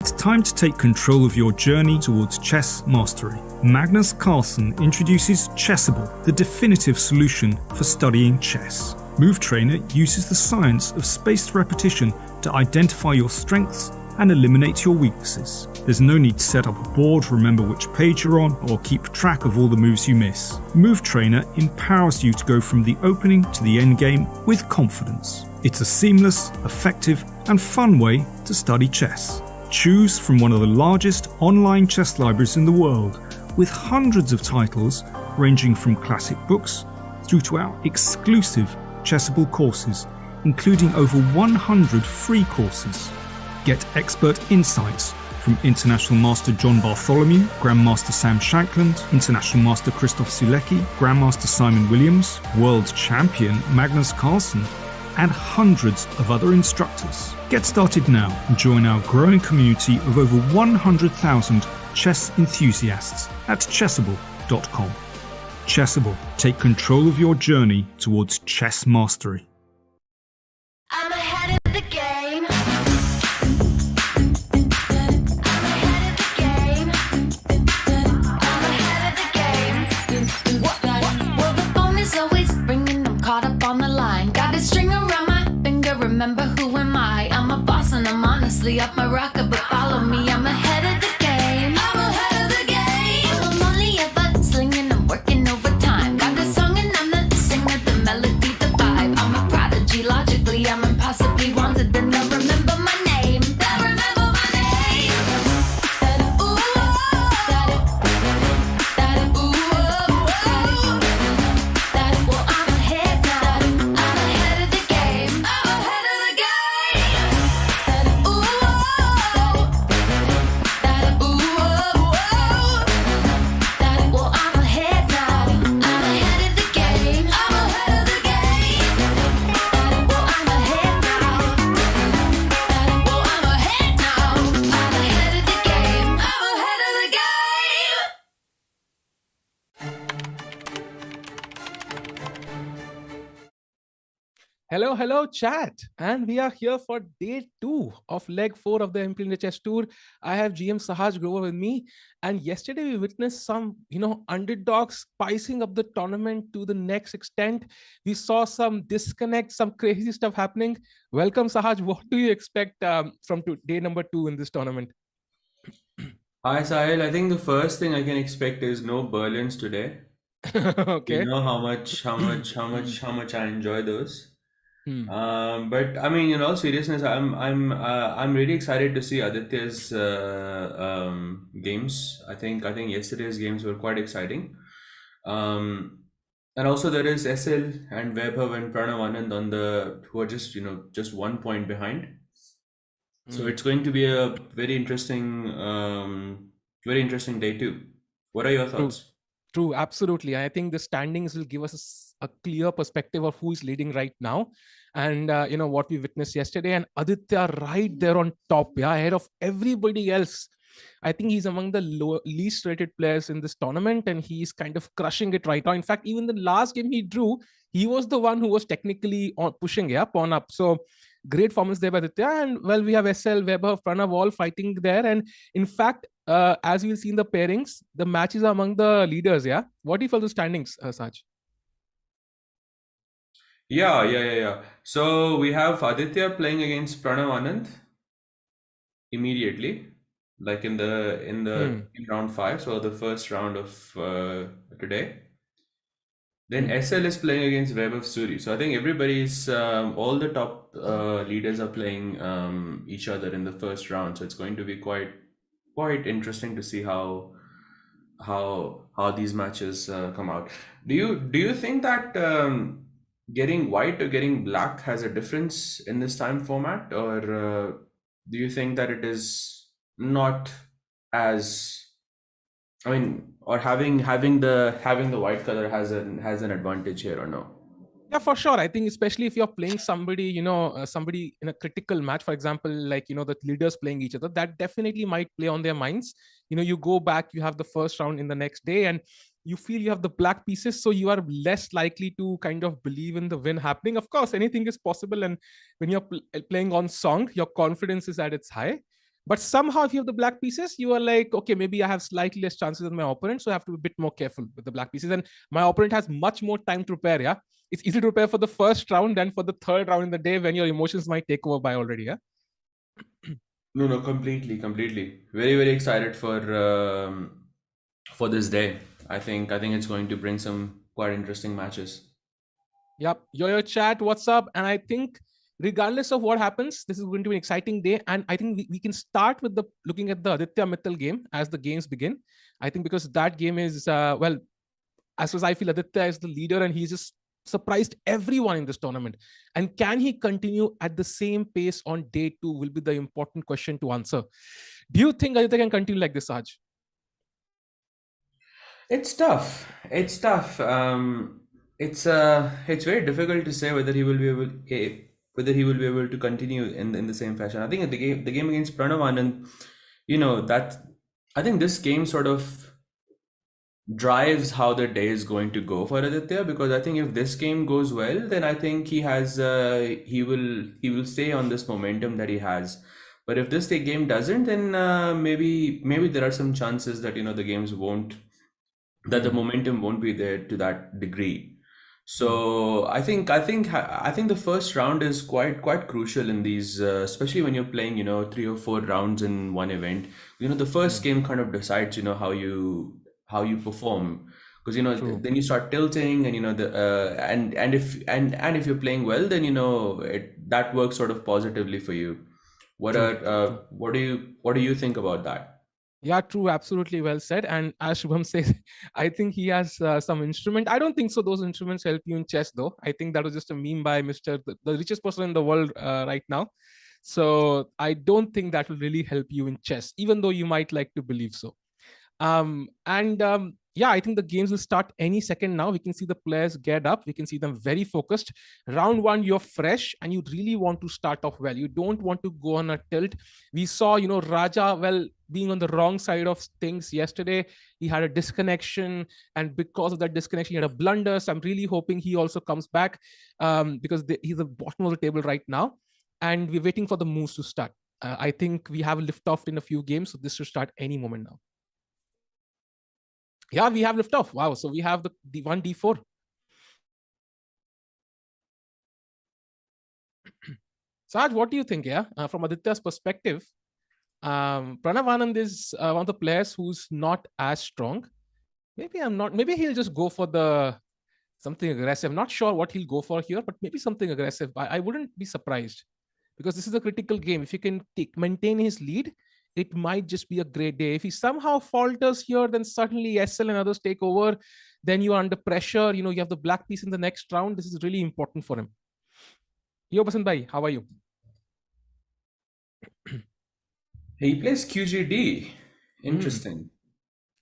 It's time to take control of your journey towards chess mastery. Magnus Carlsen introduces Chessable, the definitive solution for studying chess. Move Trainer uses the science of spaced repetition to identify your strengths and eliminate your weaknesses. There's no need to set up a board, remember which page you're on, or keep track of all the moves you miss. Move Trainer empowers you to go from the opening to the end game with confidence. It's a seamless, effective, and fun way to study chess. Choose from one of the largest online chess libraries in the world, with hundreds of titles ranging from classic books through to our exclusive Chessable courses, including over 100 free courses. Get expert insights from International Master John Bartholomew, Grandmaster Sam Shankland, International Master Christoph Sulecki, Grandmaster Simon Williams, World Champion Magnus Carlsen, and hundreds of other instructors. Get started now and join our growing community of over 100,000 chess enthusiasts at chessable.com. Chessable, take control of your journey towards chess mastery. I'm ahead of the game. Well, the phone is always ringing. I'm caught up on the line. Got a string around my finger. Remember who am I? I'm a boss and I'm honestly up my rocker, but follow me. I'm ahead of the game. I'm ahead of the game. I'm only ever slinging. I'm working overtime. Got a song and I'm the singer, the melody, the vibe. I'm a prodigy. Logically, I'm impossibly wanted. Then they'll remember my name. They'll remember my name. Ooh, well, I'm ahead now. I'm ahead of the game. I'm ahead of the game. Ooh, well, I'm ahead now. I'm ahead of the game. I'm ahead of the game. Well, I'm ahead now. Well, I'm ahead now. I'm ahead of the game. I'm ahead of the game. Hello, chat. And we are here for day 2 of leg 4 of the MPL Indian Chess Tour. I have GM Sahaj Grover with me. And yesterday we witnessed some, underdogs spicing up the tournament to the next extent. We saw some disconnect, some crazy stuff happening. Welcome, Sahaj. What do you expect from day number 2 in this tournament? Hi Sahil, I think the first thing I can expect is no Berlins today. Okay. You know how much I enjoy those. Hmm. But I mean, in all seriousness, I'm really excited to see Aditya's games. I think yesterday's games were quite exciting. And also there is SL and Vaibhav and Pranav Anand who are just 1 point behind. So it's going to be a very interesting day too. What are your thoughts? True, absolutely. I think the standings will give us a clear perspective of who is leading right now. And, what we witnessed yesterday. And Aditya right there on top, ahead of everybody else. I think he's among the least rated players in this tournament, and he's kind of crushing it right now. In fact, even the last game he drew, he was the one who was technically pushing pawn up. So great performance there by Aditya. And well, we have SL, Weber, Pranav all fighting there. And in fact, as you'll see in the pairings, the matches are among the leaders. What do you feel the standings, Saj? Yeah. So we have Aditya playing against Pranav Anand immediately, like in round 5, so the first round of today. Then SL is playing against Vaibhav Suri. So I think everybody's all the top leaders are playing each other in the first round. So it's going to be quite interesting to see how these matches come out. Do you think that getting white or getting black has a difference in this time format, or do you think that it is not as, I mean, or having the white color has an advantage here, or no? Yeah, for sure. I think especially if you're playing somebody, somebody in a critical match, for example, like, the leaders playing each other, that definitely might play on their minds. You go back, you have the first round in the next day, and you feel you have the black pieces, so you are less likely to kind of believe in the win happening. Of course, anything is possible, and when you're playing on song, your confidence is at its high. But somehow, if you have the black pieces, you are like, okay, maybe I have slightly less chances than my opponent, so I have to be a bit more careful with the black pieces. And my opponent has much more time to prepare. Yeah, it's easy to prepare for the first round than for the third round in the day when your emotions might take over by already. Yeah. No, completely. Very, very excited for this day. I think it's going to bring some quite interesting matches. Yep. Yo chat, what's up? And I think regardless of what happens, this is going to be an exciting day. And I think we can start with the looking at the Aditya Mittal game as the games begin. I think because that game is well, as far as I feel, Aditya is the leader and he's just surprised everyone in this tournament. And can he continue at the same pace on day two will be the important question to answer. Do you think Aditya can continue like this, Sahaj? It's tough. It's very difficult to say whether he will be able to continue in the same fashion. I think the game against Pranav Anand, that I think this game sort of drives how the day is going to go for Aditya, because I think if this game goes well, then I think he will stay on this momentum that he has. But if this game doesn't, then maybe there are some chances that the momentum won't be there to that degree. So I think the first round is quite crucial in these, especially when you're playing 3 or 4 rounds in one event. The first game kind of decides how you perform, because then you start tilting, and and if you're playing well, then that works sort of positively for you. What do you think about that? Yeah, true. Absolutely well said. And as Shubham says, I think he has some instrument. I don't think so. Those instruments help you in chess, though. I think that was just a meme by the richest person in the world right now. So I don't think that will really help you in chess, even though you might like to believe so. Yeah, I think the games will start any second now. We can see the players get up. We can see them very focused. Round one, you're fresh and you really want to start off well. You don't want to go on a tilt. We saw, Raja, well, being on the wrong side of things yesterday. He had a disconnection. And because of that disconnection, he had a blunder. So I'm really hoping he also comes back because he's at the bottom of the table right now. And we're waiting for the moves to start. I think we have a lift-off in a few games. So this should start any moment now. Yeah, we have liftoff. Wow. So we have the D1, D4. Sahaj, what do you think? Yeah, from Aditya's perspective, Pranav Anand is one of the players who's not as strong. Maybe he'll just go for something aggressive. I'm not sure what he'll go for here, but maybe something aggressive. I wouldn't be surprised, because this is a critical game. If he can maintain his lead, it might just be a great day. If he somehow falters here, then suddenly SL and others take over. Then you are under pressure. You have the black piece in the next round. This is really important for him. Yo, Basant Bhai, how are you? He plays QGD. Interesting.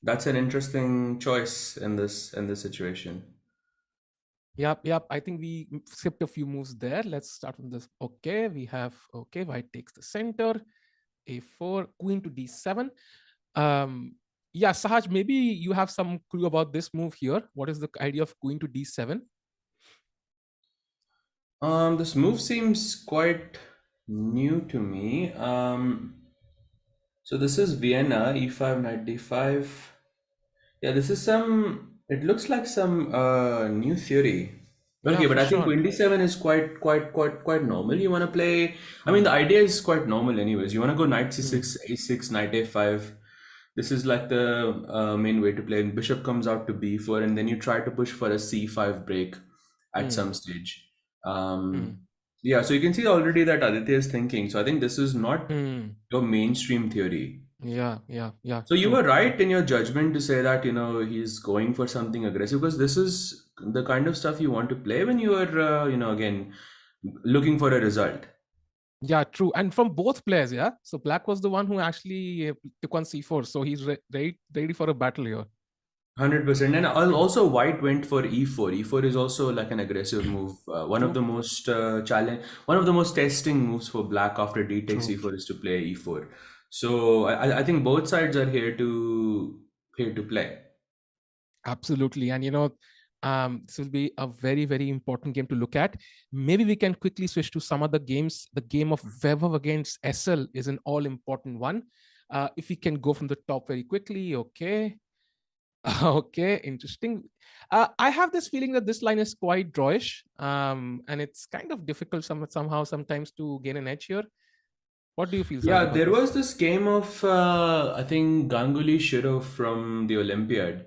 That's an interesting choice in this situation. Yep. I think we skipped a few moves there. Let's start with this. Okay, we have white takes the center. A4, queen to D7. Yeah, Sahaj, maybe you have some clue about this move here. What is the idea of queen to D7? This move seems quite new to me. So this is Vienna, E5, knight D5. Yeah, this is it looks like some new theory. Okay, but I think queen d7 is quite normal. You want to play, I mean, the idea is quite normal anyways. You want to go knight c6, a6, knight a5. This is like the main way to play. And bishop comes out to b4, and then you try to push for a c5 break at some stage. Yeah, so you can see already that Aditya is thinking. So I think this is not your mainstream theory. Yeah. So you were right in your judgment to say that, he's going for something aggressive, because this is the kind of stuff you want to play when you are, again, looking for a result. Yeah, true. And from both players, yeah. So black was the one who actually took on c4. So he's ready for a battle here. 100%. And also white went for e4. E4 is also like an aggressive move. One of the most testing moves for black after d takes e4 is to play e4. So I think both sides are here to play. Absolutely. And This will be a very, very important game to look at. Maybe we can quickly switch to some other games. The game of Weber against SL is an all-important one. If we can go from the top very quickly, okay. Okay, interesting. I have this feeling that this line is quite drawish, and it's kind of difficult somehow sometimes to gain an edge here. What do you feel, Sahaj, Yeah, about there this? was this game of I think Ganguly Shirov from the Olympiad,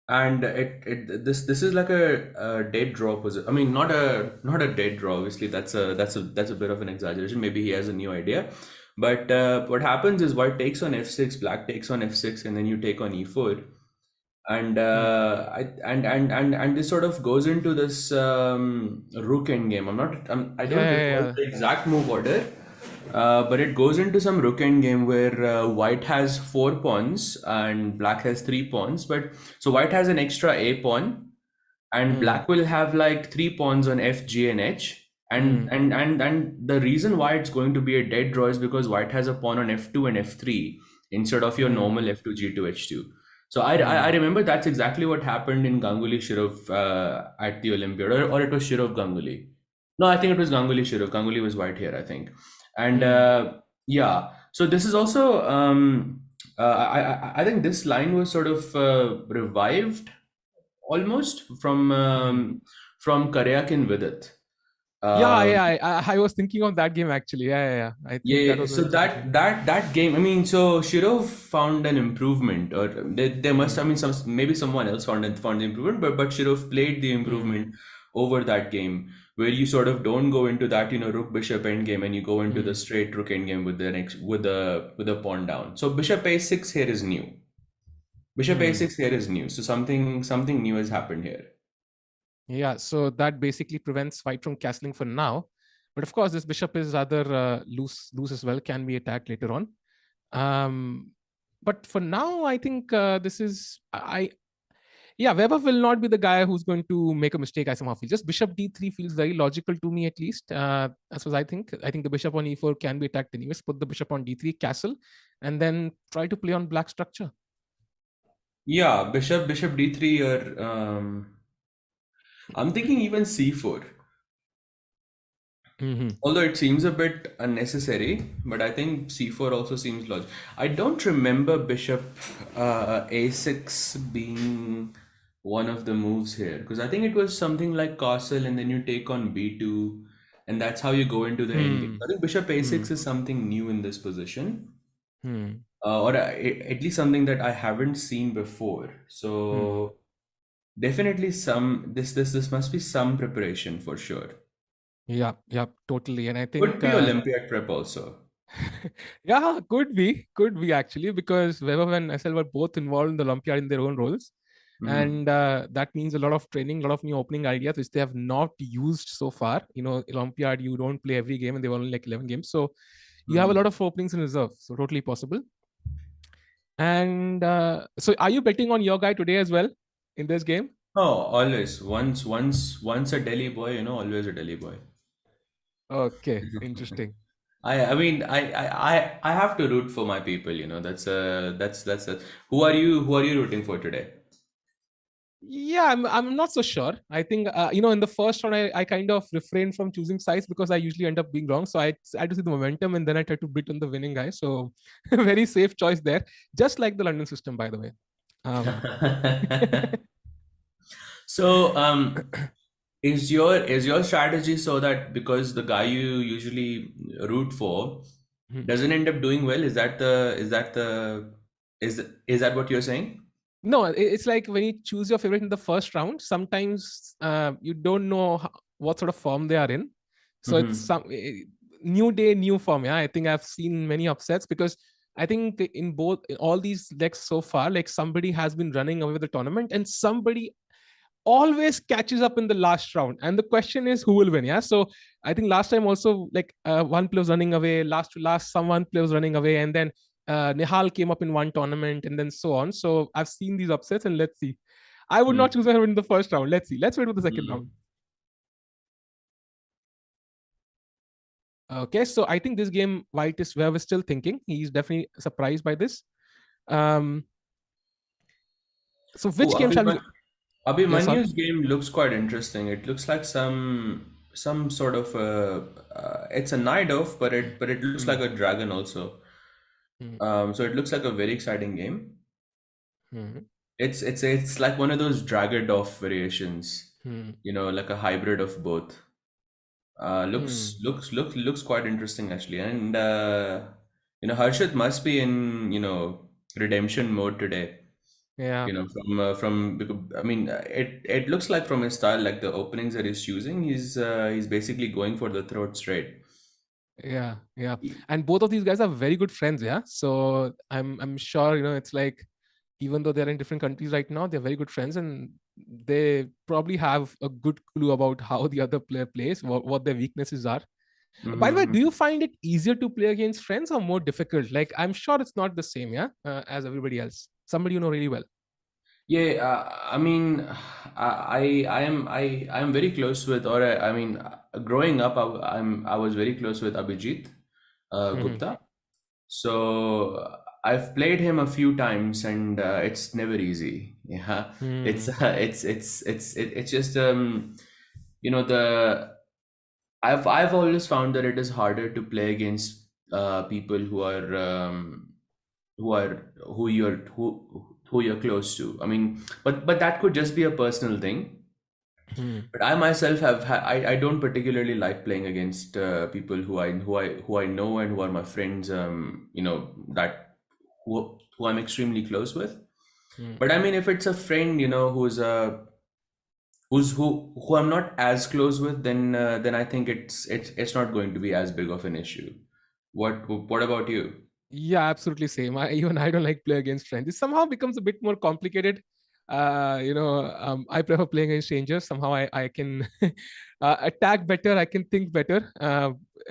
and this is like a dead draw position. I mean, not a dead draw. Obviously, that's a bit of an exaggeration. Maybe he has a new idea, but what happens is white takes on f6, black takes on f6, and then you take on e4. And and this sort of goes into this rook endgame. I don't recall Yeah. the exact move order, but it goes into some rook endgame where white has 4 pawns and black has 3 pawns. But so white has an extra a pawn, and black will have like 3 pawns on f, g, and h. And the reason why it's going to be a dead draw is because white has a pawn on f2 and f3 instead of your normal f2, g2, h2. So I remember that's exactly what happened in Ganguly Shirov at the Olympiad, or it was Shirov Ganguly. No, I think it was Ganguly Shirov. Ganguly was white here, I think. And yeah, so this is also I think this line was sort of revived almost from Karyak in Vidit. I was thinking of that game actually. Yeah. I think that Yeah, was so a that game, I mean, so Shirov found an improvement, or they must, I mean, maybe someone else found the improvement, but Shirov played the improvement over that game, where you sort of don't go into that, rook bishop endgame, and you go into the straight rook endgame with the pawn down. So bishop a6 here is new. Bishop a6 here is new. So something new has happened here. Yeah, so that basically prevents white from castling for now. But of course, this bishop is rather loose as well, can be attacked later on. But for now, I think this is Weber will not be the guy who's going to make a mistake. I somehow feel just bishop d3 feels very logical to me, at least. As far as I think the bishop on e4 can be attacked anyways. Put the bishop on d3, castle, and then try to play on black structure. Yeah, bishop d3, or I'm thinking even c4. Although it seems a bit unnecessary, but I think c4 also seems logical. I don't remember bishop a6 being one of the moves here, because I think it was something like castle and then you take on b2, and that's how you go into the endgame. I think bishop a6 is something new in this position, or at least something that I haven't seen before. So definitely this must be some preparation for sure. Yeah, totally. And I think Could be Olympiad prep also. Yeah, could be actually, because Weber and SL were both involved in the Olympiad in their own roles. And that means a lot of training, a lot of new opening ideas, which they have not used so far. Olympiad, you don't play every game, and they were only like 11 games. So you have a lot of openings in reserve. So totally possible. And so are you betting on your guy today as well in this game? Oh, always. Once a Delhi boy, always a Delhi boy. Okay, interesting. I mean, I have to root for my people, That's a. Who are you rooting for today? Yeah, I'm not so sure. I think in the first round I kind of refrained from choosing sides because I usually end up being wrong. So I had to see the momentum, and then I tried to bet on the winning guy. So very safe choice there, just like the London system, by the way. So is your strategy so that because the guy you usually root for doesn't end up doing well? Is that what you're saying? No, it's like when you choose your favorite in the first round, sometimes you don't know what sort of form they are in. So it's some new day, new form. Yeah, I think I've seen many upsets because I think in all these legs so far, like somebody has been running away with the tournament and somebody always catches up in the last round. And the question is who will win? Yeah. So I think last time also, like one player was running away, last to last, someone player was running away, and then Nihal came up in one tournament, and then so on. So I've seen these upsets, and let's see. I would not choose her in the first round. Let's see. Let's wait for the second round. Okay, so I think this game, White is where we're still thinking. He's definitely surprised by this. So which game shall we? Yes, sir. Abhimanyu's game looks quite interesting. It looks like some sort of it's a night elf, but it looks like Hmm. a dragon also. Hmm. So it looks like a very exciting game. Hmm. It's like one of those Dragadov variations, Hmm. like a hybrid of both. Hmm. Looks quite interesting actually, and Harshit must be in redemption mode today. Yeah. From because I mean, it looks like from his style, like the openings that he's choosing, he's basically going for the throat straight. Yeah, yeah. And both of these guys are very good friends, yeah. So I'm sure, it's like even though they're in different countries right now, they're very good friends and they probably have a good clue about how the other player plays, what their weaknesses are. By the way, do Mhm. you find it easier to play against friends or more difficult? Like, I'm sure it's not the same, yeah, as everybody else. Somebody you know really well. Yeah, I mean, I am very close with, or I mean, growing up, I was very close with Abhijit Hmm. Gupta. So I've played him a few times, and it's never easy. Yeah, it's Hmm. it's just the I've always found that it is harder to play against people who are who you're close to. I mean, but that could just be a personal thing. Hmm. But I myself I don't particularly like playing against people who I know and who are my friends. That who I'm extremely close with. Hmm. But I mean, if it's a friend, who I'm not as close with, then I think it's not going to be as big of an issue. What about you? Yeah, absolutely same. Even I don't like play against friends. It somehow becomes a bit more complicated. I prefer playing against strangers. Somehow I can attack better. I can think better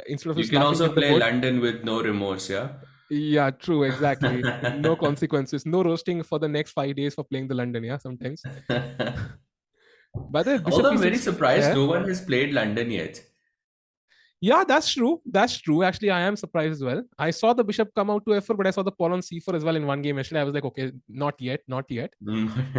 instead of You just can laughing also at the play board. London with no remorse, yeah. Yeah, true, exactly. No consequences. No roasting for the next 5 days for playing the London. Yeah, sometimes. By the way, Bishop Although I'm very E6. surprised Yeah, no one has played London yet. yeah, that's true. That's true. Actually, I am surprised as well. I saw the bishop come out to f4, but I saw the pawn on c4 as well in one game. Actually, I was like, okay, not yet, not yet.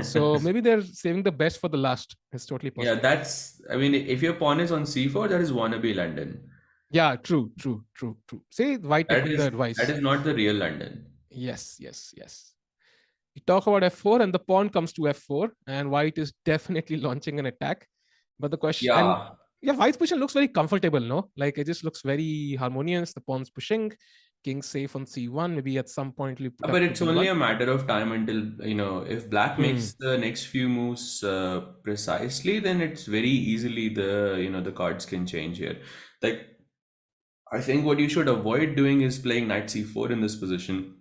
So Mm. maybe they're saving the best for the last. It's totally Yeah, possible. I mean, if your pawn is on c4, that is wannabe London. Yeah, true, true, true, true. See, white That taking the is that advice. is not the real London. Yes, yes, yes. We talk about f4 and the pawn comes to f4 and white is definitely launching an attack. But the question, and Yeah, yeah, white's position looks very comfortable, no? Like it just looks very harmonious. The pawn's pushing, king safe on c1. Maybe at some point we put but up the it's only b1. a matter of time until, if black Hmm. makes the next few moves precisely, then it's very easily the cards can change here. Like, I think what you should avoid doing is playing knight c4 in this position.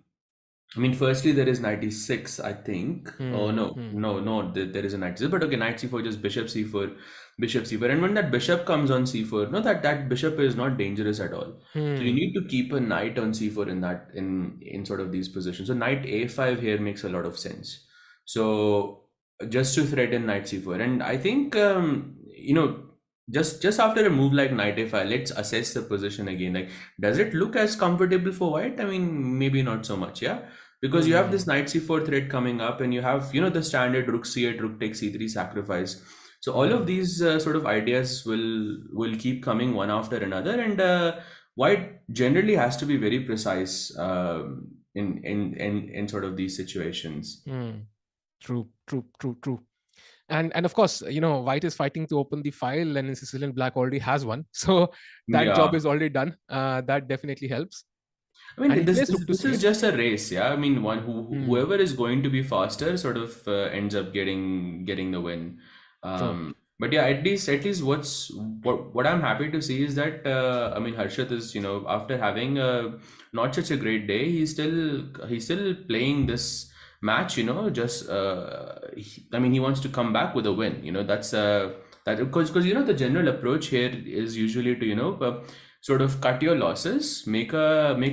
I mean, firstly, there is knight e6, I think. Oh, Hmm. no, Hmm. no, no, there is a knight c4. But okay, knight c4, just bishop c4, bishop c4. And when that bishop comes on c4, no, that bishop is not dangerous at all. So you Hmm. need to keep a knight on c4 in sort of these positions. So knight a5 here makes a lot of sense. So just to threaten knight c4. And I think, just after a move like knight a5, let's assess the position again. Like, does it look as comfortable for white? I mean, maybe not so much, yeah, because you have Hmm. this knight c4 threat coming up, and you have the standard rook c8, rook takes c3 sacrifice. So all of Hmm. these sort of ideas will keep coming one after another, and white generally has to be very precise in sort of these situations. Hmm. True. True. True. True. And of course, white is fighting to open the file, and in Sicilian black already has one. So that job Yeah, is already done. That definitely helps. I mean, And he this plays this, rook to this is c8. just a race, yeah. I mean, Hmm. whoever is going to be faster sort of ends up getting the win. True. But yeah, at least what I'm happy to see is that I mean, Harshit is after having not such a great day, he's still playing this match. Just I mean, he wants to come back with a win. That because the general approach here is usually to sort of cut your losses, make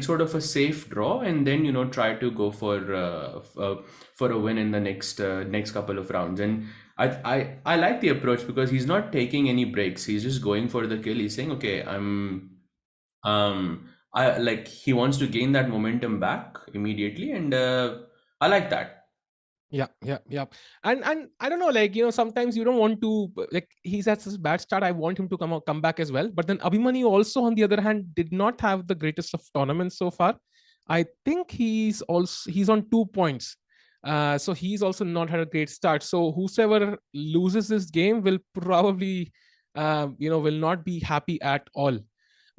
sort of a safe draw, and then try to go for a win in the next couple of rounds. And I like the approach because he's not taking any breaks. He's just going for the kill. He's saying, okay, I like he wants to gain that momentum back immediately, and I like that. Yeah. And I don't know, like, sometimes you don't want to, like, he's had such a bad start. I want him to come back as well. But then Abhimanyu also, on the other hand, did not have the greatest of tournaments so far. I think he's on 2 points. So he's also not had a great start. So whosoever loses this game will probably, will not be happy at all.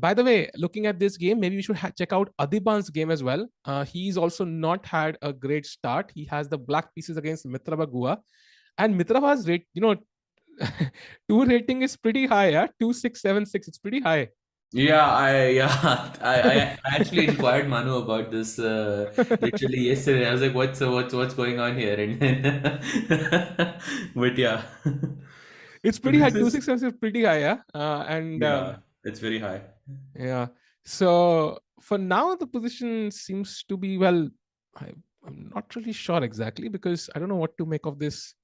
By the way, looking at this game, maybe we should check out Adiban's game as well. He's also not had a great start. He has the black pieces against Mitrava Gua. And Mitrava's rate, two rating is pretty high, yeah? 2676. It's pretty high. Yeah, I actually inquired Manu about this literally yesterday. I was like, what's going on here? And then, but yeah, It's but pretty high. this is 2676 is pretty high, yeah. yeah, it's very high. Yeah. So for now, the position seems to be, well, I'm not really sure exactly, because I don't know what to make of this.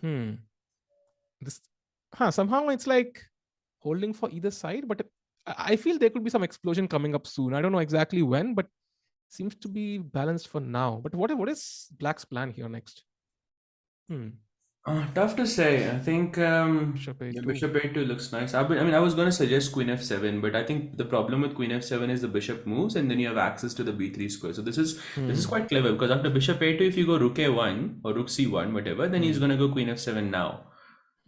This, somehow it's like holding for either side, but I feel there could be some explosion coming up soon. I don't know exactly when, but seems to be balanced for now. But what is Black's plan here next? Tough to say. I think Bishop yeah, A2. bishop a2 looks nice. I mean, I was going to suggest queen f7, but I think the problem with queen f7 is the bishop moves, and then you have access to the b3 square. So this is quite clever, because after bishop a2, if you go rook a1 or rook c1, whatever, then he's going to go queen f7 now.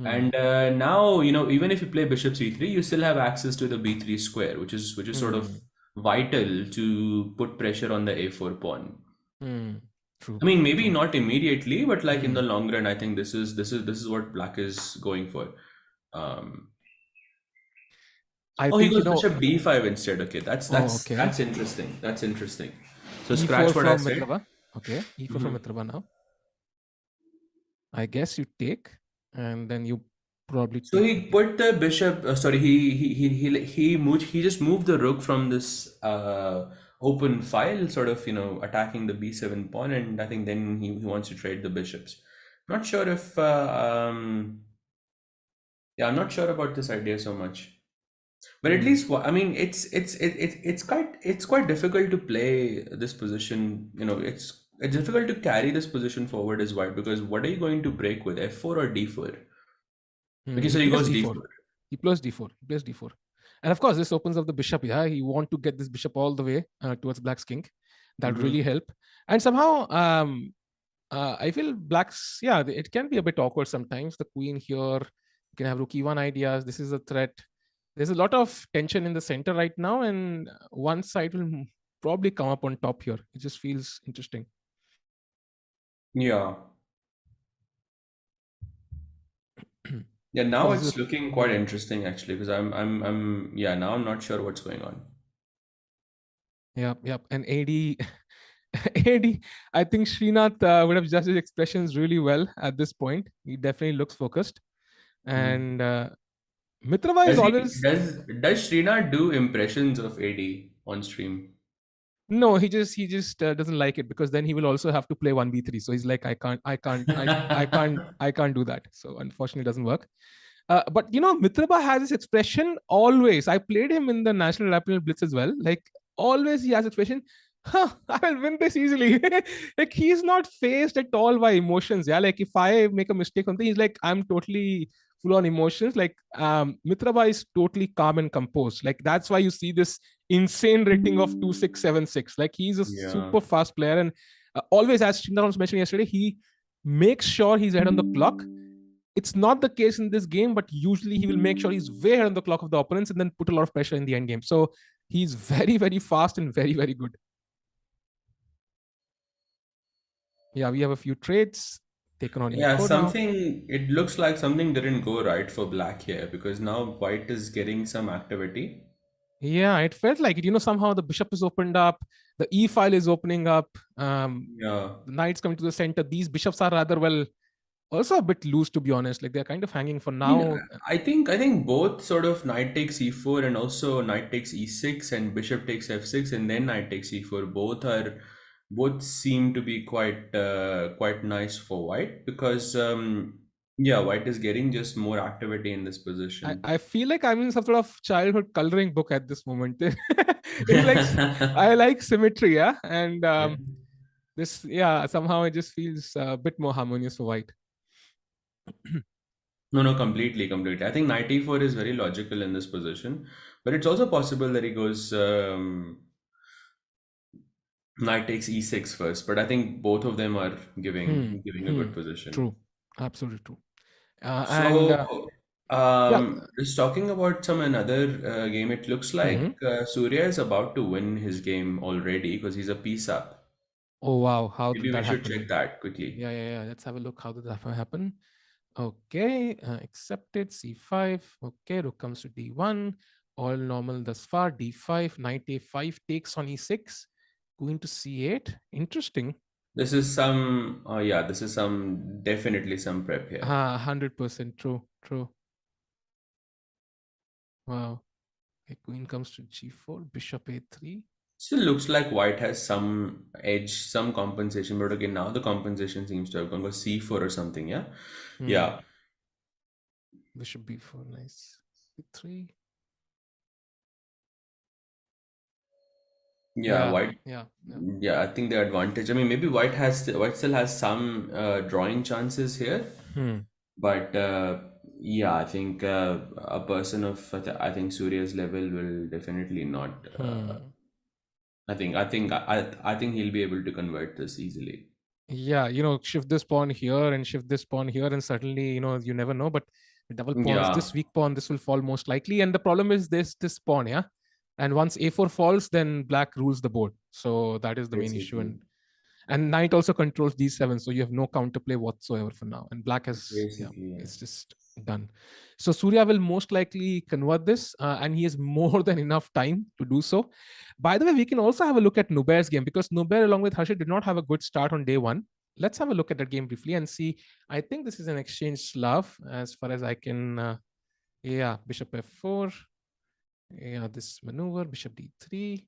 And now, even if you play bishop c3, you still have access to the b3 square, which is sort of vital to put pressure on the a4 pawn. True. I mean, maybe not immediately, but like in the long run, I think this is what Black is going for. He goes bishop b5 instead. Okay, that's interesting. That's interesting. So E4 scratch what I from said. Mitrava. Okay, E4 from Mitrava now. I guess you take, and then you probably. So he put the bishop. He just moved the rook from this open file, sort of attacking the b7 pawn, and I think then he wants to trade the bishops. Not sure if I'm not sure about this idea so much. But at least, I mean, it's quite difficult to play this position. It's difficult to carry this position forward as white, because what are you going to break with, f4 or d4? Okay, so he goes d4. He plays d4. And of course, this opens up the bishop. Yeah, he want to get this bishop all the way towards Black's king. That would really help. And somehow, I feel Black's, it can be a bit awkward sometimes. The queen here, you can have rook e1 ideas. This is a threat. There's a lot of tension in the center right now, and one side will probably come up on top here. It just feels interesting. Yeah. Yeah, now it's looking quite interesting actually, because now I'm not sure what's going on. Yep. And AD, I think Srinath would have judged his expressions really well at this point. He definitely looks focused. And Mitrava is always... Does Srinath do impressions of AD on stream? No, he just doesn't like it, because then he will also have to play 1v3. So he's like, I can't do that. So unfortunately, it doesn't work. But Mitrava has this expression always. I played him in the National Rapid Blitz as well. Like, always he has expression, I will win this easily. Like, he's not faced at all by emotions. Yeah, like if I make a mistake on something, he's like, I'm totally full on emotions. Like, Mitrava is totally calm and composed. Like, that's why you see this insane rating of 2676. Like, he's a super fast player, and always, as Srinath was mentioning yesterday, he makes sure he's ahead on the clock. It's not the case in this game, but usually he will make sure he's way ahead on the clock of the opponents and then put a lot of pressure in the end game. So he's very, very fast and very, very good. Yeah, we have a few trades taken on. Yeah, it looks like something didn't go right for Black here, because now white is getting some activity. Yeah, it felt like it. Somehow the bishop is opened up, the e file is opening up. The knight's coming to the center. These bishops are rather also a bit loose, to be honest. Like, they're kind of hanging for now. I think both sort of knight takes e4 and also knight takes e6 and bishop takes f6 and then knight takes e4. Both seem to be quite nice for white, because white is getting just more activity in this position. I feel like I'm in some sort of childhood coloring book at this moment. It's like I like symmetry, yeah, and This, yeah, somehow it just feels a bit more harmonious for white. No, completely. I think knight e4 is very logical in this position, but it's also possible that he goes knight takes e6 first. But I think both of them are giving a good position. True, absolutely true. And So, yeah. just talking about some another game, it looks like Surya is about to win his game already because he's a piece up. Oh wow, how Maybe did we that should happen? check that quickly. Yeah. Let's have a look. How did that happen? Okay, accepted. C5. Okay, rook comes to D1. All normal thus far. D5. Knight A5 takes on E6. Queen to C8. Interesting. This is some, yeah, this is some, definitely some prep here. 100% true. Wow. Okay, queen comes to G4. Bishop A3. Still looks like white has some edge, some compensation, but again, now the compensation seems to have gone for c4 or something, yeah? Yeah. Bishop B4, nice. B3. Yeah, white. Yeah. I think the advantage. I mean, maybe white still has some drawing chances here, but yeah, I think a person of I think Surya's level will definitely not. I think he'll be able to convert this easily. Yeah, shift this pawn here and shift this pawn here, and certainly, you never know. But double pawns, Yeah, this weak pawn, this will fall most likely. And the problem is this pawn, yeah. And once A4 falls, then black rules the board. So that is the main issue. basically, And knight also controls D7, so you have no counterplay whatsoever for now. And black has, yeah, yeah. it's just done. So Surya will most likely convert this, and he has more than enough time to do so. By the way, we can also have a look at Nubair's game, because Nubair, along with Harshit, did not have a good start on day one. Let's have a look at that game briefly and see. I think this is an exchange Slav, as far as I can. Yeah, Bishop F4. Yeah, this maneuver, Bishop D3.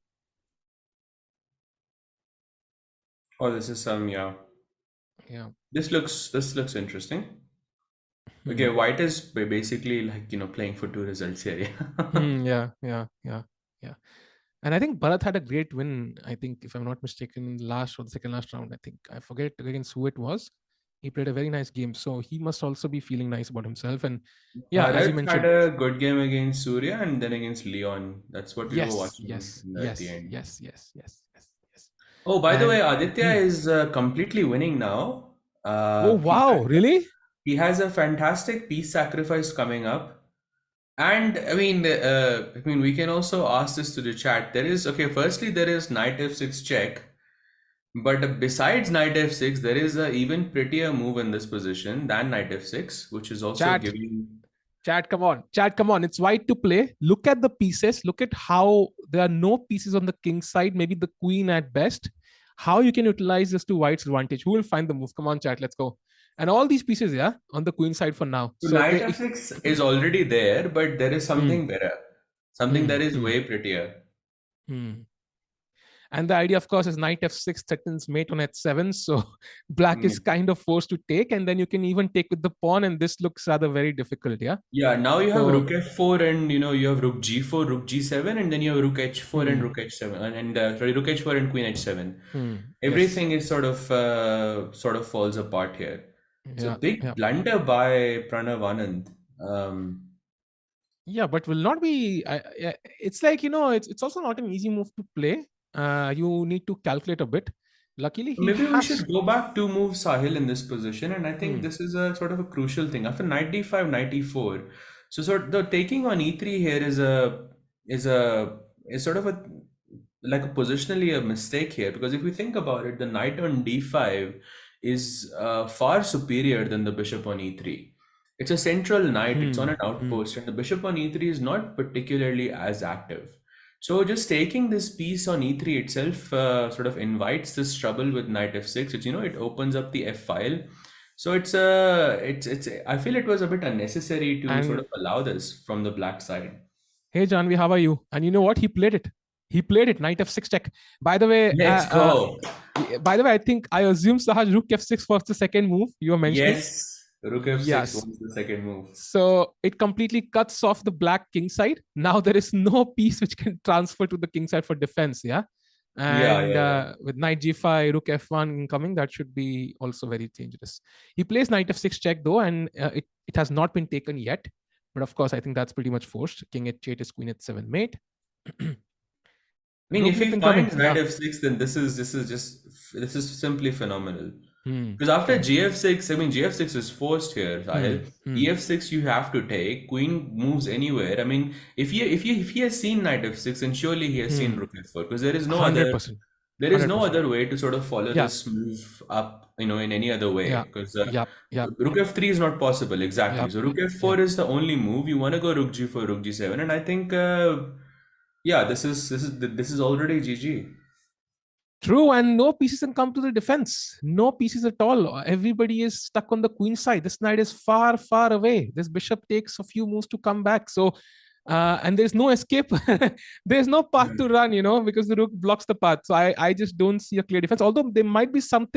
Oh, this is some, yeah. This looks interesting. Okay, white is basically like playing for two results here. Yeah. And I think Bharat had a great win. I think, if I'm not mistaken, in the last or the second last round. I think I forget against who it was. He played a very nice game, so he must also be feeling nice about himself. And yeah, as you Bharat mentioned, had a good game against Surya and then against Leon. That's what we were watching at the end. Yes. Oh, by the And way, Aditya is completely winning now. oh wow, really? He has a fantastic piece sacrifice coming up. And I mean, we can also ask this to the chat. Firstly, there is knight f6 check. But besides knight f6, there is a even prettier move in this position than knight f6, which is also giving... Chat, come on. It's white to play. Look at the pieces. Look at how there are no pieces on the king side, maybe the queen at best. How you can utilize this to white's advantage. Who will find the move? Come on, chat, let's go. And all these pieces, yeah, on the queen side for now. So knight f6 is already there, but there is something better. Something that is way prettier. And the idea, of course, is knight f6 threatens mate on h7. So black is kind of forced to take, and then you can even take with the pawn, and this looks rather very difficult, yeah? Yeah, now you have rook f4 and you have rook g4, rook g7, and then you have rook h4 and rook h7, and rook h4 and queen h7. Everything is sort of falls apart here. It's a big blunder by Pranav Anand. Yeah, but will not be. It's like, it's also not an easy move to play. You need to calculate a bit. Luckily, maybe we should go back 2 moves, Sahil, in this position, and I think this is a sort of a crucial thing. After knight d5, knight e4, so the taking on e3 here is sort of like a positionally a mistake here, because if we think about it, the knight on d5 is far superior than the bishop on e3. It's a central knight, it's on an outpost, and the bishop on e3 is not particularly as active. So just taking this piece on e3 itself sort of invites this trouble with knight f6. It's, it opens up the f file. So it's I feel it was a bit unnecessary to sort of allow this from the black side. Hey Janvi, how are you? And you know what? He played it. Knight f6 check. By the way, let's go. By the way, I assume Sahaj rook f6 was the second move you were mentioning. Yes. Rook f6 was the second move. So it completely cuts off the black king side. Now there is no piece which can transfer to the king side for defense. Yeah. And Yeah. with knight g5, rook f1 incoming, that should be also very dangerous. He plays knight f6 check though, and it has not been taken yet. But of course, I think that's pretty much forced. King h8 is queen h7 mate. I mean, Rook if he lift incoming. finds knight f6, then this is simply phenomenal. Hmm. Because after gf6, I mean, gf6 is forced here, Sahil. Hmm. ef6 you have to take. Queen moves anywhere. I mean, if he has seen knight f6, then surely he has seen rook f4. Because there is no other 100%. there is no other way to sort of follow Yeah. this move up, in any other way. Yeah. Because Yeah. rook f3 is not possible exactly. Yep. So rook f4 is the only move. You want to go rook g4, rook g7, and I think yeah, this is already GG. True, and no pieces can come to the defense. No pieces at all. Everybody is stuck on the queen side. This knight is far, far away. This bishop takes a few moves to come back. So, and there's no escape. There's no path to run, because the rook blocks the path. So I just don't see a clear defense. Although there might be some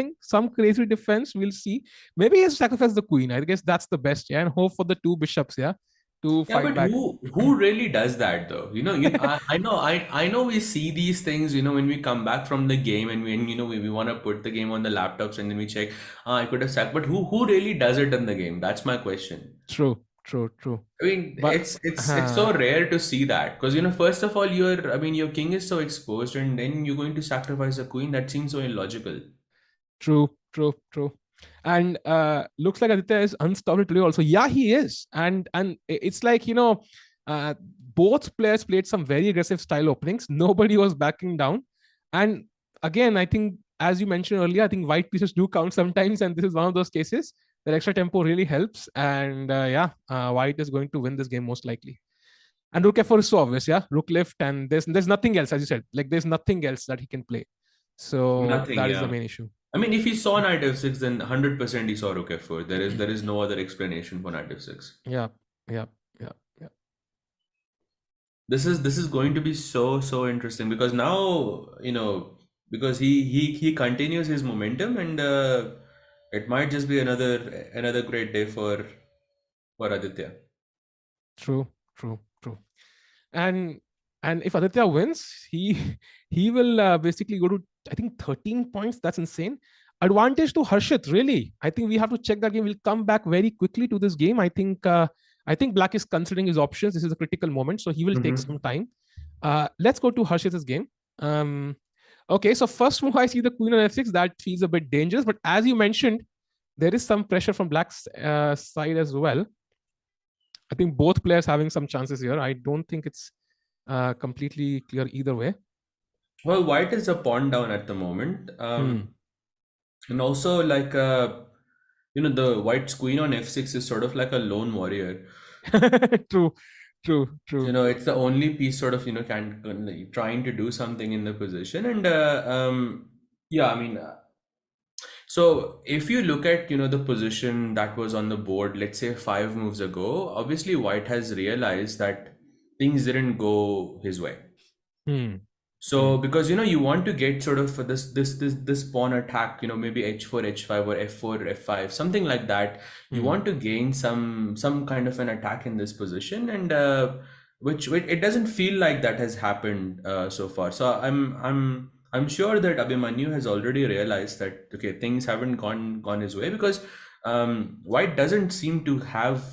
crazy defense. We'll see. Maybe he has sacrificed the queen. I guess that's the best. Yeah, and hope for the two bishops. Yeah. To Yeah, fight but back. who really does that though? I know we see these things, when we come back from the game and when we want to put the game on the laptops and then we check, I could have sacked, but who really does it in the game? That's my question. True. I mean, But it's so rare to see that because first of all, your king is so exposed, and then you're going to sacrifice a queen. That seems so illogical. True. And looks like Aditya is unstoppable today also. Yeah, he is. And it's like, both players played some very aggressive style openings. Nobody was backing down. And again, I think, as you mentioned earlier, I think white pieces do count sometimes. And this is one of those cases. That extra tempo really helps. And white is going to win this game most likely. And rook f4 is so obvious, yeah? Rook lift, and there's nothing else, as you said. Like, there's nothing else that he can play. So Nothing, that is yeah. the main issue. I mean, if he saw knight f6, then 100% he saw rook f4. There is no other explanation for knight f6. Yeah. This is going to be so interesting because now because he continues his momentum and it might just be another great day for Aditya. True. And if Aditya wins, he will basically go to, I think, 13 points. That's insane. Advantage to Harshit, really. I think we have to check that game. We'll come back very quickly to this game. I think Black is considering his options. This is a critical moment, so he will take some time. Let's go to Harshit's game. Okay, so first move, I see the queen on f6. That feels a bit dangerous, but as you mentioned, there is some pressure from Black's side as well. I think both players having some chances here. I don't think it's completely clear either way. Well, white is a pawn down at the moment. And also, like, the white's queen on f6 is sort of like a lone warrior. True. It's the only piece sort of, trying to do something in the position. And yeah, I mean, so if you look at, the position that was on the board, let's say 5 moves ago, obviously white has realized that things didn't go his way. So because you want to get sort of this pawn attack, maybe h4 h5 or f4 f5, something like that. You want to gain some kind of an attack in this position, and which it doesn't feel like that has happened so far. So I'm sure that Abhimanyu has already realized that okay, things haven't gone his way because white doesn't seem to have.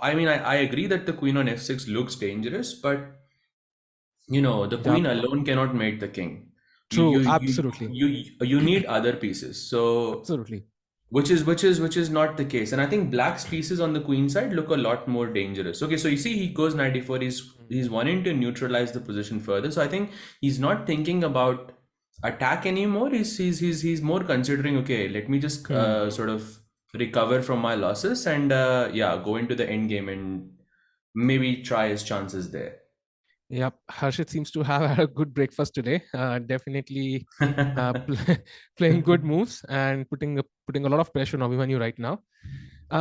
I mean, I agree that the queen on f6 looks dangerous, but the queen alone cannot mate the king. True, absolutely. You need other pieces. So absolutely, which is not the case. And I think Black's pieces on the queen side look a lot more dangerous. Okay, so you see, he goes knight e4. He's wanting to neutralize the position further. So I think he's not thinking about attack anymore. He's more considering, okay, let me just sort of recover from my losses and go into the end game and maybe try his chances there. Yep, Harshit seems to have had a good breakfast today. Definitely playing good moves and putting a lot of pressure on Abhimanyu right now.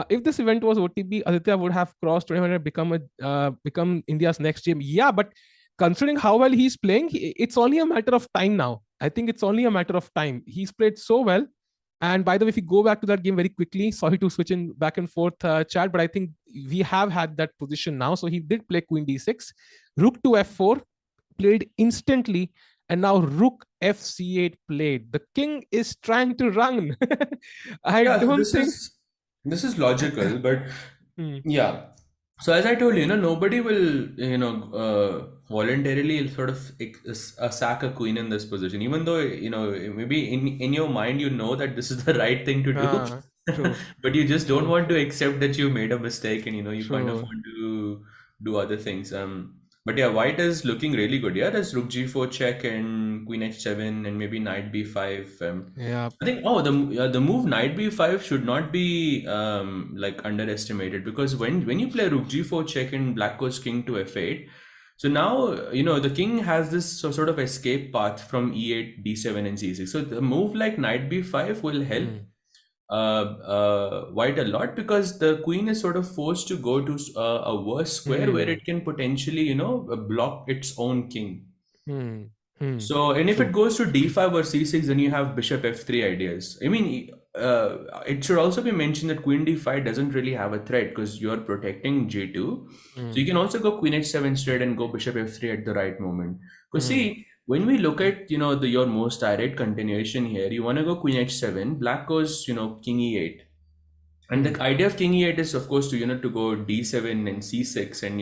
If this event was OTB, Aditya would have crossed 200, become India's next game. Yeah, but considering how well he's playing, it's only a matter of time now. I think it's only a matter of time. He's played so well. And by the way, if we go back to that game very quickly, sorry to switch in back and forth, chat, but I think we have had that position now. So he did play queen d6, rook to f4, played instantly, And now rook f c8 played. The king is trying to run. I Yeah, so don't think. this is logical, but Hmm. yeah. So as I told you, nobody will, voluntarily sort of sack a queen in this position, even though, maybe in your mind, that this is the right thing to do, True, but you just don't true, want to accept that you made a mistake, and, you kind of true. want to do other things. But yeah, white is looking really good. Yeah, there's rook g4 check and queen h7 and maybe knight b5. Yeah. I think the move knight b5 should not be like underestimated, because when you play rook g4 check and black goes king to f8, so now the king has this sort of escape path from e8, d7, and c6. So the move like knight b5 will help Hmm. white a lot, because the queen is sort of forced to go to a worse square where Hmm. it can potentially block its own king. Hmm. Hmm. So, and if it True. goes to d5 or c6, then you have bishop f3 ideas. I mean, it should also be mentioned that queen d5 doesn't really have a threat, because you're protecting g2. So you Hmm. can also go queen h7 straight and go bishop f3 at the right moment. Because Hmm. see, when we look at your most direct continuation here, you want to go queen h7, black goes king e8. And Hmm. the idea of king e8 is, of course, to go d7 and c6 and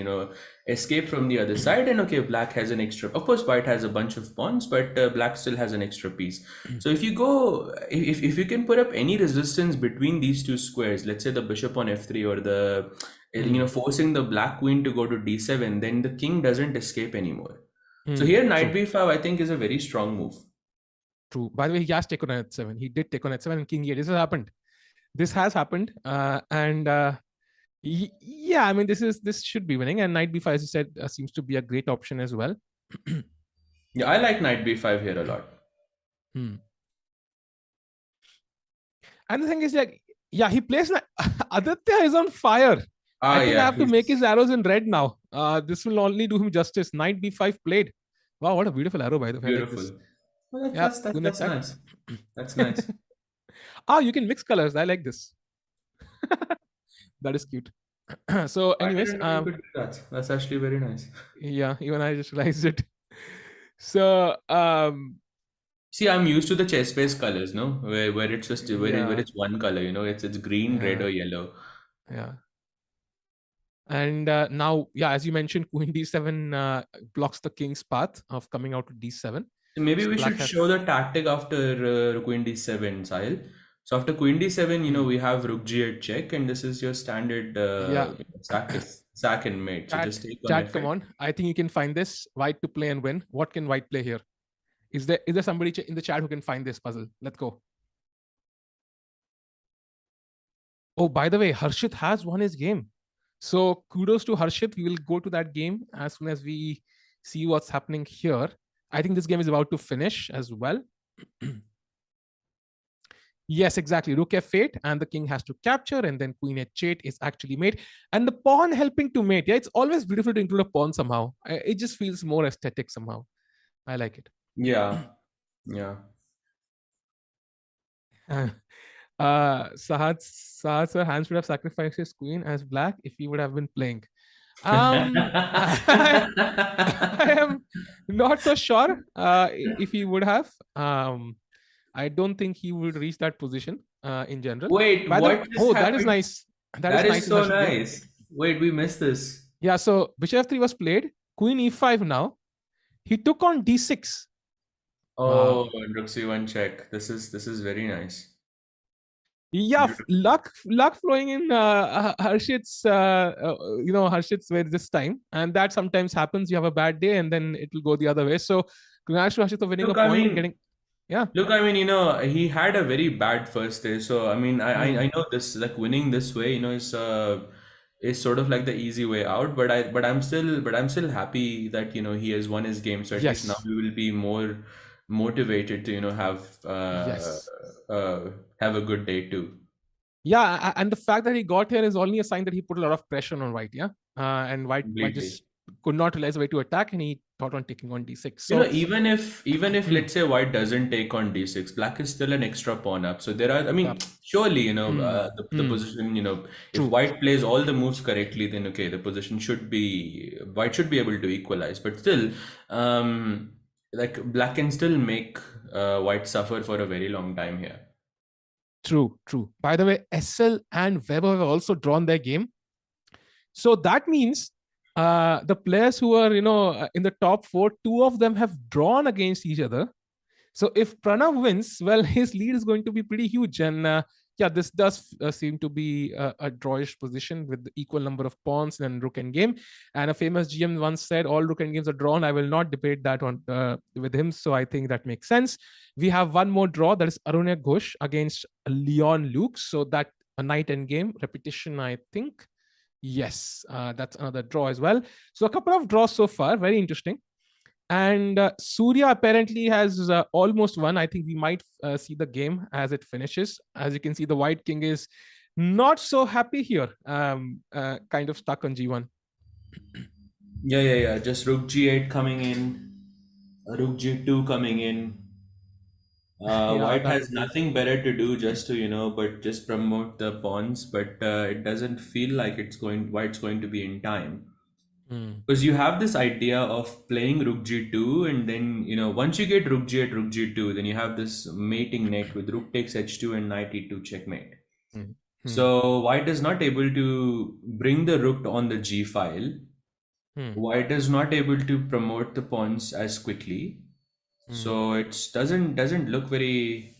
escape from the other side. And okay, black has an extra. Of course, white has a bunch of pawns, but black still has an extra piece. So if you go, if you can put up any resistance between these two squares, let's say the bishop on f3, or the Hmm. forcing the black queen to go to d7, then the king doesn't escape anymore. So Hmm. here knight True. b5 I think is a very strong move. True. By the way, he has taken on h7. He did take on h7 and king e8. This has happened. This has happened. And yeah, I mean, this should be winning. And knight b5, as you said, seems to be a great option as well. Yeah, I like knight b5 here a lot. Hmm. And the thing is, like, yeah, he plays. Aditya is on fire. I think I Yeah, have to make his he's arrows in red now. This will only do him justice. Knight b5 played. Wow, what a beautiful arrow, by the way. I like this. beautiful. Well, Yeah, queen that's attack. nice. That's nice. You can mix colors. I like this. That is cute. So, I anyways, didn't know you could do that. That's actually very nice. yeah, even I just realized it. So, See, I'm used to the chess-based colors, no? Where it's just where yeah, it's one color, it's green, red, yeah, or yellow. yeah. And now, yeah, as you mentioned, queen d7 blocks the king's path of coming out to d7. So maybe So we black should has. show the tactic after queen d7, Sahil. So after queen d7, Hmm. we have rook g8 check, and this is your standard Yeah, sack and mate. So chat, just take on chat. Come f8. on, I think you can find this. White to play and win. What can white play here? Is there somebody in the chat who can find this puzzle? Let's go. Oh, by the way, Harshit has won his game. So kudos to Harshit. We will go to that game as soon as we see what's happening here. I think this game is about to finish as well. Yes, exactly. Rook f8, and the king has to capture, and then queen h8 is actually mate, and the pawn helping to mate. Yeah, it's always beautiful to include a pawn somehow. It just feels more aesthetic somehow. I like it. Yeah, yeah. Sahaj sir, Hans would have sacrificed his queen as black if he would have been playing. I am not so sure if he would have. I don't think he would reach that position in general. Wait, By the what just oh, that is happened? nice. That is That is nice in so Harshit game. nice. Wait, we missed this. Yeah, so bishop f3 was played. Queen e5 now. He took on d6. Oh, Wow. rook c1 check. This is very nice. Yeah, Beautiful. luck flowing in Harshit's Harshit's way this time, and that sometimes happens. You have a bad day, and then it will go the other way. So, congrats to Harshit for winning a Look, I point and mean, getting. Yeah. Look, I mean, he had a very bad first day. So I mean, Hmm. I know this, like, winning this way, is sort of like the easy way out. But I'm still happy that he has won his game. So at least now Yes. we will be more motivated to Yes. have a good day too. Yeah, and the fact that he got here is only a sign that he put a lot of pressure on White. Yeah, and White Completely. just could not realize a way to attack, and he thought on taking on d6. So, Even if hmm, let's say white doesn't take on d6, black is still an extra pawn up. So there are, I yeah, mean, surely, hmm, the hmm, position, if true. white plays all the moves correctly, then okay, the position white should be able to equalize. But still, um, like black can still make white suffer for a very long time here. True. By the way, SL and Weber have also drawn their game. So that means the players who are, in the top 4, 2 of them have drawn against each other. So if Pranav wins, well, his lead is going to be pretty huge. And yeah, this does seem to be a drawish position with the equal number of pawns and rook and game. And a famous GM once said, all rook and games are drawn. I will not debate that with him. So I think that makes sense. We have one more draw. That is Arunya Ghosh against Leon Luke. So that a knight end game repetition, I think. Yes, that's another draw as well. So a couple of draws so far. Very interesting. And Surya apparently has almost won. I think we might see the game as it finishes. As you can see, the white king is not so happy here, kind of stuck on G1. Yeah. Just rook G8 coming in, rook G2 coming in. White has nothing better to do just to, but just promote the pawns. But it doesn't feel like White's going to be in time. Because you have this idea of playing rook G2, and then, once you get rook G8, rook G2, then you have this mating neck with rook takes H2 and knight E2 checkmate. So White is not able to bring the rook on the G file. White is not able to promote the pawns as quickly. So it doesn't look very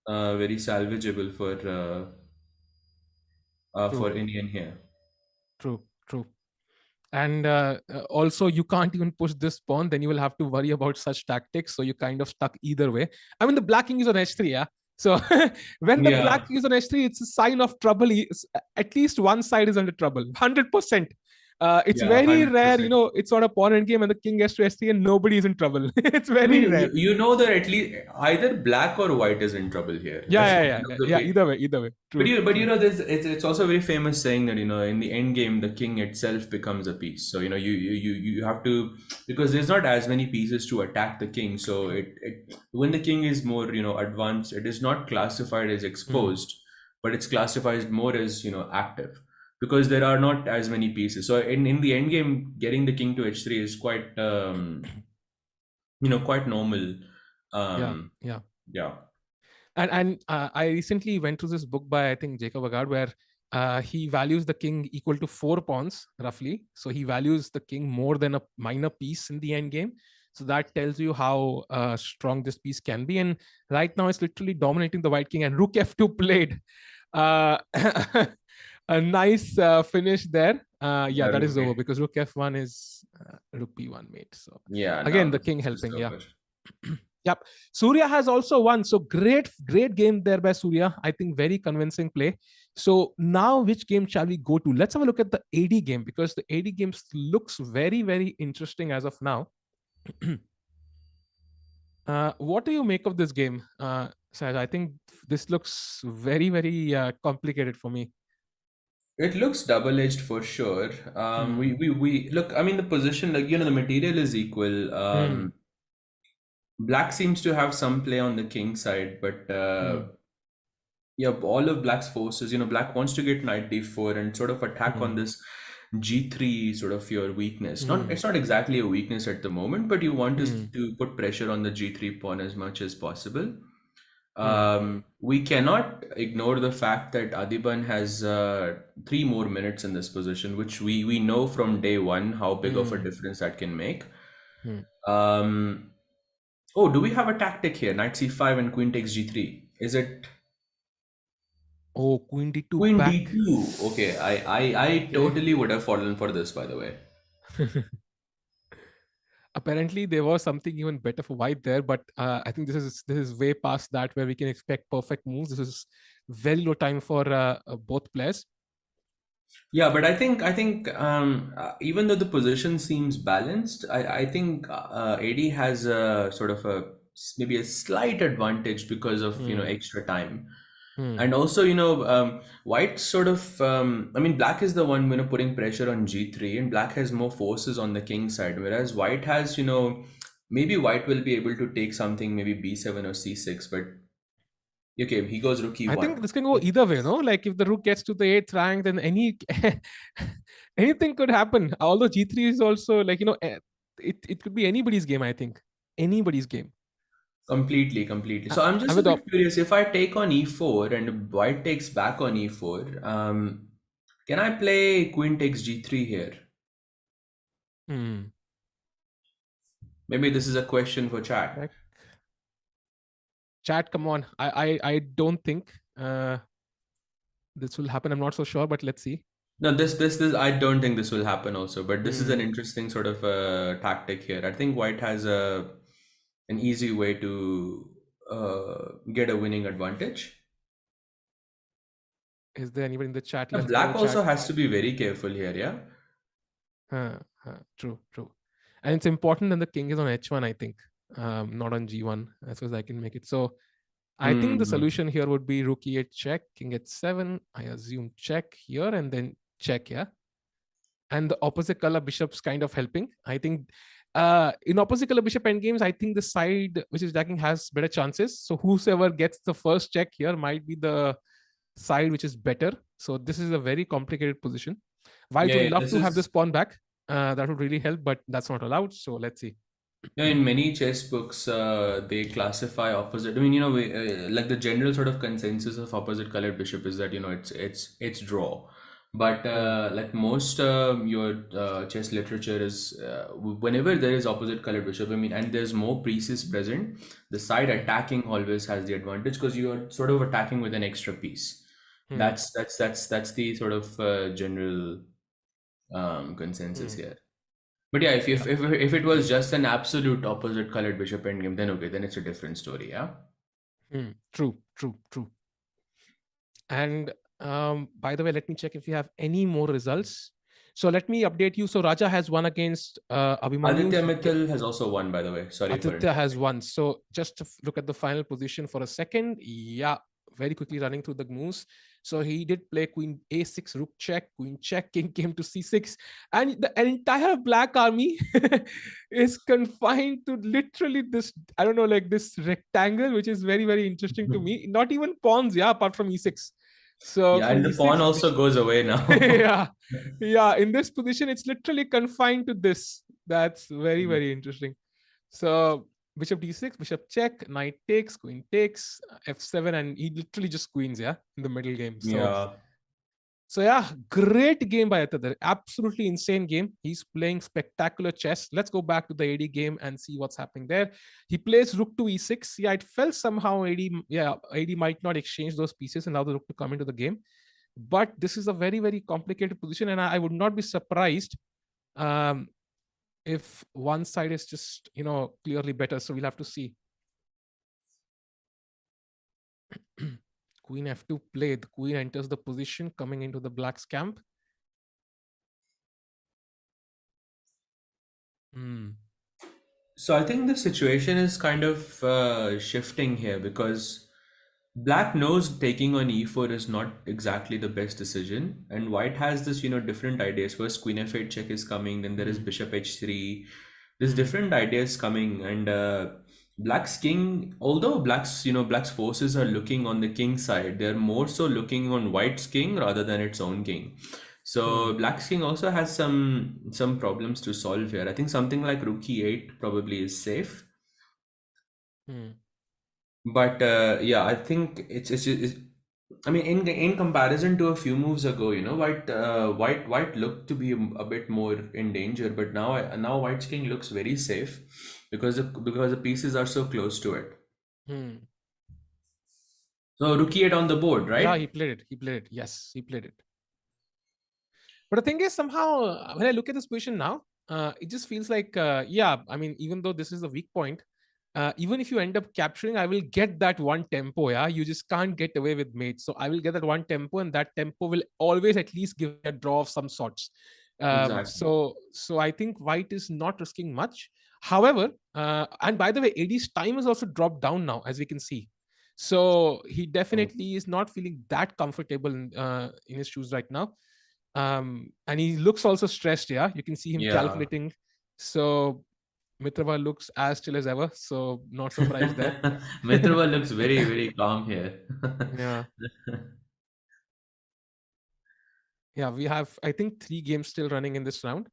very salvageable for Indian here. True. And also, you can't even push this pawn. Then you will have to worry about such tactics. So you're kind of stuck either way. I mean, the black king is on H3, yeah. So when the black king is on H3, it's a sign of trouble. At least one side is under trouble. 100%. It's very rare, it's not a pawn end game and the king gets to S3 and nobody is in trouble. It's very rare. You know that at least either black or white is in trouble here. Yeah. Either way. True. But it's also a very famous saying that, in the end game, the king itself becomes a piece. So, you have to, because there's not as many pieces to attack the king. So when the king is more, advanced, it is not classified as exposed, but it's classified more as, active. Because there are not as many pieces. So in the end game, getting the king to H3 is quite, quite normal. Yeah. And I recently went through this book by, I think, Jacob Agard, where he values the king equal to 4 pawns, roughly. So he values the king more than a minor piece in the end game. So that tells you how strong this piece can be. And right now, it's literally dominating the white king. And rook F2 played. A nice finish there. That is over because rook F1 is rook P1 mate. So again, the king helping. Yep. Surya has also won. So great game there by Surya. I think very convincing play. So now which game shall we go to? Let's have a look at the AD game because the AD game looks very, very interesting as of now. What do you make of this game, Sahaj? I think this looks very, very complicated for me. It looks double-edged for sure. We look. I mean, the position, the material is equal. Black seems to have some play on the king side, but all of Black's forces. Black wants to get knight d4 and sort of attack on this g3 sort of your weakness. It's not exactly a weakness at the moment, but you want to put pressure on the g3 pawn as much as possible. We cannot ignore the fact that Adiban has 3 more minutes in this position, which we know from day one how big of a difference that can make. Do we have a tactic here? Knight c5 and queen takes g3. Is it? Oh, queen d2 Queen back. d2. Okay, I totally would have fallen for this, by the way. Apparently there was something even better for white there, but I think this is way past that where we can expect perfect moves. This is very low time for both players. Yeah, but I think even though the position seems balanced, I think AD has a sort of maybe a slight advantage because of extra time. And also, white sort of, black is the one, putting pressure on g3 and black has more forces on the king side. Whereas white has, maybe white will be able to take something, maybe b7 or c6, but okay, he goes rook e1. I think this can go either way, no? Like if the rook gets to the 8th rank, then anything could happen. Although g3 is also like, it could be anybody's game, I think. Anybody's game. Completely. So I'm just And a with the bit curious. If I take on e4 and white takes back on e4, can I play queen takes g3 here? Maybe this is a question for chat. Chat, come on. I don't think this will happen. I'm not so sure, but let's see. No, this I don't think this will happen also, but this is an interesting sort of tactic here. I think white has an easy way to get a winning advantage. Is there anybody in the chat? Now, Let's black go also chat. has to be very careful here, yeah? True. And it's important that the king is on h1, I think, not on g1, as far as I can make it. So I think the solution here would be rook e8 check, king h7. I assume check here and then check, yeah. And the opposite color bishop's kind of helping. I think in opposite color bishop endgames, I think the side which is attacking has better chances. So whosoever gets the first check here might be the side which is better. So this is a very complicated position. White would love to have this pawn back. That would really help, but that's not allowed. So let's see. Yeah, in many chess books, they classify opposite. I mean, like the general sort of consensus of opposite colored bishop is that it's draw. But like most your chess literature is whenever there is opposite colored bishop, I mean, and there's more pieces present, the side attacking always has the advantage because you are sort of attacking with an extra piece. That's the sort of general consensus here. But yeah, if it was just an absolute opposite colored bishop endgame, then okay, then it's a different story, yeah. True. And by the way, let me check if we have any more results. So let me update you. So Raja has won against Abhimanyu. Aditya Mittal has also won, by the way. Sorry. Aditya has won. So just to look at the final position for a second. Yeah, very quickly running through the moves. So he did play queen a6, rook check, queen check, king came to c6. And the entire black army is confined to literally this, I don't know, like this rectangle, which is very, very interesting to me. Not even pawns, yeah, apart from e6. So yeah, and the pawn also goes away now. yeah. In this position, it's literally confined to this. That's very, very interesting. So bishop d6, bishop check, knight takes, queen takes, f7, and he literally just queens, yeah, in the middle game. So yeah, great game by Atadar. Absolutely insane game. He's playing spectacular chess. Let's go back to the AD game and see what's happening there. He plays rook to e6. Yeah, it felt somehow AD might not exchange those pieces and allow the rook to come into the game. But this is a very, very complicated position, and I would not be surprised if one side is just, clearly better. So we'll have to see. Queen f2 play. The queen enters the position coming into the black's camp. So I think the situation is kind of shifting here because black knows taking on e4 is not exactly the best decision, and white has this, different ideas. First, queen f8 check is coming, then there is bishop h3. There's different ideas coming, and black's king, although black's forces are looking on the king side, they're more so looking on white's king rather than its own king. So black's king also has some problems to solve here. I think something like rook e8 probably is safe. But yeah, I think it's I mean, in comparison to a few moves ago, white looked to be a bit more in danger, but now white's king looks very safe because the pieces are so close to it. So rook e8 on the board, right? Yeah, he played it. Yes, he played it. But the thing is, somehow when I look at this position now, it just feels like, I mean, even though this is a weak point, even if you end up capturing, I will get that one tempo. Yeah, you just can't get away with mate. So I will get that one tempo, and that tempo will always at least give a draw of some sorts. Exactly. So I think white is not risking much. However, and by the way, AD's time has also dropped down now, as we can see. So he definitely is not feeling that comfortable in his shoes right now. And he looks also stressed. Yeah, you can see him calculating. So Mitrova looks as still as ever, so not surprised there. Mitrova looks very, very calm here. Yeah, we have, I think, 3 games still running in this round.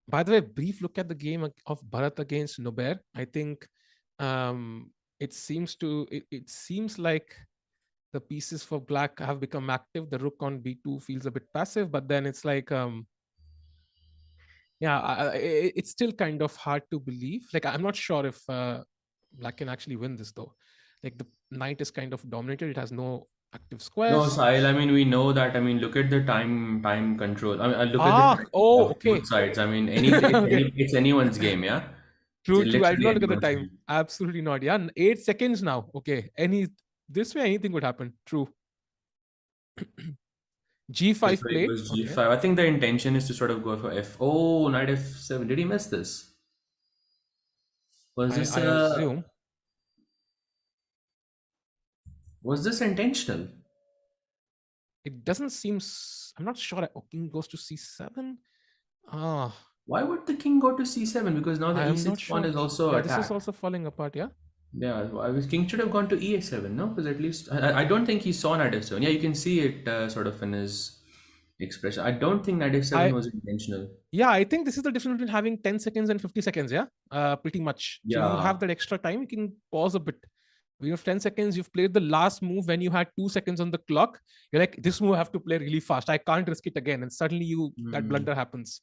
By the way, brief look at the game of Bharat against Nober. I think it seems like the pieces for black have become active. The rook on b2 feels a bit passive, but then it's like it's still kind of hard to believe. Like, I'm not sure if black can actually win this though. Like, the knight is kind of dominated. It has no active No, squares. Sahil, I mean, we know that. I mean, look at the time control. I mean, look at the time of Okay. both sides. I mean, Okay. it's anyone's game, yeah? It's True. I did literally not look at the anyone's time. game. Absolutely not. Yeah, 8 seconds now. Okay. This way, anything would happen. True. Okay, so G5 it played. was Okay. G5. I think the intention is to sort of go for F. Oh, knight F7. Did he miss this? Was this I assume. was this intentional? It doesn't seem. I'm not sure. King goes to C7. Ah. Why would the king go to C7? Because now the I am not E6 pawn sure. is also Yeah, this is attacked. also falling apart. Yeah. Yeah, king should have gone to E7, no? Because at least I don't think he saw knight F7. Yeah, you can see it sort of in his expression. I don't think knight F7 was intentional. Yeah, I think this is the difference between having 10 seconds and 50 seconds. Yeah, pretty much. So you have that extra time. You can pause a bit. You have 10 seconds. You've played the last move when you had 2 seconds on the clock. You're like, this move I have to play really fast. I can't risk it again. And suddenly that blunder happens.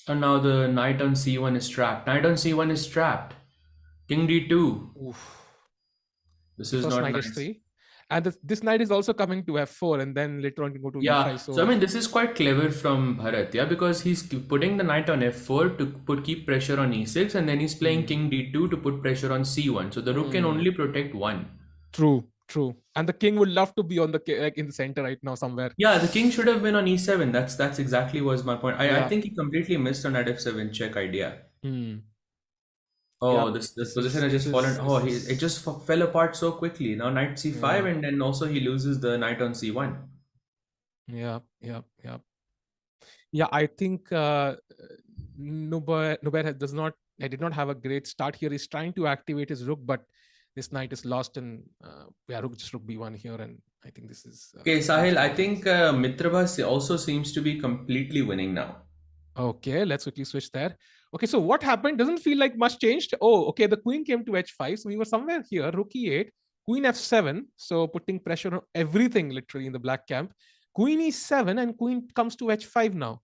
And now the knight on C1 is trapped. Knight on C1 is trapped. King D2. Oof. This is not knight nice. S3. And this knight is also coming to F4, and then later on you go to E5. So I mean, this is quite clever from Bharat, yeah, because he's putting the knight on F4 to keep pressure on E6, and then he's playing King D2 to put pressure on C1. So the rook can only protect one. True. And the king would love to be on in the center right now somewhere. Yeah, the king should have been on E7. That's exactly was my point. I think he completely missed on knight F7 check idea. Oh, this position has just fallen. It just fell apart so quickly. Now knight C5, and then also he loses the knight on C1. Yeah. I think Nuber did not have a great start here. He's trying to activate his rook, but this knight is lost, and rook B1 here, and I think this is okay. Sahil, I think Mitrabha also seems to be completely winning now. Okay, let's quickly switch there. Okay, so what happened? Doesn't feel like much changed. Oh, okay, the queen came to H5, so we were somewhere here. Rook E8, Queen F7, so putting pressure on everything literally in the black camp. Queen E7, and queen comes to H5 now.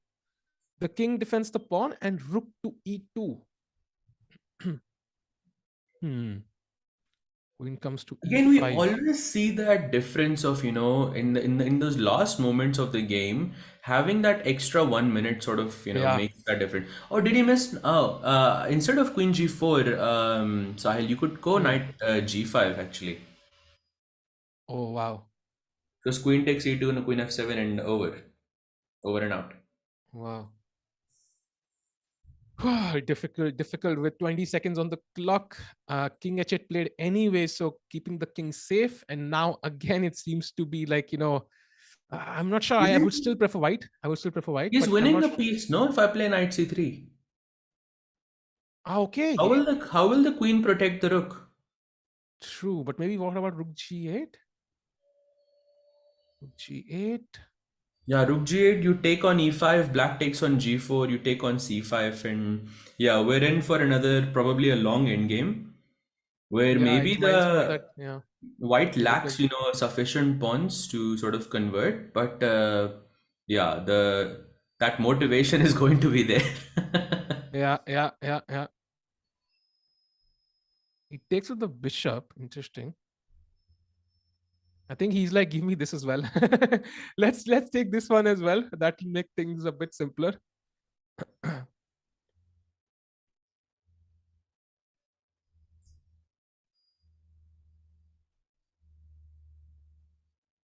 The king defends the pawn, and rook to E2. Queen comes to again E5. we always see that difference of, you know, in those last moments of the game, having that extra 1 minute sort of, you know, makes that difference. Or did he miss? Instead of queen G4, Sahil, you could go knight G5 actually. Oh wow, because queen takes E2 and queen F7 and over and out. Wow. difficult with 20 seconds on the clock. King H8 played anyway, so keeping the king safe. And now again, it seems to be like, you know, I'm not sure. I would still prefer white. He's winning the piece, no? If I play knight C3. Okay. How will the queen protect the rook? True, but maybe what about rook G8? Rook G8. Yeah, rook G8, you take on E5, black takes on G4, you take on C5, and yeah, we're in for another, probably a long endgame, where maybe the white lacks, you know, sufficient pawns to sort of convert, but yeah, that motivation is going to be there. Yeah. He takes with the bishop. Interesting. I think he's like, give me this as well. let's take this one as well. That will make things a bit simpler.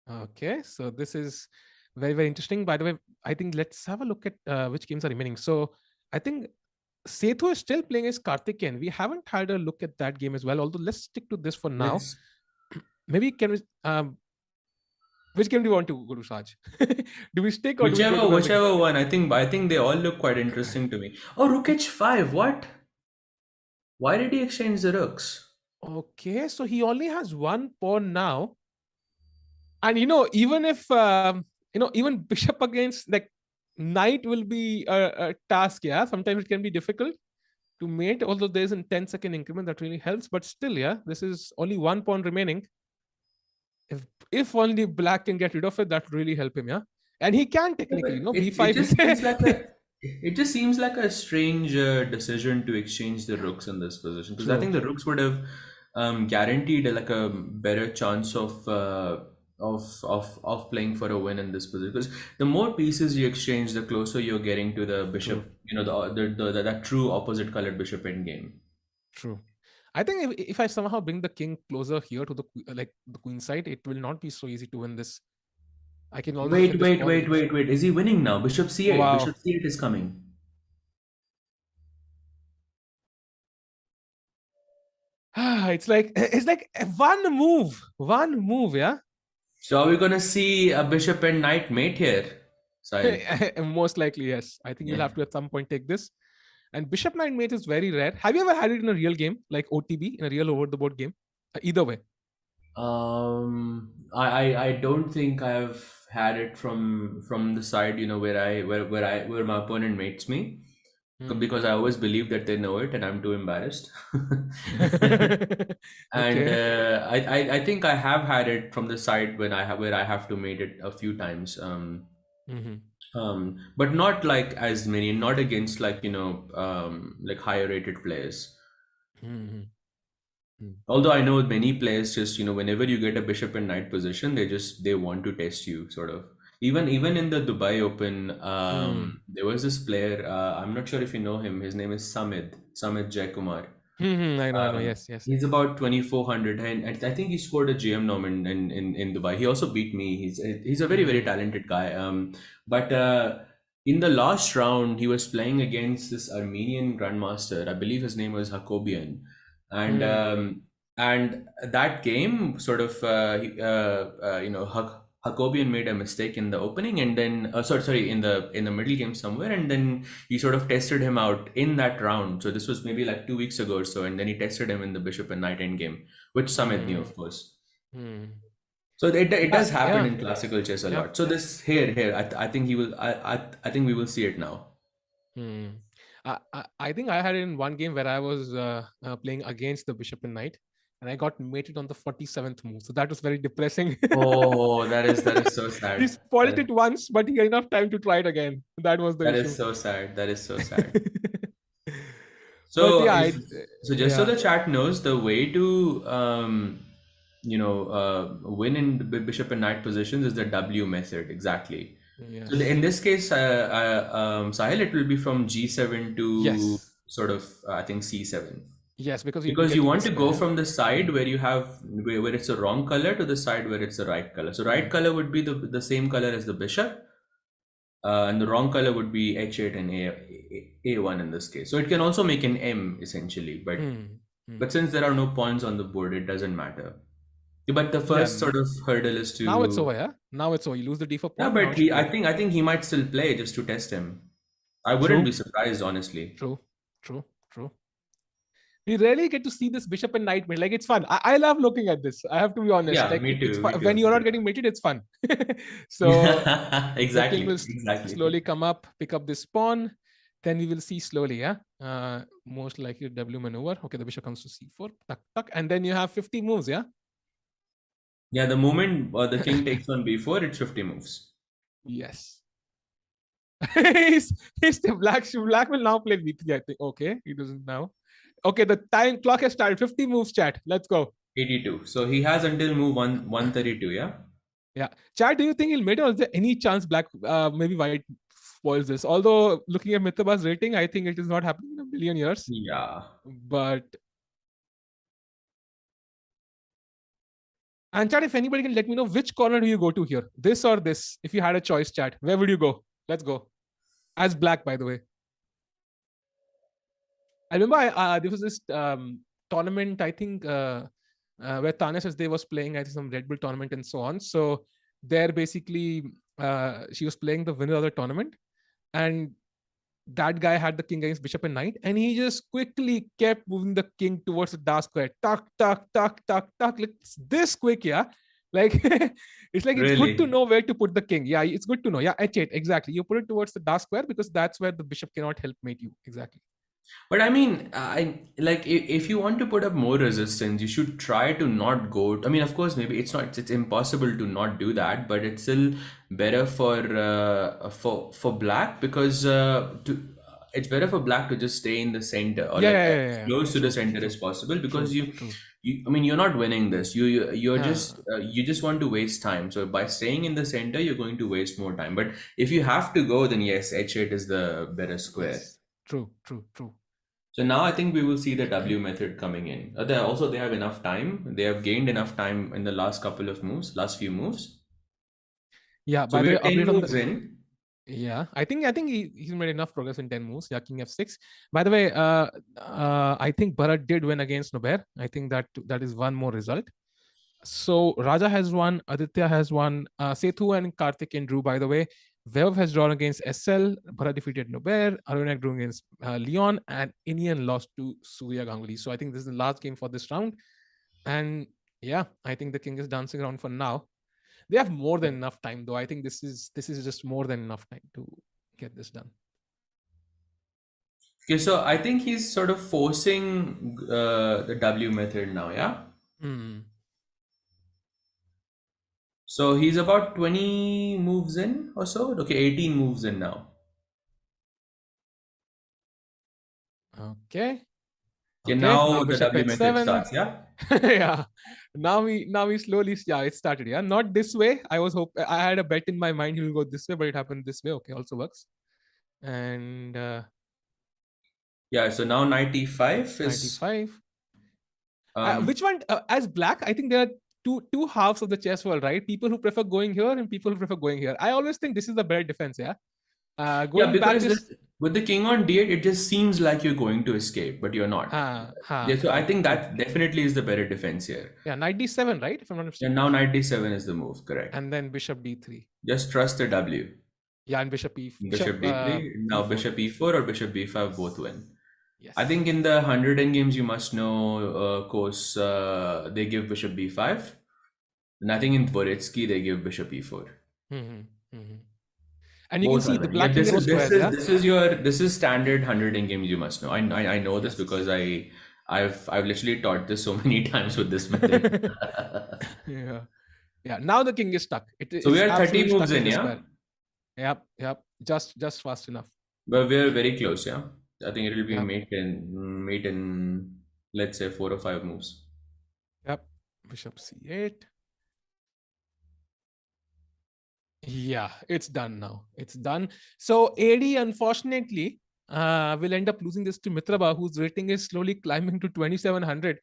Okay, so this is very, very interesting. By the way, I think let's have a look at which games are remaining. So I think Sethu is still playing as Karthikeyan. We haven't had a look at that game as well, although let's stick to this for now. Yes. Maybe can we... which game do you want to go to, Sahaj? Do we stick or whichever one? I think they all look quite interesting to me. Oh, rook H5. What? Why did he exchange the rooks? Okay, so he only has one pawn now. And you know, even if even bishop against, like, knight will be a task. Yeah, sometimes it can be difficult to mate, although there's a 10-second increment that really helps. But still, yeah, this is only 1 pawn remaining. If only black can get rid of it, that would really help him. Yeah, and he can technically, It b5 just seems like is it just seems like a strange decision to exchange the rooks in this position, because I true. think the rooks would have guaranteed like a better chance of playing for a win in this position. Because the more pieces you exchange, the closer you're getting to the bishop. True. The that true opposite colored bishop in game. True. I think if I somehow bring the king closer here to the queen side, it will not be so easy to win this. I can always Wait, defend this wait, pawn. wait, wait, wait. Is he winning now? Bishop c8. Wow. Bishop c8 is coming. It's like one move, yeah. So are we gonna see a bishop and knight mate here, Sahil? Most likely, yes. I think you'll Yeah. have to at some point take this. And bishop knight mate is very rare. Have you ever had it in a real game, like OTB, in a real over the board game? Either way. I don't think I've had it from the side, where my opponent mates me, because I always believe that they know it and I'm too embarrassed. And Okay. I think I have had it from the side where I have to mate it a few times. Mhm. But not like as many, not against like like higher rated players. Mhm. Although I know many players just, whenever you get a bishop in knight position, they want to test you sort of. Even in the Dubai Open, Mhm. there was this player. I'm not sure if you know him. His name is Samit Jaikumar. I know. Um, Yes, yes. he's about 2400, and I think he scored a GM nom in Dubai. He also beat me. He's a very very Mhm. talented guy. But in the last round, he was playing against this Armenian grandmaster. I believe his name was Hakobian, and Mhm. and that game sort of Hakobian made a mistake in the opening, and then sorry, in the middle game somewhere, and then he sort of tested him out in that round. So this was maybe like 2 weeks ago or so, and then he tested him in the bishop and knight end game, which Samit knew, Mhm. of course. Mhm. So it does happen Yeah. in classical chess a Yeah. lot. So this here, I think he will. I think we will see it now. Hmm. I think I had it in one game where I was playing against the bishop and knight, and I got mated on the 47th move. So that was very depressing. Oh, that is so He sad. spoiled it once, but he had enough time to try it again. That was the That is issue. so sad. That is so sad. But So yeah, if so, just so yeah, the chat knows, the way to win in the bishop and knight positions is the W method exactly. So in yes, this case, Sahil, it will be from G7 to yes, sort of I think C7, yes, because you need to because get you to want this to square. go Yeah. from the side where you have where it's the wrong color to the side where it's the right color. So right color would be the same color as the bishop, and the wrong color would be H8 and A1 in this case. So it can also make an M essentially, Hmm. but Hmm. since there are no pawns on the board, it doesn't matter. But the Yeah. first sort of hurdle is Now it's to over. Yeah. Now it's over. You lose the d4 yeah, pawn. Now but it should be over. I think he might still play just to test him. I wouldn't be True. surprised, honestly. True. True. True. We rarely get to see this bishop and knight mate. Like it's fun. I love looking at this. I have to be honest. Yeah, Like me it's too, fun. me When too. you're not getting mated, it's fun. So the king will Exactly, exactly. slowly come up, pick up this pawn. Then we will see slowly, yeah. Most likely W maneuver. Okay, the bishop comes to C4, tuck, tuck, and then you have 50 moves, yeah. Yeah, the moment the king takes on b4, it's 50 moves. Yes. he's the black will now play V3, I think. Okay, he doesn't now. Okay, the time clock has started. 50 moves, chat. Let's go. 82. So he has until move 132, yeah? Yeah. Chad, do you think he'll mate or is there any chance black, maybe white spoils this? Although looking at Mithaba's rating, I think it is not happening in a billion years. Yeah. But, and Chad, if anybody can let me know which corner do you go to here? This or this? If you had a choice, Chad, where would you go? Let's go. As black, by the way. I remember there was this tournament, I think, where Tanya says they was playing, I think, some Red Bull tournament and so on. So there basically, she was playing the winner of the tournament. And that guy had the king against bishop and knight, and he just quickly kept moving the king towards the dark square. Tuck, tuck, tuck, tuck, tuck. It's this quick, yeah. Like it's like it's good to Really? know where to put the king. Yeah, it's good to know. Yeah, h8 exactly. You put it towards the dark square because that's where the bishop cannot help mate you. Exactly. But I mean, I like if you want to put up more resistance, you should try to not go. I mean, of course, maybe it's impossible to not do that, but it's still better for black because it's better for black to just stay in the center or Yeah, like yeah, as yeah, yeah. close to the True, center true, as possible because true, true. I mean, you're not winning this. You're Uh, just you just want to waste time. So by staying in the center, you're going to waste more time. But if you have to go, then yes, h8 is the better square. yes. True, true, true. So now I think we will see the W method coming in. They have enough time. They have gained enough time in the last couple of moves, last few moves. Yeah, So by the way, we're 10 update on moves the in. yeah, I think he's made enough progress in 10 moves. Yeah, king f6. By the way, I think Bharat did win against Nober. I think that is one more result. So Raja has won, Aditya has won, Sethu and Karthik and Drew, by the way. Vaibhav has drawn against SL, Bharat defeated Nober, Arunak drew against Leon, and Indian lost to Surya Ganguly. So I think this is the last game for this round. And yeah, I think the king is dancing around for now. They have more than enough time, though. I think this is just more than enough time to get this done. Okay, so I think he's sort of forcing the W method now, yeah? Hmm. So he's about 20 moves in or so. Okay, 18 moves in now. Okay. Okay, Okay. Now now the bishop W method h7. starts, yeah? Yeah. Now we slowly, yeah, it started. Yeah, not this way. I had a bet in my mind he will go this way, but it happened this way. Okay, also works. And Yeah, so now knight e5 is 95. um Which one? As black, I think there are two halves of the chess world, right? People who prefer going here and people who prefer going here. I always think this is the better defense. Yeah. yeah, Going back because is with the king on d8, it just seems like you're going to escape, but you're not. Yeah, so I true, think true. that definitely is the better defense here. Yeah, knight d7, right? If I'm not And mistaken. now knight d7 is the move, correct? And then bishop d3. Just trust the W. Yeah, and bishop e Bishop d3, now b4. bishop e4 or bishop b5 both win. Yes. I think in the 100 games you must know, course, they give bishop b5. And I think in Dvoretsky they give bishop e4. Mm-hmm. Mm-hmm. And you can Both see are the there. Yeah, black king row squares. Yeah. this is standard 100 games you must know. I know this Yes. because I've literally taught this so many times with this method. Yeah. Yeah. Now the king is stuck. It So we is are 30 absolutely moves stuck in in, the yeah? square. Yep. Yep. Just fast enough. But we're very close, yeah? I think it will be Yep. mate in let's say 4 or 5 moves. Yep. Bishop c8. Yeah, it's done now. It's done. So AD, unfortunately, will end up losing this to Mitraba, whose rating is slowly climbing to 2,700.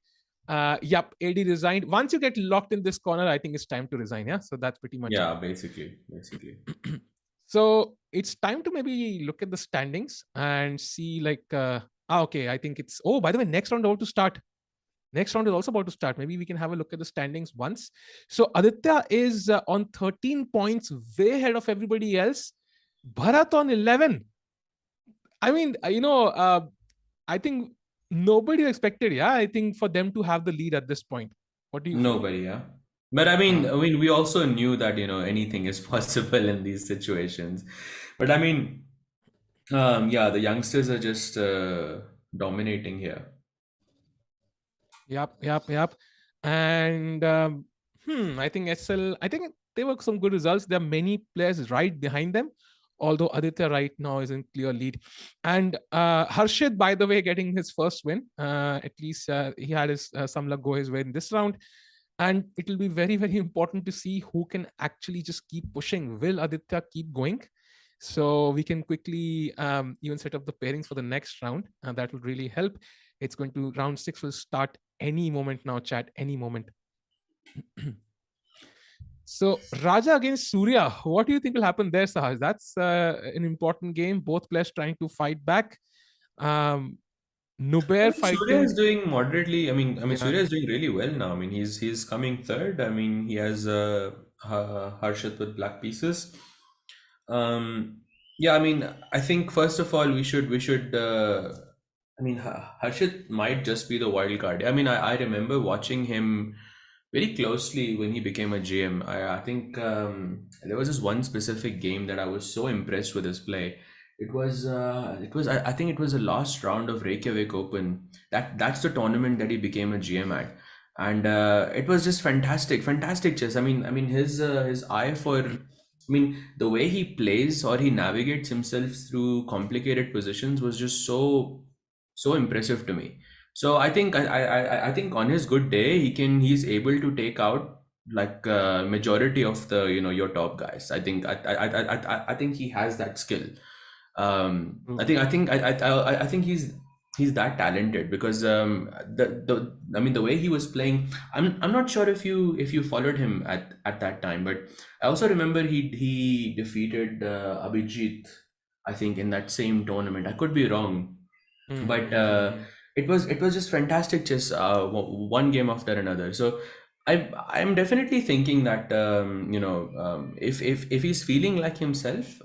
Yep, AD resigned. Once you get locked in this corner, I think it's time to resign. Yeah, so that's pretty much Yeah, basically. it. So it's time to maybe look at the standings and see like, okay, I think it's, oh, by the way, next round about to start. Next round is also about to start. Maybe we can have a look at the standings once. So Aditya is on 13 points, way ahead of everybody else. Bharat on 11. I mean, I think nobody expected, yeah, I think for them to have the lead at this point. What do you feel? Nobody, yeah. But I mean, we also knew that, anything is possible in these situations. But I mean, yeah, the youngsters are just dominating here. Yep. And I think I think there were some good results. There are many players right behind them, although Aditya right now is in clear lead. And Harshit, by the way, getting his first win. At least he had his some luck go his way in this round. And it will be very, very important to see who can actually just keep pushing. Will Aditya keep going? So we can quickly even set up the pairings for the next round, and that will really help. It's going to round 6 will start any moment now, chat, any moment. So Raja against Surya, what do you think will happen there, Sahaj? That's an important game. Both players trying to fight back. Nubair Surya is fighting. doing moderately. Yeah. Surya is doing really well now. I mean, he's coming third. I mean, he has Harshit with black pieces. Yeah, I mean, I think first of all we should. I mean, Harshit might just be the wild card. I mean, I remember watching him very closely when he became a GM. I think there was this one specific game that I was so impressed with his play. I think it was the last round of Reykjavik Open. That's the tournament that he became a GM at, and it was just fantastic, fantastic chess. I mean his eye for. I mean, the way he plays or he navigates himself through complicated positions was just so impressive to me. So I think on his good day he's able to take out like majority of the your top guys. I think he has that skill. I think he's that talented because the I mean the way he was playing. I'm not sure if you followed him at that time, but I also remember he defeated Abhijit, I think, in that same tournament. I could be wrong, but it was just fantastic chess, one game after another. So I'm definitely thinking that if he's feeling like himself,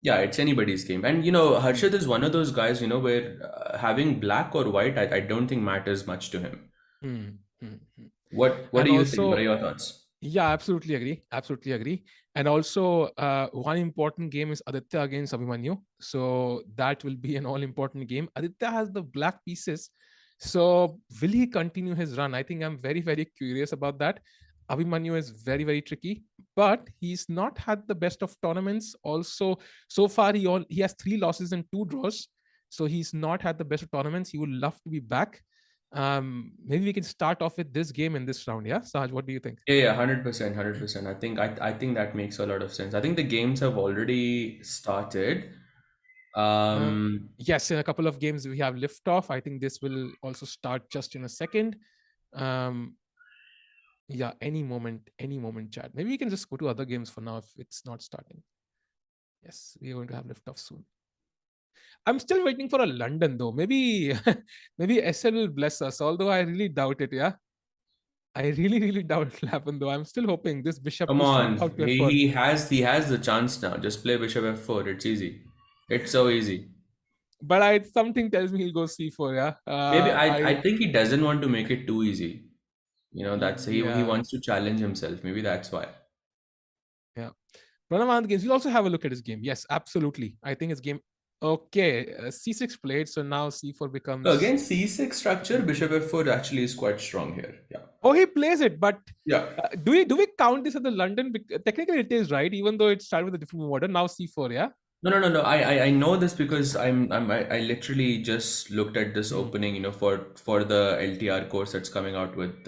yeah, it's anybody's game. And Harshad is one of those guys, where having black or white, I don't think matters much to him. Hmm, hmm, hmm. What And do you think? What also, are your thoughts? yeah, absolutely agree. Absolutely agree. And also, one important game is Aditya against Abhimanyu. So that will be an all-important game. Aditya has the black pieces. So will he continue his run? I think I'm very, very curious about that. Abhimanyu is very, very tricky, but he's not had the best of tournaments. Also, so far he has 3 losses and 2 draws. So he's not had the best of tournaments. He would love to be back. Maybe we can start off with this game in this round. Yeah, Sahaj, what do you think? Yeah, 100%, 100%. I think that makes a lot of sense. I think the games have already started. Yes, in a couple of games we have liftoff. I think this will also start just in a second. Um, yeah, any moment, chat. Maybe we can just go to other games for now if it's not starting. Yes, we are going to have liftoff soon. I'm still waiting for a London though. Maybe maybe SL will bless us, although I really doubt it. Yeah, I really, really doubt it'll happen though. I'm still hoping this bishop Come push on, out to F4. he has the chance now. Just play bishop f4. It's easy. It's so easy. But something tells me he'll go C4. Yeah, Maybe I think he doesn't want to make it too easy. That's he yeah, wants to challenge himself. Maybe that's why. yeah. Pranavant games. We'll also have a look at his game. Yes, absolutely. I think his game. Okay, C6 played, so now C4 So becomes. again, c6 structure, bishop f4 actually is quite strong here. Yeah. Oh, he plays it, but Yeah. do we count this as the London? Technically, it is right, even though it started with a different move order. Now C4, yeah. No. I know this because I literally just looked at this Hmm. opening, for the LTR course that's coming out with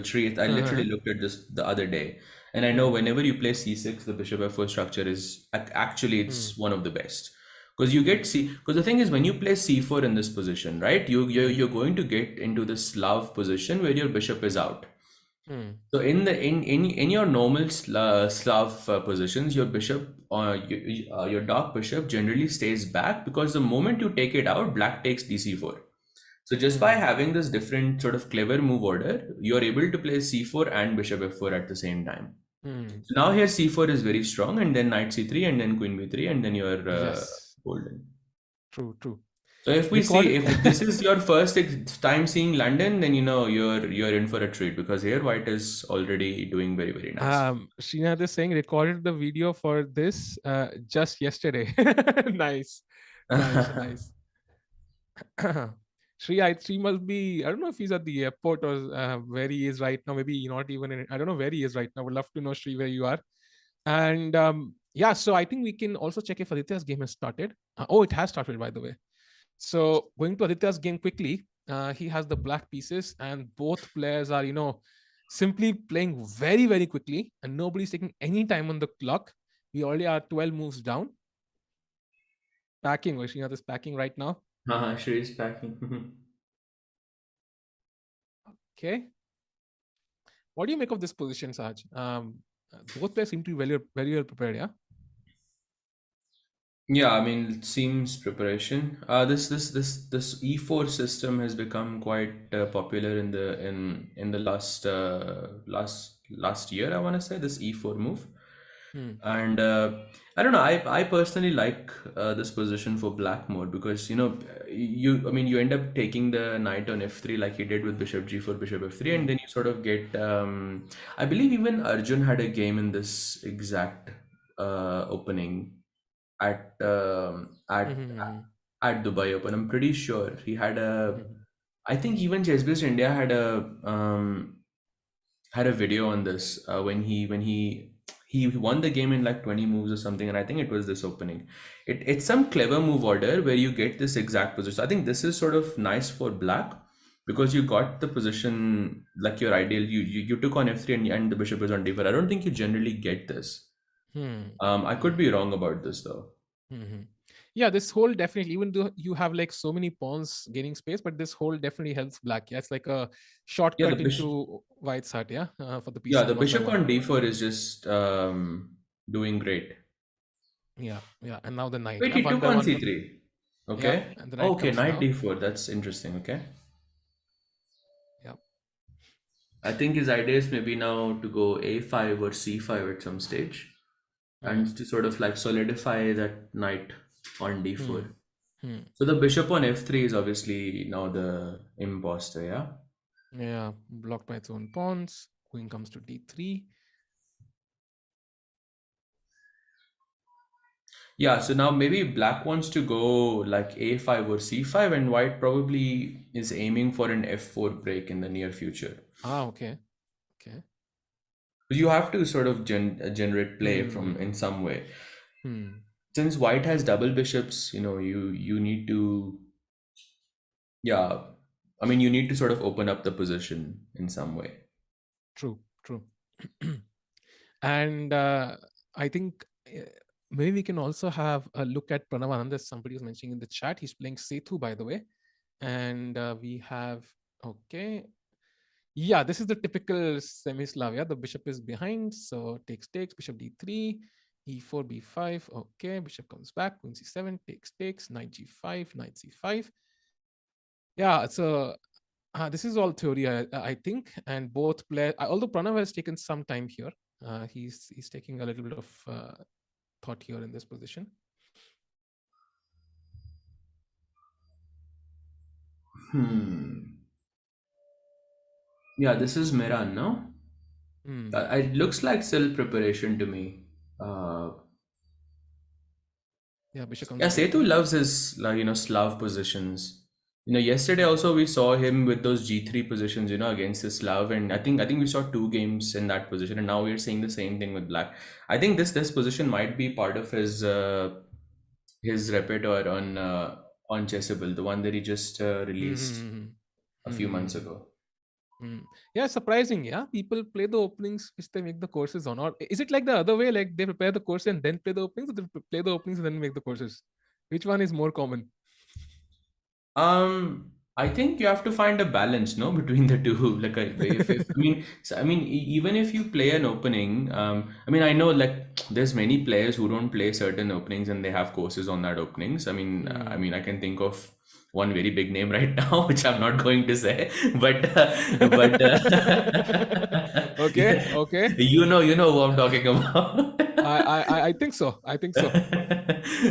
Sri. I literally Uh-huh. looked at this the other day, and I know Hmm. whenever you play c6, the bishop f4 structure is actually Hmm. it's one of the best because you get c. Because the thing is, when you play c4 in this position, right, you're going to get into this Slav position where your bishop is out. Hmm. So in your normal Slav positions, your bishop your dark bishop generally stays back because the moment you take it out, black takes dc4. So just by Hmm. having this different sort of clever move order, you're able to play c4 and bishop f4 at the same time. Hmm. So now here c4 is very strong, and then knight c3, and then queen b3, and then you're Yes. golden. True. True. So if we see Recorded. if this is your first time seeing London, then you're in for a treat because here white is already doing very, very nice. Srinath is saying recorded the video for this just yesterday. Nice, nice. Sri must be, I don't know if he's at the airport or where he is right now. Maybe not even in, I don't know where he is right now. Would love to know, Sri, where you are. And yeah, so I think we can also check if Aditya's game has started. Oh, it has started, by the way. So going to Aditya's game quickly, he has the black pieces, and both players are, simply playing very, very quickly, and nobody's taking any time on the clock. We already are 12 moves down. Packing, Srinath is packing right now. Shri is packing. Okay. What do you make of this position, Sahaj? Both players seem to be very, very well prepared, yeah? Yeah, I mean, it seems preparation. This E4 system has become quite popular in the last year, I want to say, this E4 move. And I don't know. I personally like this position for black mode because you end up taking the knight on f3 like he did with bishop g4, bishop f3, and then you sort of get. I believe even Arjun had a game in this exact opening at at Dubai Open. I'm pretty sure he had a. I think even ChessBase India had a video on this when he won the game in like 20 moves or something, and I think it was this opening. It's some clever move order where you get this exact position. I think this is sort of nice for black because you got the position like your ideal. You took on f3 and the bishop is on d4. I don't think you generally get this. I could be wrong about this though. Yeah, this hole definitely, even though you have like so many pawns gaining space, but this hole definitely helps black. Yeah, it's like a shortcut into white's heart. Yeah, for the piece. Yeah, the bishop on d4 is just doing great. Yeah, and now the knight. Wait, he took on c3. Okay. Yeah, and the knight knight d4. That's interesting. Okay. Yeah. I think his idea is maybe now to go a5 or c5 at some stage, and to sort of like solidify that knight on d4. So the bishop on f3 is obviously now the imposter, yeah? Yeah, blocked by its own pawns. Queen comes to d3. Yeah, so now maybe black wants to go like a5 or c5, and white probably is aiming for an f4 break in the near future. Okay. You have to sort of generate play from in some way. Since white has double bishops, you need to, you need to sort of open up the position in some way. True. And I think maybe we can also have a look at Pranav Anand, as somebody was mentioning in the chat. He's playing Setu, by the way. And we have, okay. Yeah, this is the typical semi-Slav. Yeah, the bishop is behind. So takes, bishop d3, e4, b5. Okay, bishop comes back, queen c7, takes, knight g5, knight c5. Yeah, so this is all theory, I think. And both players, although Pranav has taken some time here, he's taking a little bit of thought here in this position. Yeah, this is Miran, no? It looks like still preparation to me. Bishop comes. Yeah, Setu loves his Slav positions. Yesterday also we saw him with those G3 positions, against the Slav, and I think we saw 2 games in that position, and now we're seeing the same thing with black. I think this position might be part of his repertoire on Chessable, the one that he just released a few months ago. Yeah, surprising. Yeah, people play the openings which they make the courses on. Or is it like the other way, like they prepare the course and then play the openings, or they play the openings and then make the courses? Which one is more common? I think you have to find a balance, no, between the two. Like, even if you play an opening, I know like there's many players who don't play certain openings and they have courses on that openings. I can think of one very big name right now, which I'm not going to say, but okay. You know who I'm talking about. I think so.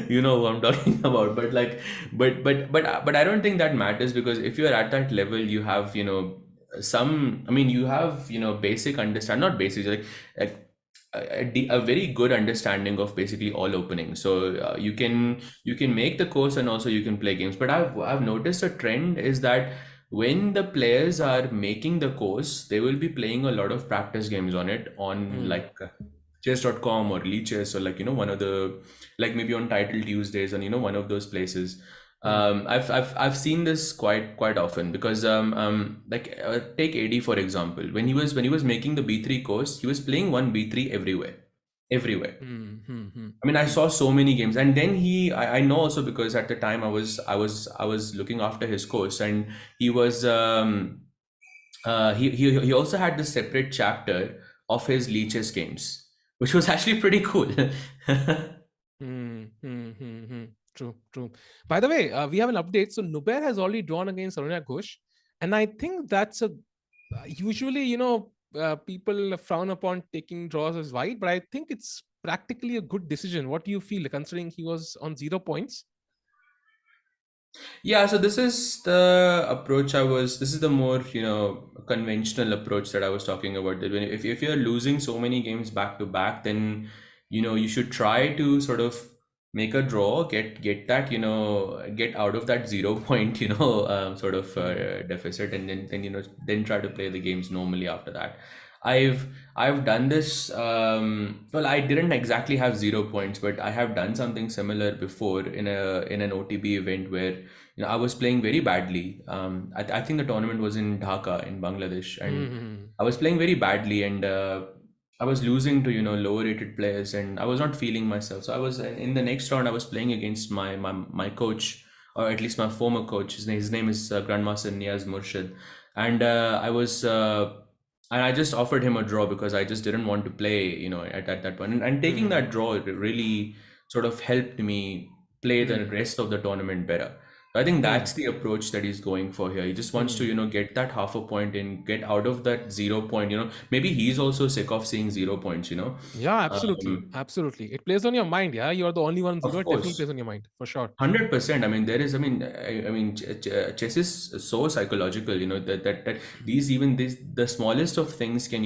You know who I'm talking about, but I don't think that matters, because if you're at that level, you have you have basic understand, not basic, like a very good understanding of basically all openings. So you can make the course and also you can play games. But I've noticed a trend is that when the players are making the course, they will be playing a lot of practice games on it on like chess.com or Chess, or like one of the, like maybe on Title Tuesdays and one of those places. I've seen this quite often, because take AD for example. When he was making the B3 course, he was playing one B3 everywhere. I saw so many games, and then I know also because at the time I was looking after his course, and he was he also had this separate chapter of his Chess games, which was actually pretty cool. True. By the way, we have an update. So Nubair has already drawn against Aruna Ghosh, and I think that's usually people frown upon taking draws as white, but I think it's practically a good decision. What do you feel, considering he was on 0 points? Yeah, so this is the approach this is the more, conventional approach that I was talking about. That if you're losing so many games back to back, then, you should try to sort of make a draw, get that, get out of that 0 point, sort of deficit, and then try to play the games normally after that. I've done this. Well, I didn't exactly have 0 points, but I have done something similar before in an OTB event where I was playing very badly. I think the tournament was in Dhaka in Bangladesh, and I was playing very badly, and I was losing to lower rated players, and I was not feeling myself. So I was in the next round. I was playing against my coach, or at least my former coach. His name is Grandmaster Niaz Murshid, and and I just offered him a draw because I just didn't want to play, at that point. And taking that draw, it really sort of helped me play the rest of the tournament better. So I think that's the approach that he's going for here. He just wants to, get that half a point and get out of that 0 point. Maybe he's also sick of seeing 0 points. Yeah, absolutely. Absolutely. It plays on your mind. Yeah, you're the only one. Of It definitely course. plays on your mind for sure. 100%. I mean, there is. Chess is so psychological. That the smallest of things can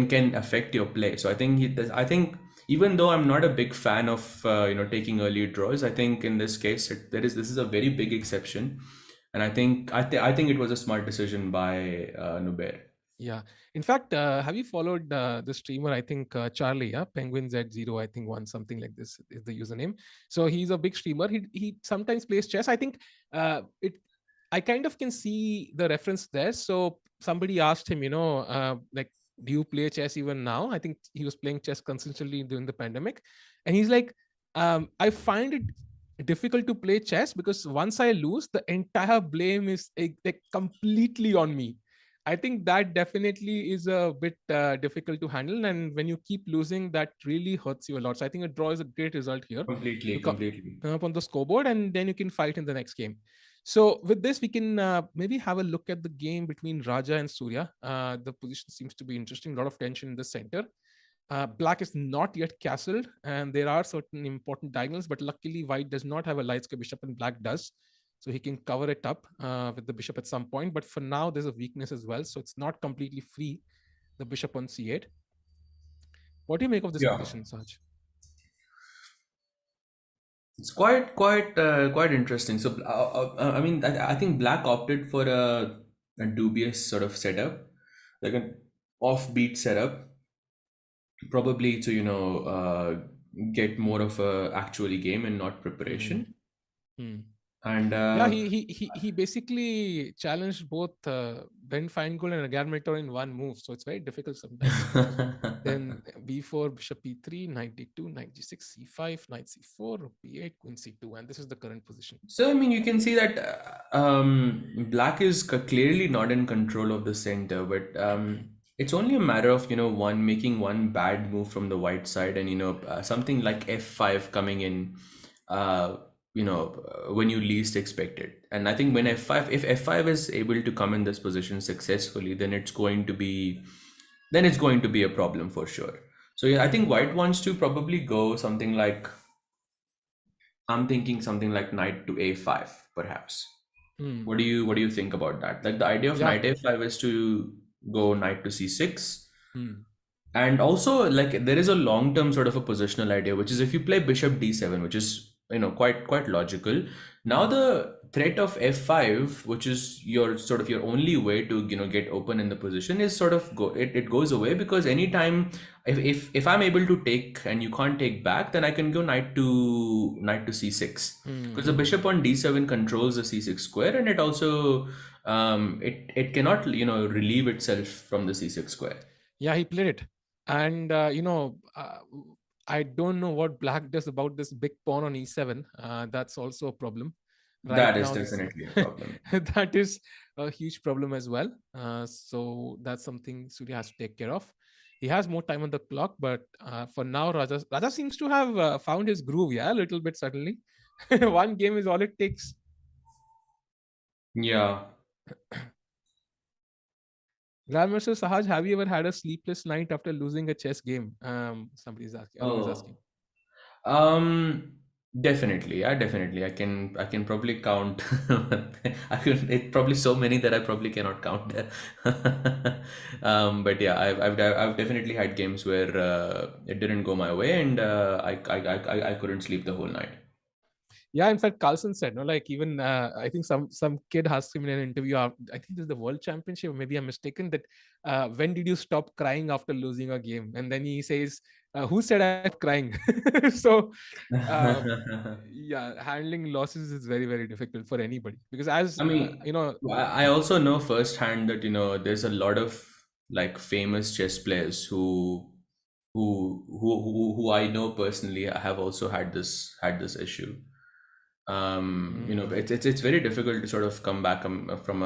can affect your play. So I think even though I'm not a big fan of taking early draws, I think in this case this is a very big exception, and I think it was a smart decision by Nubair. Yeah. In fact, have you followed the streamer? I think Charlie, yeah, Penguin Z0, I think one something like this is the username. So he's a big streamer. He sometimes plays chess. I think I kind of can see the reference there. So somebody asked him, like, do you play chess even now? I think he was playing chess consistently during the pandemic, and he's like, I find it difficult to play chess because once I lose, the entire blame is like completely on me. I think that definitely is a bit difficult to handle, and when you keep losing, that really hurts you a lot. So I think a draw is a great result here. Completely, You completely. come up on the scoreboard, and then you can fight in the next game. So with this, we can maybe have a look at the game between Raja and Surya. The position seems to be interesting. A lot of tension in the center. Black is not yet castled, and there are certain important diagonals, but luckily White does not have a light square bishop, and Black does. So he can cover it up with the bishop at some point. But for now, there's a weakness as well. So it's not completely free, the bishop on c8. What do you make of this Yeah, position, Sahaj? it's quite interesting. So I mean, I think Black opted for a dubious sort of setup, like an offbeat setup, probably to get more of a actually game and not preparation. Hmm. And Yeah, he basically challenged both Ben Feingold and Agarmeter in one move. So it's very difficult sometimes. Then b4, bishop e3, knight d2, knight g6, c5, knight c4, rook b8, queen c2, and this is the current position. So I mean, you can see that Black is clearly not in control of the center, but it's only a matter of making one bad move from the white side, and something like f5 coming in, when you least expect it. And I think if f5 is able to come in this position successfully, then it's going to be a problem for sure. So yeah, I think White wants to probably go something like, I'm thinking something like knight to a5, perhaps. What do you think about that? Like the idea of knight a5 is to go knight to c6. And also, like, there is a long-term sort of a positional idea, which is if you play bishop d7, which is quite logical. Now the threat of f5, which is your only way to get open in the position, is sort of it goes away, because anytime if I'm able to take and you can't take back, then I can go knight to c6, because the bishop on d7 controls the c6 square, and it also it cannot relieve itself from the c6 square. Yeah, he played it. And I don't know what Black does about this big pawn on e7. That's also a problem. That is definitely a problem. That is a huge problem as well. So that's something Surya has to take care of. He has more time on the clock, but for now, Raja seems to have found his groove, a little bit suddenly. One game is all it takes. Yeah. Grandmaster Sahaj, have you ever had a sleepless night after losing a chess game? Somebody's asking. Arun is asking. Um, definitely, yeah, definitely. I can probably count. It's probably so many that I probably cannot count. But yeah, I've definitely had games where it didn't go my way, and I couldn't sleep the whole night. Yeah, in fact, Carlson said, no, like even I think some kid asked him in an interview. I think this is the World Championship. Maybe I'm mistaken. That when did you stop crying after losing a game? And then he says, "Who said I stopped crying?" So, um, yeah, handling losses is very very difficult for anybody because as I mean, you know, I also know firsthand that there's a lot of like famous chess players who I know personally have also had this issue. It's very difficult to sort of come back from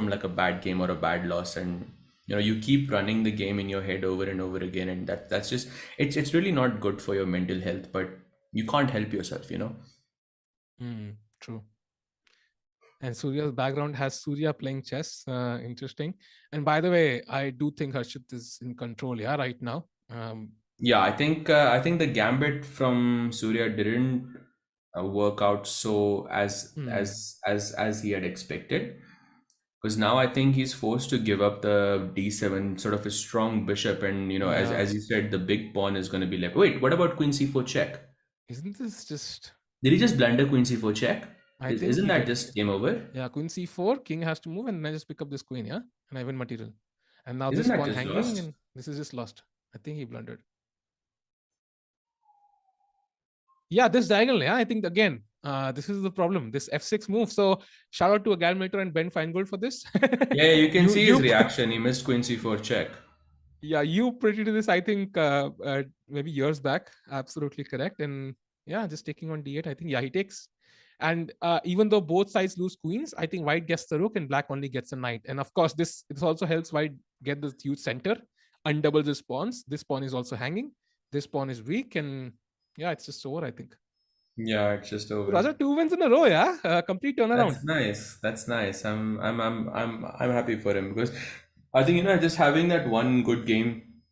like a bad game or a bad loss, and you keep running the game in your head over and over again, and that's just it's really not good for your mental health, but you can't help yourself. true. And Surya's background has Surya playing chess. Interesting. And by the way, I do think Harshit is in control, yeah, right now. Yeah, I think the gambit from Surya didn't work out so as he had expected, because now I think he's forced to give up the d7, sort of a strong bishop, and as Yeah. as you said, the big pawn is going to be left. Wait, what about queen c4 check? Isn't this just... Did he just blunder queen c4 check? I think Isn't he that did. just game over? Yeah, queen c4, king has to move, and then I just pick up this queen, yeah? And I win material. And now Isn't this that pawn just hanging, lost? and this is just lost. I think he blundered. Yeah, this diagonal, yeah, I think again, this is the problem, this f6 move. So shout out to a Galmator and Ben Feingold for this. Yeah, you can see his reaction. He missed queen c4 check. Yeah, you predicted this, I think, maybe years back. Absolutely correct. And yeah, just taking on d8, I think, yeah, he takes. And even though both sides lose queens, I think white gets the rook and black only gets a knight. And of course, this also helps white get this huge center, undoubles his pawns. This pawn is also hanging. This pawn is weak. And yeah, it's just over, I think. Yeah, it's just over. Raja, 2 wins in a row, yeah? Complete turnaround. That's nice. That's nice. I'm happy for him, because I think just having that one good game,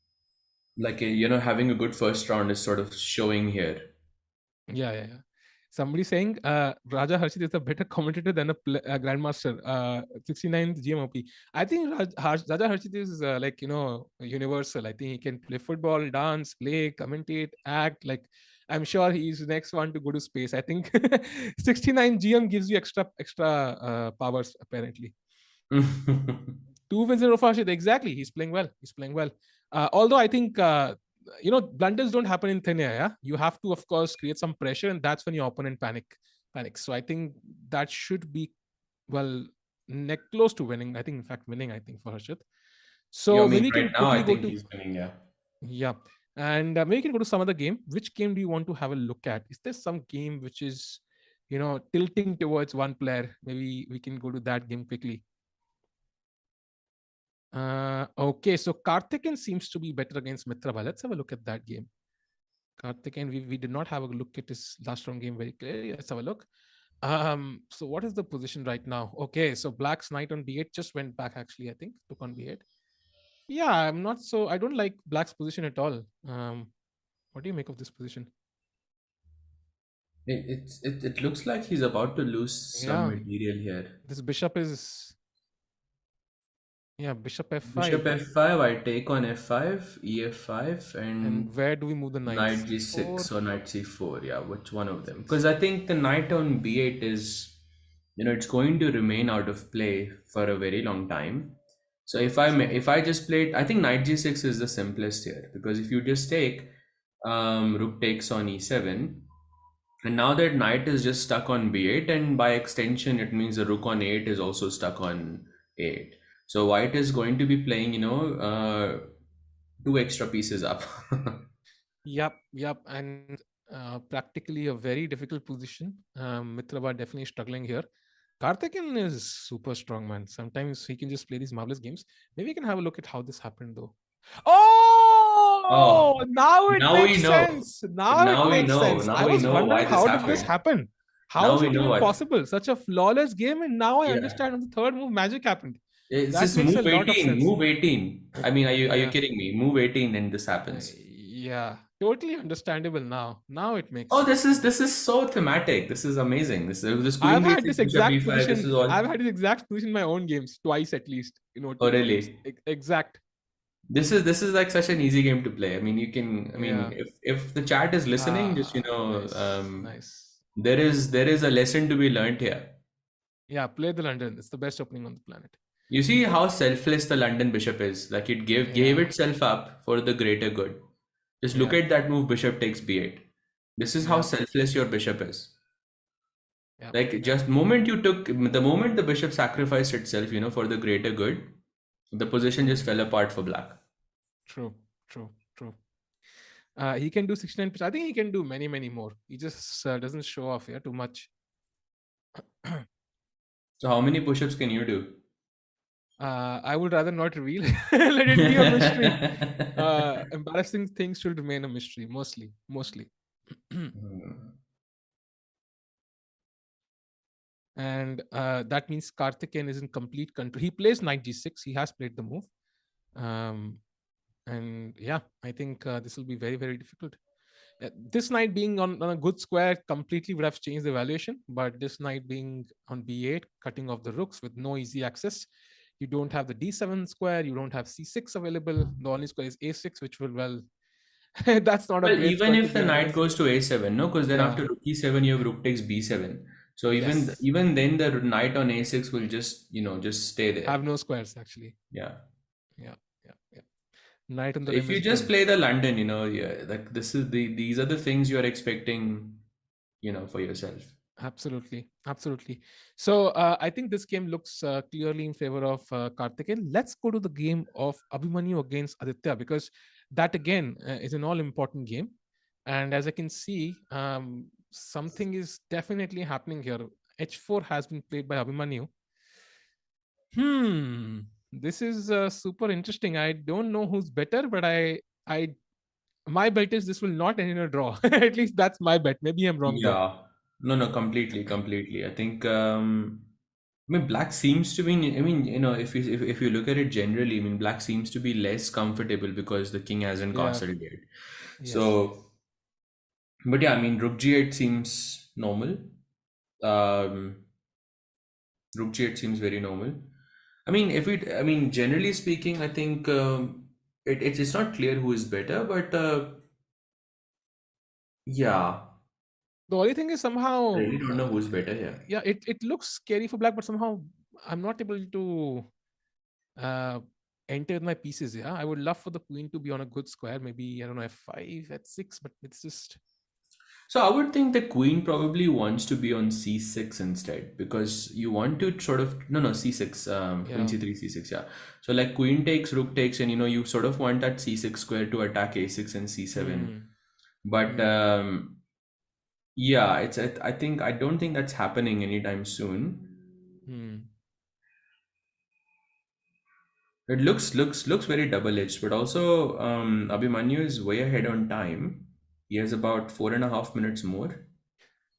like having a good first round is sort of showing here. Yeah. Somebody saying Raja Harshit is a better commentator than a grandmaster. 69th GMOP. I think Raja Harshit is universal. I think he can play football, dance, play, commentate, act. Like, I'm sure he's the next one to go to space. I think 69 GM gives you extra powers apparently. 2 wins in a row for Harshit. Exactly. He's playing well. Although I think blunders don't happen in thin air. Yeah, you have to, of course, create some pressure, and that's when your opponent panics. So I think that should be neck close to winning. I think, in fact, winning. I think for Harshit. So maybe we can right now, I quickly think he's winning. Yeah. Yeah, and maybe we can go to some other game. Which game do you want to have a look at? Is there some game which is, tilting towards one player? Maybe we can go to that game quickly. Okay, so Karthikeyan seems to be better against Mitrabha. Let's have a look at that game. Karthikeyan, we did not have a look at his last round game very clearly. Let's have a look. So what is the position right now? Okay, so Black's knight on b8 just went back, actually, I think. Took on b8. Yeah, I don't like Black's position at all. What do you make of this position? It looks like he's about to lose some material here. This bishop is... Yeah, bishop f5. Bishop f5, I take on f5, ef5, and where do we move the knight? Knight g6 or knight c4, yeah, which one of them? Because I think the knight on b8 is, it's going to remain out of play for a very long time. So if I just played, I think knight g6 is the simplest here, because if you just take rook takes on e7, and now that knight is just stuck on b8, and by extension it means the rook on a8 is also stuck on a8. So white is going to be playing, 2 extra pieces up. Yep. And practically a very difficult position. Mitrabha definitely struggling here. Karthikeyan is super strong, man. Sometimes he can just play these marvelous games. Maybe we can have a look at how this happened, though. Now it makes sense. Now it makes sense. I was wondering, how did this happen? How is it even possible? Such a flawless game, and now I understand on the third move magic happened. It's That just makes a move lot of 18, sense. move 18. I mean, are you Yeah. kidding me? Move 18 and this happens. Yeah. Totally understandable now. Now it Oh, makes. this is so thematic. This is amazing. This I've queen had d6, this bishop exact b5. This position. is all. I've had this exact position in my own games twice at least in Oh, OTT games. really? Exact. This is like such an easy game to play. I mean, you can. I mean, Yeah. if the chat is listening, just Nice. Nice. there is a lesson to be learned here. Yeah. Play the London. It's the best opening on the planet. You see how selfless the London bishop is. Like it gave Yeah. itself up for the greater good. Just look Yeah. at that move, bishop takes b8. This is how Yeah. selfless your bishop is. Yeah. Like Yeah. just the moment the bishop sacrificed itself, for the greater good, the position just fell apart for black. True. True. True. He can do 69%. I think he can do many, many more. He just doesn't show off here too much. So how many push-ups can you do? I would rather not reveal. Let it be a mystery. Embarrassing things should remain a mystery, mostly. And that means Karthikeyan is in complete control. He plays knight g6. He has played the move. And yeah, I think this will be very, very difficult. This knight being on a good square completely would have changed the evaluation, but this knight being on b8, cutting off the rooks with no easy access. You don't have the d7 square, you don't have c6 available. The only square is a6, which will, that's not a Well, great even square to if be the knight honest. goes to a7, no, because then Yeah. after rook e7, you have rook takes b7. So even Yes. even then, the knight on a6 will just stay there. Have no squares actually. Yeah. Yeah. Knight on the So if rim you is just done. play the London, yeah, like these are the things you're expecting, for yourself. Absolutely. So I think this game looks clearly in favor of Karthikeyan. Let's go to the game of Abhimanyu against Aditya, because that again is an all important game. And as I can see, something is definitely happening here. H4 has been played by Abhimanyu. This is super interesting. I don't know who's better, but my bet is this will not end in a draw. At least that's my bet. Maybe I'm wrong though. Yeah. No, completely. I think I mean black seems to be I mean, if you look at it generally, I mean black seems to be less comfortable because the king hasn't Yeah. castled yet. Yes. So but yeah, I mean rook g8 seems normal. Rook g8 seems very normal. I mean generally speaking, I think it's not clear who is better, but yeah, The only thing is I somehow, really don't know who's better here. yeah, it looks scary for black, but somehow I'm not able to uh, enter my pieces. Yeah, I would love for the queen to be on a good square. Maybe I don't know, f5, f6, but it's just So I would think the queen probably wants to be on c6 instead, because you want to sort of no c6 queen yeah. c3 c6, yeah. So like queen takes, rook takes, and you sort of want that c6 square to attack a6 and c7. But yeah, I don't think that's happening anytime soon. It looks very double-edged, but also Abhimanyu is way ahead on time. He has about 4.5 minutes more.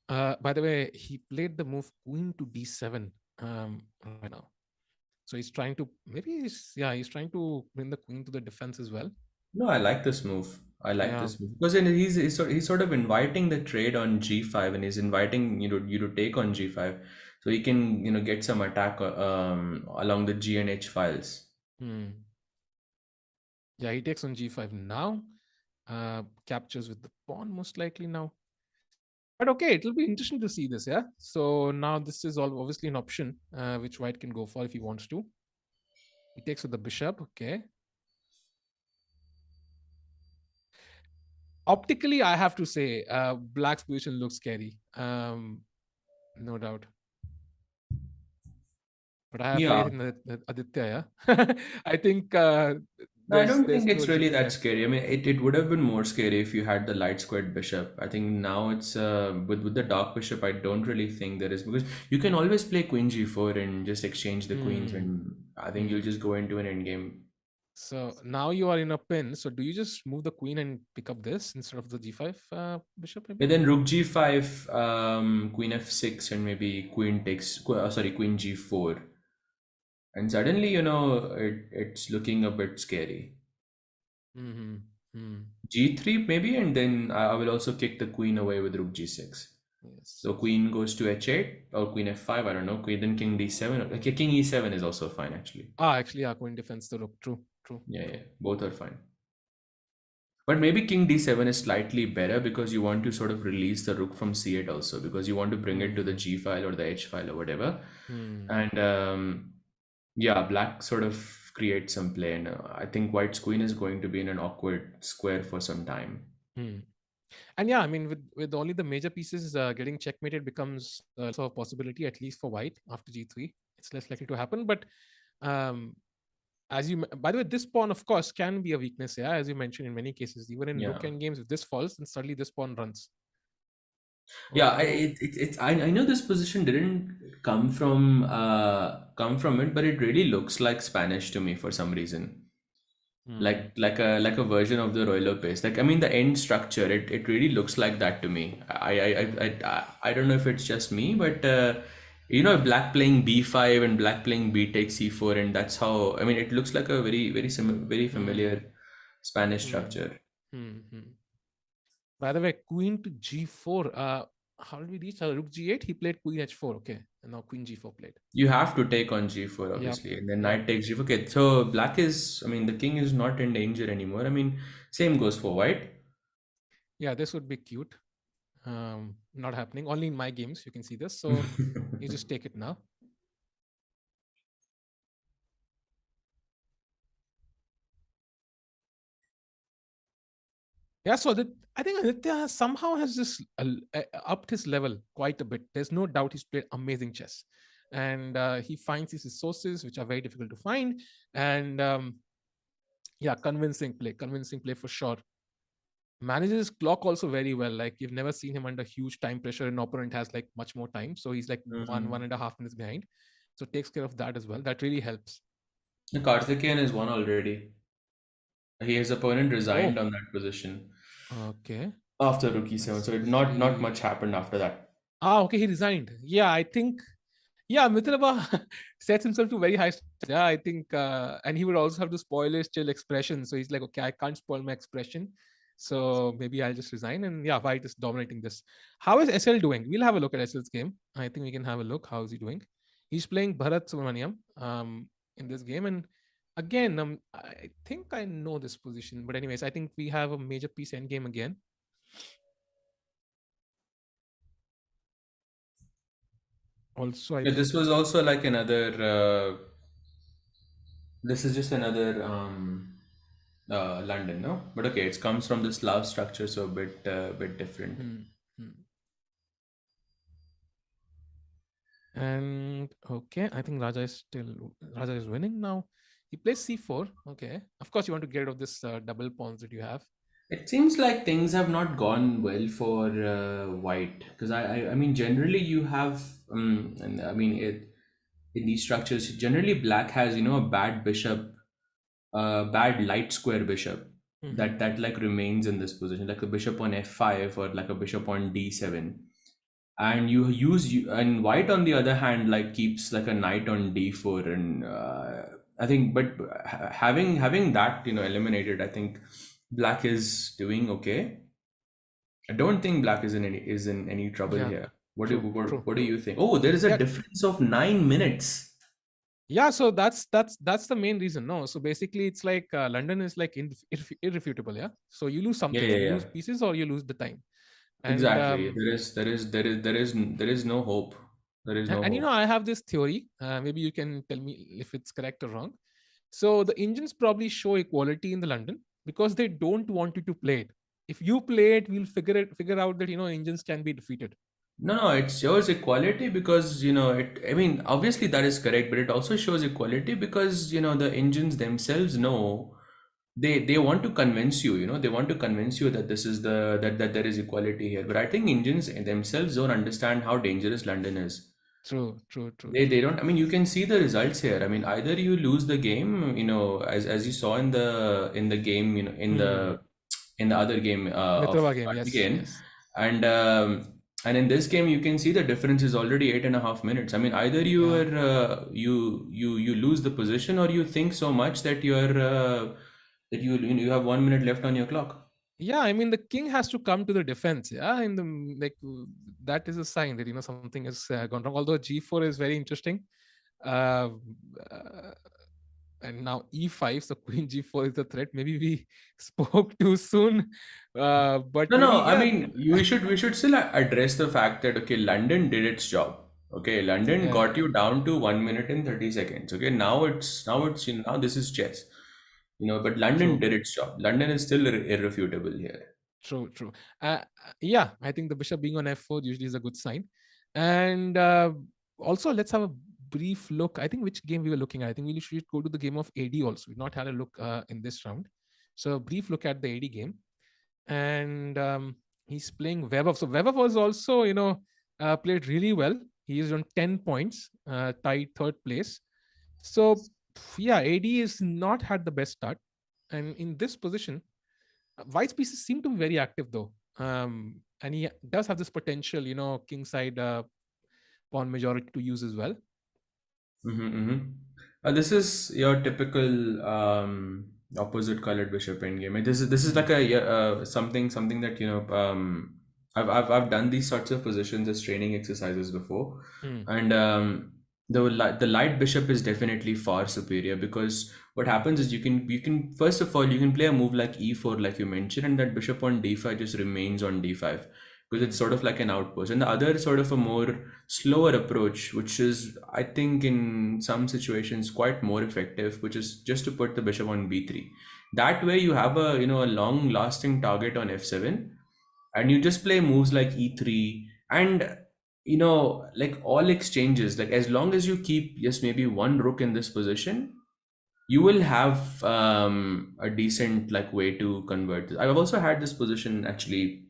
By the way, he played the move queen to d7 right now. So he's trying to he's trying to bring the queen to the defense as well. No, I like this move. I like Yeah. this move because then he's sort of inviting the trade on g5, and he's inviting you to take on g5, so he can get some attack along the g and h files. Yeah, he takes on g5 now. Captures with the pawn most likely now. But okay, it'll be interesting to see this, yeah? So now this is all obviously an option which white can go for if he wants to. He takes with the bishop, okay. Optically, I have to say, black's position looks scary. No doubt. But I have faith in Aditya, yeah? I think I don't think no it's really difference that there. scary. I mean, it would have been more scary if you had the light squared bishop. I think now it's with the dark bishop. I don't really think there is, because you can always play queen g4 and just exchange the queens, and I think you'll just go into an endgame. So now you are in a pin. So do you just move the queen and pick up this instead of the g5 bishop? Maybe? And then rook g5, queen f6, and maybe queen takes. Sorry, queen g4. and suddenly, it's looking a bit scary. Mm-hmm. Hmm. G3 maybe, and then I will also kick the queen away with rook G6. Yes. So queen goes to H8 or queen F5, I don't know. Queen, then king D7. Okay, king E7 is also fine actually. Actually, queen defends the rook. True. True. Yeah, True. yeah, both are fine. But maybe king D7 is slightly better because you want to sort of release the rook from C8 also, because you want to bring it to the G file or the H file or whatever. Hmm. And yeah, black sort of creates some play, and I think white's queen is going to be in an awkward square for some time. Hmm. And yeah, I mean, with only the major pieces getting checkmated becomes also a possibility, at least for white after G3. It's less likely to happen. But um, by the way, this pawn, of course, can be a weakness. Yeah, as you mentioned, in many cases, even in Yeah. rook end games, if this falls, then suddenly this pawn runs. Yeah, Although, I know this position didn't come from it, but it really looks like Spanish to me for some reason. hmm, Like a version of the Royal pace. Like, I mean, the end structure, it really looks like that to me. I don't know if it's just me, but black playing b5 and black playing b takes c4, and that's how, I mean, it looks like a very hmm, familiar Spanish hmm, structure. hmm. By the way, queen to G4. How did we reach rook G8? He played queen H4. Okay, and now queen G4 played. You have to take on g4, Yep, obviously, and then yep. knight takes g4. Okay, so black is, I mean, the king is not in danger anymore. I mean, same goes for white. Yeah, this would be cute. Not happening. Only in my games you can see this. So you just take it now. Yeah, so I think Aditya somehow has just upped his level quite a bit. There's no doubt he's played amazing chess, and he finds his resources, which are very difficult to find. And yeah, convincing play for sure. Manages his clock also very well. Like, you've never seen him under huge time pressure. An opponent has like much more time, so he's like one Mhm. and a half minutes behind. So takes care of that as well. That really helps. The Karthikeyan is won already. His opponent resigned Oh, on that position okay. after rook e7, That's so not really much happened after that. okay. He resigned. Yeah, I think. Yeah, Mitrava sets himself to very high standards. Yeah, I think, and he would also have to spoil his chill expression. So he's like, okay, I can't spoil my expression. So maybe I'll just resign. And yeah, White is dominating this. How is SL doing? We'll have a look at SL's game. I think we can have a look. How is he doing? He's playing Bharat Subramaniam in this game. And again, I think I know this position. But anyways, I think we have a major piece end game again. Also, I Yeah, this think. was also like another. This is just another London, no? But okay, it comes from the Slav structure, so a bit different. Hmm, hmm. And okay, I think Raja is winning now. He plays c4. Okay, of course you want to get rid of this double pawns that you have. It seems like things have not gone well for white, because I mean, generally you have and I mean, in these structures generally black has, a bad bishop, bad light square bishop Hmm. that like remains in this position, like a bishop on f5 or like a bishop on d7, and and white on the other hand like keeps like a knight on d4, and I think, but having that, eliminated, I think black is doing okay. I don't think black is in any trouble Yeah, here. What do true, what, true. what do you think? Oh, there is a Yeah, difference of 9 minutes. yeah. So that's the main reason. No, so basically it's like London is like irrefutable. Yeah. So you lose Yeah, something. yeah, You yeah. lose pieces or you lose the time. And Exactly. There is no hope. There is no and hope. I have this theory. Maybe you can tell me if it's correct or wrong. So the engines probably show equality in the London because they don't want you to play it. If you play it, we'll figure out that engines can be defeated. No, no, it shows equality because, I mean, obviously that is correct, but it also shows equality because, the engines themselves know, they want to convince you, they want to convince you that this is that there is equality here. But I think engines themselves don't understand how dangerous London is. True, true, true, They true. don't, I mean, you can see the results here. I mean, either you lose the game, as you saw in the game, in Hmm. the other game of Mitrova game. Yes, again, yes. and And in this game, you can see the difference is already 8.5 minutes. I mean, either you Yeah. are you lose the position, or you think so much that you have 1 minute left on your clock. Yeah, I mean the king has to come to the defense. Yeah, in the that is a sign that something has gone wrong. Although g4 is very interesting, uh, uh, and now e5, so queen g4 is the threat. Maybe we spoke too soon, but No, maybe no. I yeah, mean, we should still address the fact that, okay, London did its job. Okay, London got yeah, you down to 1 minute and 30 seconds. Okay, now it's now this is chess. But London true. did its job. London is still irrefutable here. True, true. Yeah, I think the bishop being on f4 usually is a good sign. And also, let's have a brief look. I think which game we were looking at. I think we should go to the game of AD also. We've not had a look in this round. So, a brief look at the AD game. And he's playing Weber. So, Weber was also, played really well. He is on 10 points, tied third place. So, yeah, AD has not had the best start. And in this position, White's pieces seem to be very active though. And he does have this potential, king side pawn majority to use as well. This is your typical opposite colored bishop endgame. This is like a yeah, something that I've done these sorts of positions as training exercises before, Mm, and the light bishop is definitely far superior, because what happens is you can first of all you can play a move like e4 like you mentioned, and that bishop on d5 just remains on d5, because it's mm, sort of like an outpost. And the other sort of a more slower approach, which is, I think, in some situations quite more effective, which is just to put the bishop on b3. That way you have a long lasting target on f7, and you just play moves like e3, and like all exchanges, like as long as you keep just maybe one rook in this position, you will have a decent like way to convert this. I've also had this position actually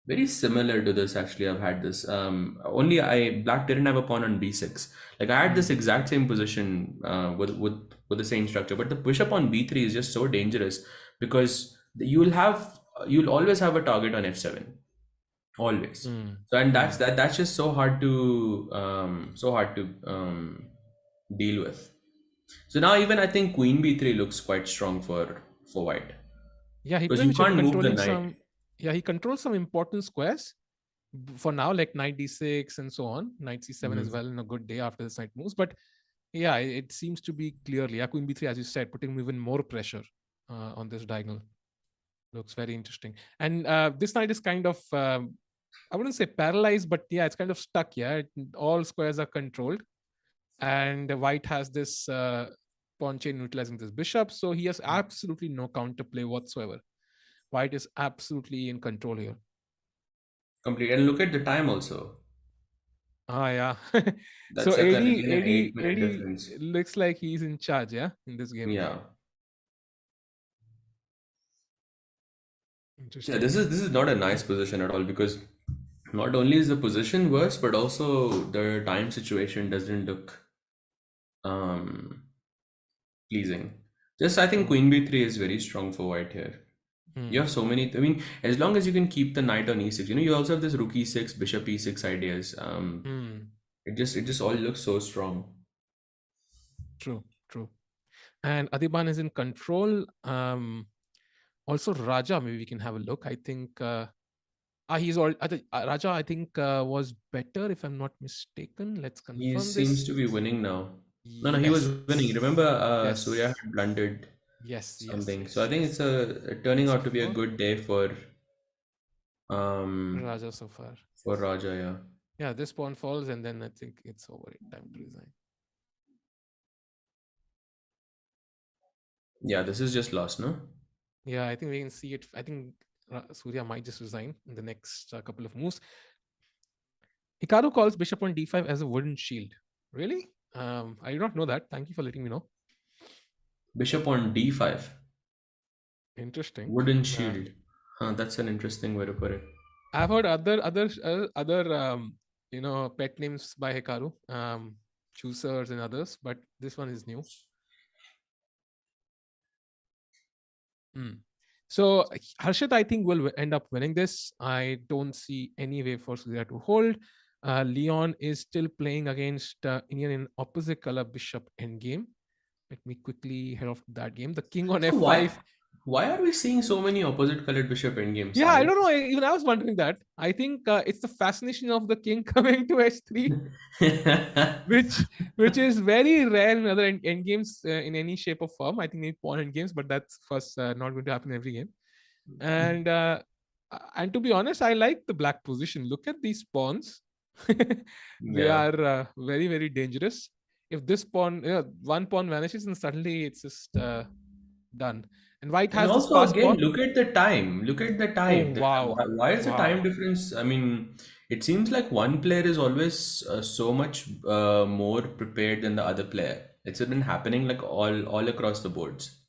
very similar to this. Actually, I've had this. Only I black didn't have a pawn on b6. Like I had this mm, exact same position with the same structure, but the bishop on b3 is just so dangerous, because you'll always have a target on f7, always. mm, So, and that's mm. that that's just so hard to deal with. So now even I think queen b3 looks quite strong for white, Yeah, he because plays you bishop can't move the controlling knight. some. Yeah, he controls some important squares for now, like knight d6 and so on. Knight c7 as Mhm. well in a good day after this knight moves. But yeah, it seems to be clearly, yeah, queen b3, as you said, putting even more pressure on this diagonal. Looks very interesting. And this knight is kind of, I wouldn't say paralyzed, but yeah, it's kind of stuck. Yeah, all squares are controlled, and white has this pawn chain utilizing this bishop, so he has absolutely no counterplay whatsoever. White is absolutely in control here. Complete. And look at the time also. Ah, yeah. So That's like AD, again an AD, 8 minute AD difference. looks like he's in charge. Yeah, in this game. Yeah. Yeah, Interesting. this is not a nice position at all, because not only is the position worse, but also the time situation doesn't look um pleasing. Just I think True. queen b3 is very strong for white here. You Hmm. have so many. I mean, as long as you can keep the knight on e6, you also have this rook e6, bishop e6 ideas. Hmm. It just all looks so strong. True. True. And Adiban is in control. Also Raja, maybe we can have a look. I think he's all Raja, I think was better if I'm not mistaken. Let's He confirm seems this. to be winning now. No, no, he was Yes. winning. Remember, Surya Yes. had blundered Yes. Yes. something. So Yes. I think Yes. it's turning out to be a C4. good day um Raja so far. for Raja, yeah. Yeah, this pawn falls, and then I think it's over. Time to resign. Yeah, this is just lost, no? Yeah, I think we can see it. I think Surya might just resign in the next couple of moves. Hikaru calls bishop on d5 as a wooden shield. Really? I did not know that. Thank you for letting me know. Bishop on d5. Interesting. Wooden Uh, shield. Huh, that's an interesting way to put it. I've heard other pet names by Hikaru, choosers and others, but this one is new. Hmm. So Harshit, I think, will end up winning this. I don't see any way for Surya to hold. Leon is still playing against Indian in opposite color bishop endgame. Let me quickly head off to that game. The king on So f5. why are we seeing so many opposite colored bishop endgames, Yeah, I Sahil? don't know. Even I was wondering that. I think it's the fascination of the king coming to h3, which is very rare in other end games in any shape or form. I think maybe pawn end games, but that's first not going to happen every game. And to be honest, I like the black position. Look at these pawns. They Yeah. are very, very dangerous. If this pawn, one pawn vanishes, and suddenly it's just done. And white And has this also, fast again, pawn. look at the time. Look at the Oh time. wow, Why is the time wow. difference? I mean, it seems like one player is always so much more prepared than the other player. It's been happening like all across the boards.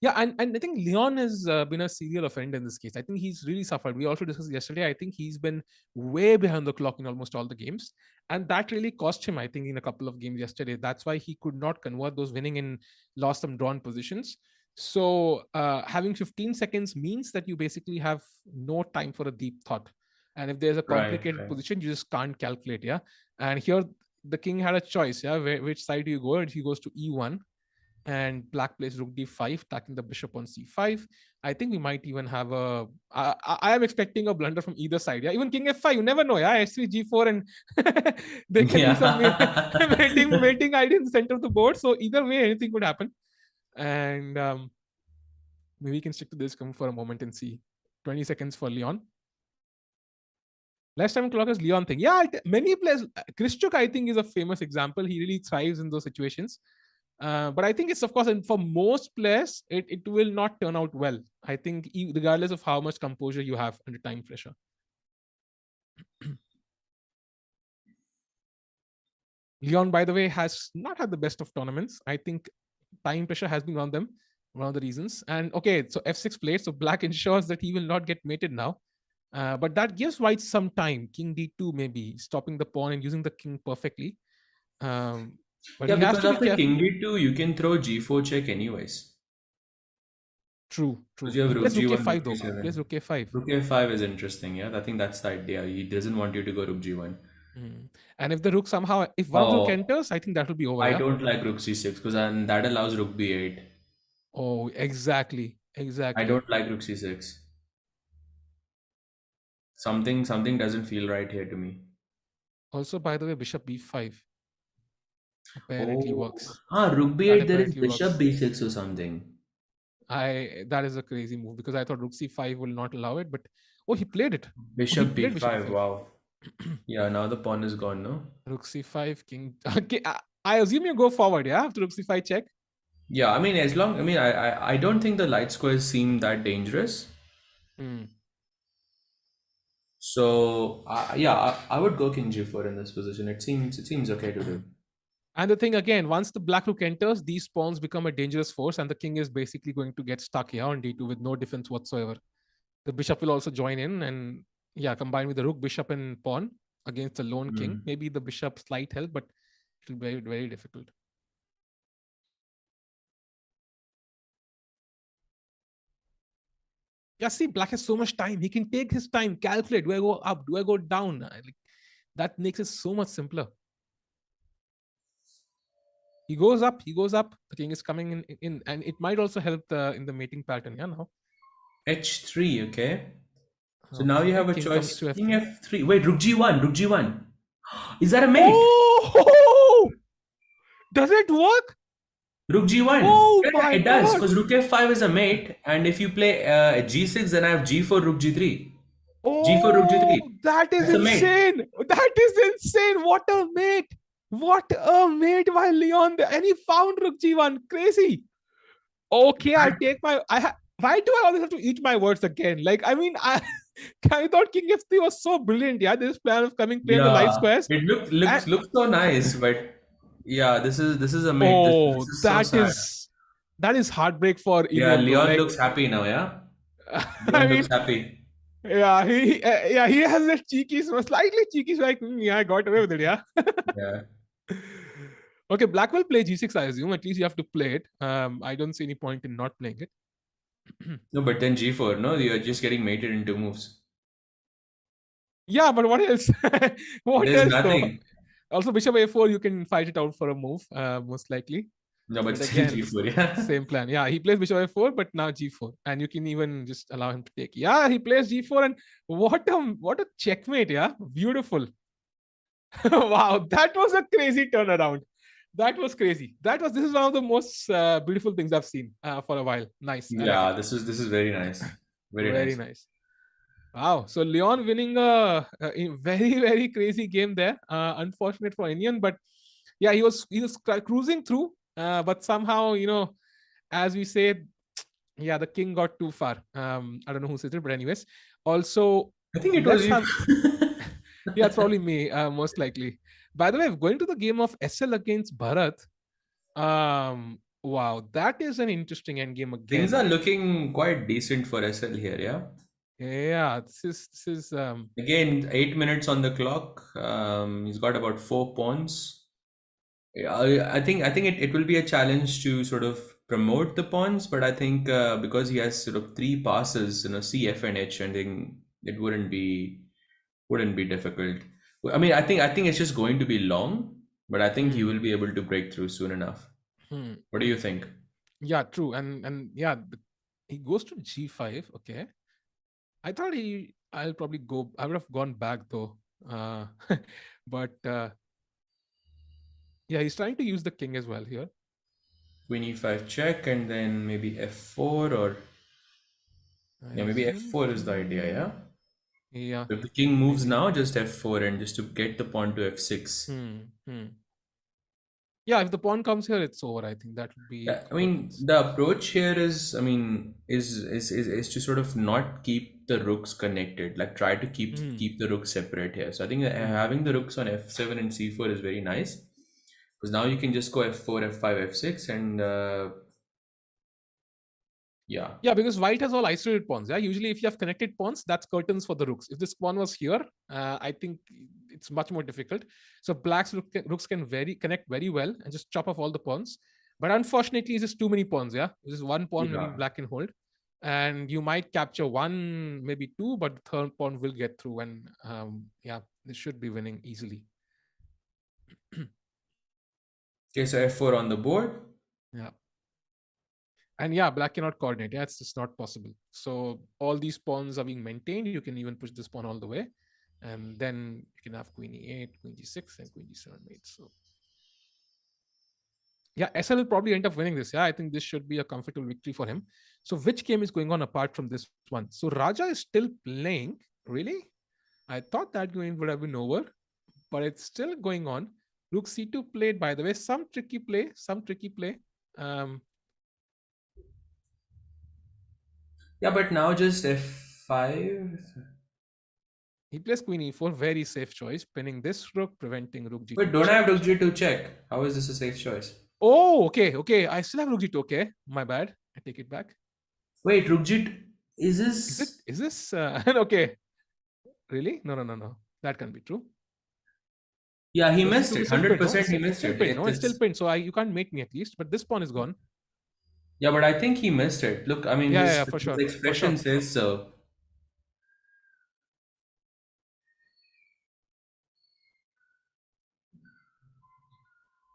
Yeah, and I think Leon has been a serial offender in this case. I think he's really suffered. We also discussed yesterday. I think he's been way behind the clock in almost all the games. And that really cost him, I think, in a couple of games yesterday. That's why he could not convert those winning in lost some drawn positions. So having 15 seconds means that you basically have no time for a deep thought. And if there's a Right, complicated right. position, you just can't calculate. Yeah. And here the king had a choice. Yeah. Which side do you go? And he goes to E1, and black plays rook d5, attacking the bishop on c5. I think we might even have a. I am expecting a blunder from either side. Yeah, even king f5. You never know. Yeah, h3 g4, and there can be some Yeah. mating idea in the center of the board. So either way, anything could happen. And maybe we can stick to this come for a moment and see. 20 seconds for Leon. Last time clock is Leon thing. Yeah, many players. Krischuk, I think, is a famous example. He really thrives in those situations. But I think it's, of course, and for most players, it will not turn out well. I think regardless of how much composure you have under time pressure. Leon, by the way, has not had the best of tournaments. I think time pressure has been one of the reasons. And okay, so f6 played, so black ensures that he will not get mated now. But that gives white some time. King d2 maybe, stopping the pawn and using the king perfectly. But Yeah, he has because to be after careful. king d2, you can throw g4 check anyways. True, Because true. you He have rook plays rook g1, a5 rook though. He g7. plays rook a5. Rook a5 is interesting, yeah. I think that's the idea. He doesn't want you to go rook g1. And if the rook somehow, if one rook Oh, enters, I think that will be over. I Yeah. don't like rook c6 because that allows rook b8. Oh, exactly, I exactly. don't like rook c6. Something doesn't feel right here to me. Also, by the way, bishop b5 apparently Oh, works. rook That b8, there is apparently bishop works. b6 or something. That is a crazy move because I thought rook c5 will not allow it, but oh, he played it. Oh, he Bishop played bishop b5, b5. wow. Yeah, now the pawn is gone, no? Rook c5, king. Okay, I assume you go forward, yeah, after rook c5 check. Yeah, I mean, I don't think the light squares seem that dangerous. Hmm. So, yeah, I would go king g4 in this position. It seems okay to do. And the thing again, once the black rook enters, these pawns become a dangerous force, and the king is basically going to get stuck here on d2 with no defense whatsoever. The bishop will also join in, and yeah, combined with the rook, bishop, and pawn against the lone king. Maybe the bishop slight help, but it will be very, very difficult. Yeah, see, black has so much time. He can take his time, calculate. Do I go up? Do I go down? Like, that makes it so much simpler. He goes up. He goes up. The king is coming in, and it might also help in the mating pattern. Yeah, now. h3, okay. So now you Okay, have a king comes choice. to King f3. f3. Wait, rook g1, rook g1. Is that a mate? Oh, does it work? Rook g1. Oh Yeah, my it does. god. Because rook f5 is a mate. And if you play g6, then I have g4, rook g3. g4, rook Oh, g3. that is That's a mate. insane. That is insane. What a mate. What a mate by Leon. And he found Rook G1. Crazy. Okay, I take my. Why do I always have to eat my words again? Like, I mean, I thought King F3 was so brilliant. Yeah, this plan of coming playing the light Yeah, squares. it And, looks so nice, but yeah, this is a mate. This oh, is so sad. that is heartbreak for Yeah, Indian, bro. Leon Like, looks happy now. Yeah, I Leon looks mean, happy. yeah, he has that cheeky, slightly cheeky, like, yeah, I got away with it, yeah. Yeah. Okay, black will play g6, I assume. At least you have to play it. I don't see any point in not playing it. No, but then g4, no, you're just getting mated in 2 moves. Yeah, but what else? What There's else though? nothing. Also, bishop a4, you can fight it out for a move, most likely. No, but But still again, g4, yeah. same plan. Yeah, he plays bishop a4, but now g4, and you can even just allow him to take. Yeah, he plays g4, and what a checkmate! Yeah, beautiful. Wow, that was a crazy turnaround. That was crazy. This is one of the most beautiful things I've seen for a while. Nice, I like Yeah, it. this is very nice. Very Very nice. nice. Wow. So Leon winning a very very crazy game there. Unfortunate for Indian, but yeah, he was cruising through. But somehow, as we say, yeah, the king got too far. I don't know who said it, but anyways. Also, I think it was let's you. have. Yeah, it's probably me, most likely. By the way, going to the game of SL against Bharat. Wow, that is an interesting end game Things are again. looking quite decent for SL here, yeah. Yeah, this is Again, 8 minutes on the clock. He's got about 4 pawns. Yeah, I think it will be a challenge to sort of promote the pawns, but I think because he has sort of three passes, C, F, and H, I think it wouldn't be difficult. I think it's just going to be long, but I think he hmm, will be able to break through soon enough. hmm, What do hmm. you think? Yeah, true. And yeah, he goes to G5. Okay. I would have gone back though. Uh, but yeah, he's trying to use the king as well here. Queen e5 check, and then maybe f4, or I yeah, maybe assume f4 is the idea, yeah? king. Yeah, If the king moves maybe. now, just f4 and just to get the pawn to f6. Hmm. Yeah, if the pawn comes here, it's over. I think that would be Yeah, I mean, curtains. the approach here is, I mean, is to sort of not keep the rooks connected. Like try to keep Hmm. keep the rooks separate here. So I think that Hmm. having the rooks on f7 and c4 is very nice because now you can just go f4, f5, f6, and yeah, Yeah, because white has all isolated pawns. Yeah, usually if you have connected pawns, that's curtains for the rooks. If this pawn was here, I think it's much more difficult. So black's rooks can connect very well and just chop off all the pawns. But unfortunately, it's just too many pawns. Yeah, it's just one pawn maybe yeah. black can hold, and you might capture one, maybe two, but the third pawn will get through. And yeah, this should be winning easily. Okay, so f4 on the board. Yeah. And yeah, black cannot coordinate. Yeah, it's just not possible. So all these pawns are being maintained. You can even push this pawn all the way. And then you can have queen e8, queen g6, and queen g7 mate. So yeah, SL will probably end up winning this. Yeah, I think this should be a comfortable victory for him. So which game is going on apart from this one? So Raja is still playing. Really? I thought that game would have been over, but it's still going on. Rook c2 played, by the way. Some tricky play. Um, Yeah, but now just f5. He plays queen e4, very safe choice, pinning this rook, preventing rook Wait, g2 don't I check. have rook g2 check? How is this a safe choice? Oh, okay. I still have rook g2. Okay, my bad. I take it back. Wait, rook g2 is Is it? this? Is this okay? Really? No. That can't be true. Yeah, he Rook c2 missed is it. still pinned. No, 100% it's, he it's missed still it. pinned. No, it's still It's pinned. So you can't mate me at least. But this pawn is gone. Yeah, but I think he missed it. Look, I mean, Yeah, his for his sure, for expression sure. says so.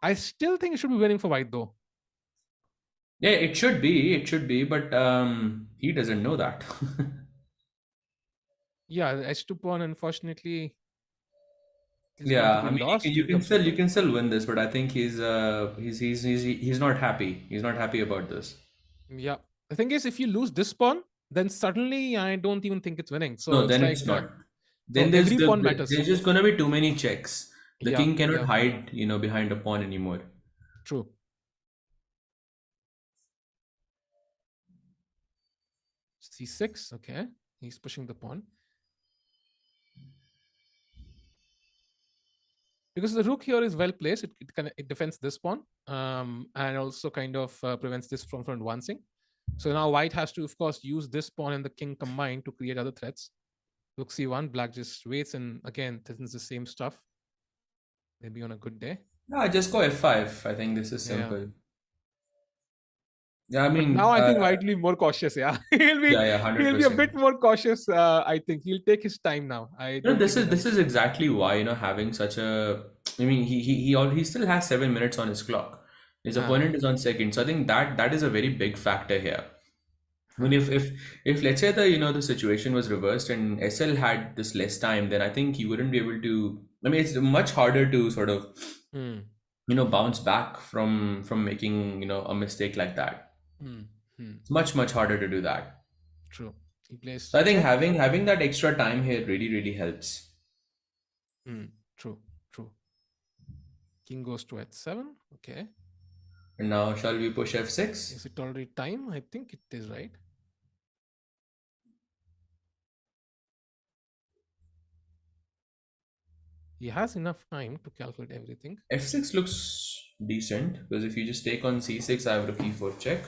I still think it should be winning for white though. Yeah, it should be, but he doesn't know that. Yeah, the h2 pawn unfortunately is going to Yeah, I be mean, lost you in can terms of. still win this, but I think he's not happy. He's not happy about this. Yeah, the thing is, if you lose this pawn, then suddenly I don't even think it's winning. So No, it's then like it's not. so Then every pawn there's matters. just gonna be too many checks. The Yeah, king cannot yeah, hide, behind a pawn anymore. true. C6, okay. He's pushing the pawn. Because the rook here is well placed, it defends this pawn and also kind of prevents this from advancing. So now white has to, of course, use this pawn and the king combined to create other threats. Rook c1, black just waits and again threatens the same stuff. Maybe on a good day. Yeah, just go f5. I think this is Yeah. simple. Yeah, I But mean, now I think might be more cautious. Yeah, he'll be yeah, he'll be a 100%. bit more cautious. I think he'll take his time now. I don't This think is he'll have this much is time. exactly why, having such a. I mean, he still has 7 minutes on his clock. His opponent is on second, so I think that is a very big factor here. I mean, if let's say the situation was reversed and SL had this less time, then I think he wouldn't be able to. I mean, it's much harder to sort of Hmm. bounce back from making a mistake like that. Hmm. Hmm. It's much harder to do that. True. He So plays I think check. having that extra time here really helps. Hmm. True. True. King goes to h7. Okay. And now shall we push f6? Is it already time? I think it is, right? He has enough time to calculate everything. F6 looks decent because if you just take on c6, I have rook e4 check.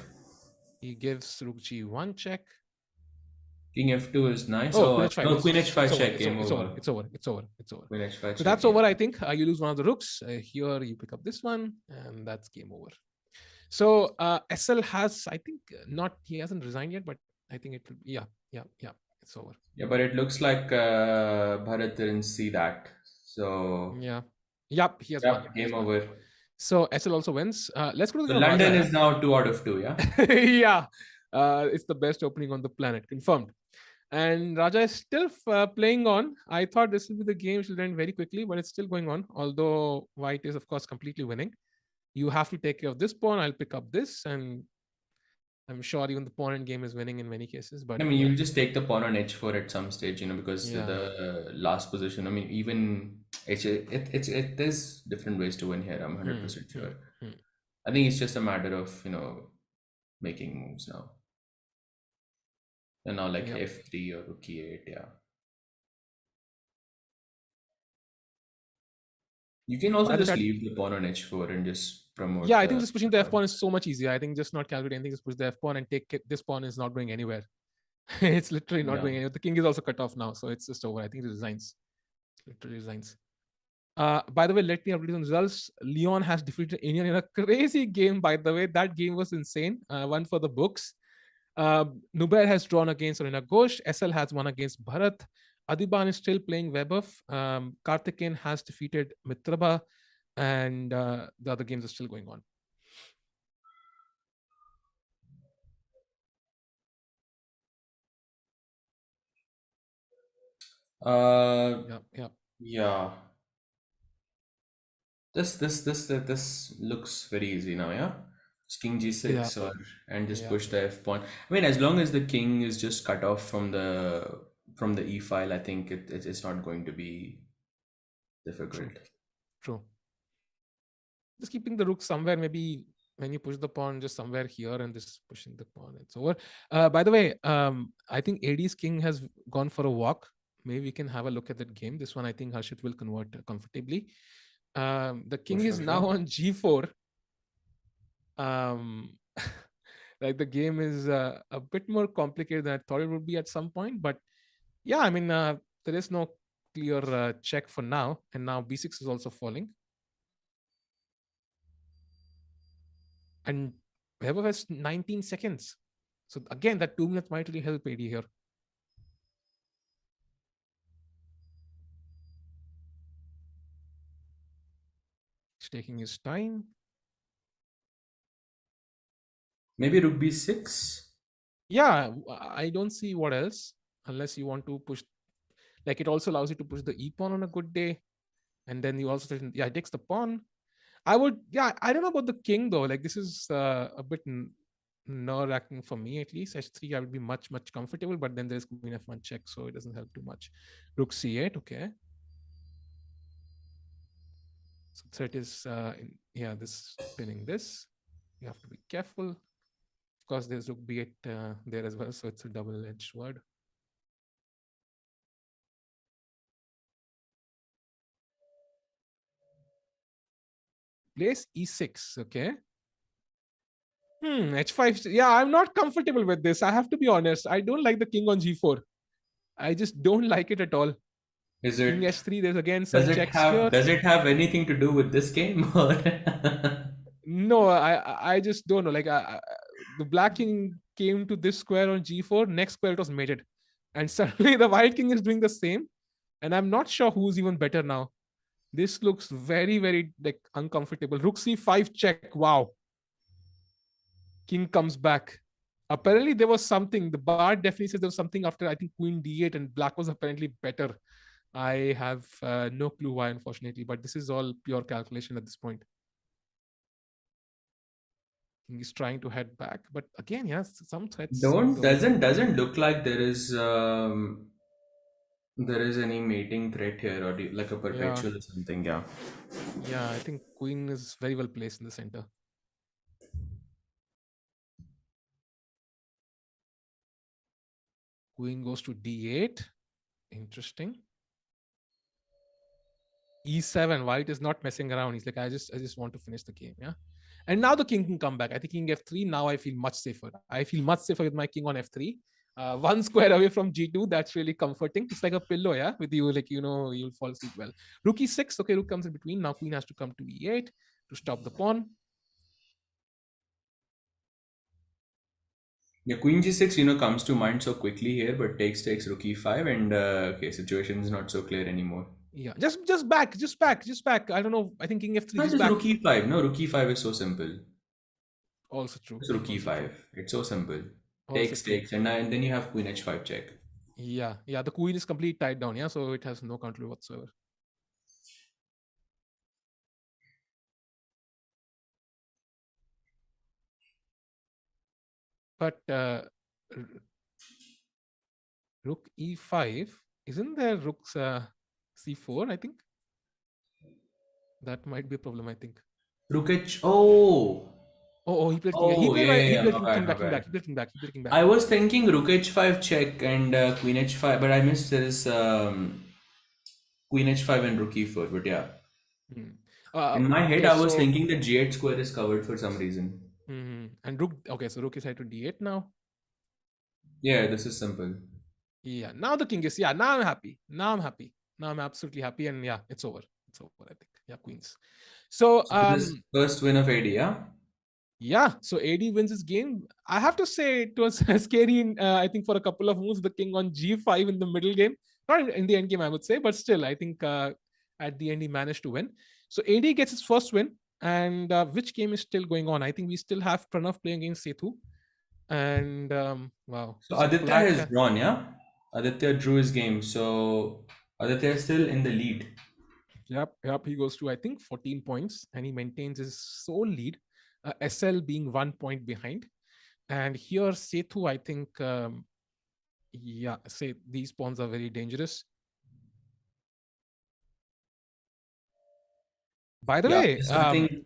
He gives rook g1 check. King f2 is nice. Oh, Oh, queen h5. no, queen It's h5 over. check, game It's over. over. It's over. It's over. It's over. Queen h5 So check, that's game over, I think. You lose one of the rooks. Here you pick up this one, and that's game over. So SL has, I think, he hasn't resigned yet, but I think it will. Yeah. It's over. Yeah, but it looks like Bharat didn't see that. So Yeah. Yep. He has won. yep, He has game won. over. So SL also wins. Let's go to So the London Raja. is now 2 out of 2, yeah? Yeah. It's the best opening on the planet, confirmed. And Raja is still playing on. I thought this will be the game which will end very quickly, but it's still going on. Although White is, of course, completely winning. You have to take care of this pawn. I'll pick up this, and I'm sure even the pawn end game is winning in many cases. But I mean, yeah, you'll just take the pawn on h4 at some stage, because yeah, the last position. I mean, even it there's different ways to win here. I'm 100% sure. I think it's just a matter of making moves now. And now like Yep. f3 or rook e8, yeah. You can also just leave the pawn on h4 and just promote. Yeah, I think just pushing the f pawn is so much easier. I think just not calculate anything, just push the f pawn and take it. This pawn is not going anywhere. It's literally not going anywhere. The king is also cut off now, so it's just over. I think it resigns. Literally resigns. By the way, let me update on results. Leon has defeated Indian in a crazy game, by the way. That game was insane. One for the books. Nubair has drawn against Arina Ghosh. SL has won against Bharat. Adiban is still playing Webov. Karthikeyan has defeated Mitraba. And the other games are still going on. Yeah. This looks very easy now, yeah. Just king g6 and just push the f pawn. I mean, as long as the king is just cut off from the e file, I think it's not going to be difficult. True. Just keeping the rook somewhere, maybe when you push the pawn, just somewhere here and just pushing the pawn. It's over. By the way, I think AD's king has gone for a walk. Maybe we can have a look at that game. This one, I think Harshit will convert comfortably. The king is now on g4. Like the game is a bit more complicated than I thought it would be at some point. But yeah, I mean, there is no clear check for now. And now b6 is also falling. And Webber has 19 seconds. So again, that 2 minutes might really help AD here. He's taking his time. Maybe rook b6? Yeah, I don't see what else. Unless you want to push. Like it also allows you to push the e pawn on a good day. And then you also, it takes the pawn. I don't know about the king though. Like this is a bit nerve-wracking for me at least. h3, I would be much comfortable, but then there's queen f1 check, so it doesn't help too much. Rook c8, okay. So threat is this pinning this. You have to be careful. Of course, there's rook b8 there as well, so it's a double-edged sword. Place e6, okay. h5. Yeah, I'm not comfortable with this. I have to be honest. I don't like the king on g4. I just don't like it at all. Is it king h3? There's again some checks here. Does it have anything to do with this game? Or No, I just don't know. Like the black king came to this square on g4, next square it was mated. And suddenly the white king is doing the same. And I'm not sure who's even better now. This looks very, very like uncomfortable. Rook c5 check. Wow. King comes back. Apparently there was something. The bar definitely says there was something after, I think, queen d8, and black was apparently better. I have no clue why, unfortunately, but this is all pure calculation at this point. King is trying to head back, but again, yes, some threats. Doesn't look like there is any mating threat here, or like a perpetual or something. Yeah. Yeah, I think queen is very well placed in the center. Queen goes to d8. Interesting. e7. White is not messing around. He's like, I just want to finish the game. Yeah. And now the king can come back. I think king f3. Now I feel much safer. I feel much safer with my king on f3. One square away from g2. That's really comforting. It's like a pillow, yeah, with you, like, you'll fall asleep well. Rook e6. Okay, rook comes in between. Now queen has to come to e8 to stop the pawn. Yeah, queen g6, comes to mind so quickly here, but takes rook e5, and okay, situation is not so clear anymore. Yeah, just back. I don't know. I think king f3. Not just back. rook e5. No, rook e5 is so simple. Also true. Just rook e5. It's so simple. Takes, and then you have queen h5 check. Yeah. The queen is completely tied down. Yeah, so it has no control whatsoever. But rook e5, isn't there rook's c4? I think that might be a problem. I think rook h. Oh, he played king. He played king back. I was thinking rook h5 check and queen h5, but I missed there is queen h5 and rook e4. But yeah, in my head, I was thinking the g8 square is covered for some reason. And rook. Okay, so rook is headed to d8 now. Yeah, this is simple. Yeah, now the king is. Yeah, now I'm happy. Now I'm absolutely happy, and yeah, it's over. I think. Yeah, queens. So this first win of AD, yeah. Yeah, so AD wins his game. I have to say it was scary. I think for a couple of moves, the king on g5 in the middle game, not in the end game, I would say, but still, I think at the end he managed to win. So AD gets his first win, and which game is still going on? I think we still have Pranav playing against Sethu, and wow. So Aditya has drawn, yeah. Aditya drew his game, so Aditya is still in the lead. Yep. He goes to, I think, 14 points, and he maintains his sole lead. SL being 1 point behind. And here Sethu, I think, say these pawns are very dangerous. By the way,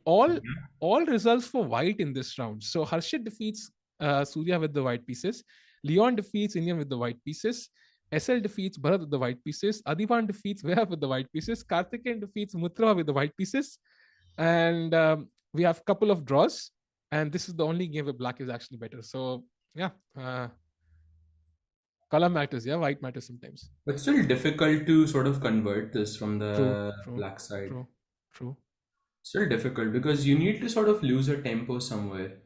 all results for white in this round. So Harshit defeats Surya with the white pieces. Leon defeats Indian with the white pieces. SL defeats Bharat with the white pieces. Adivan defeats Veha with the white pieces. Karthikeyan defeats Mutra with the white pieces. And we have a couple of draws. And this is the only game where black is actually better. So, yeah. Color matters, yeah. White matters sometimes. But still difficult to sort of convert this from the black side. True. Still difficult because you need to sort of lose a tempo somewhere.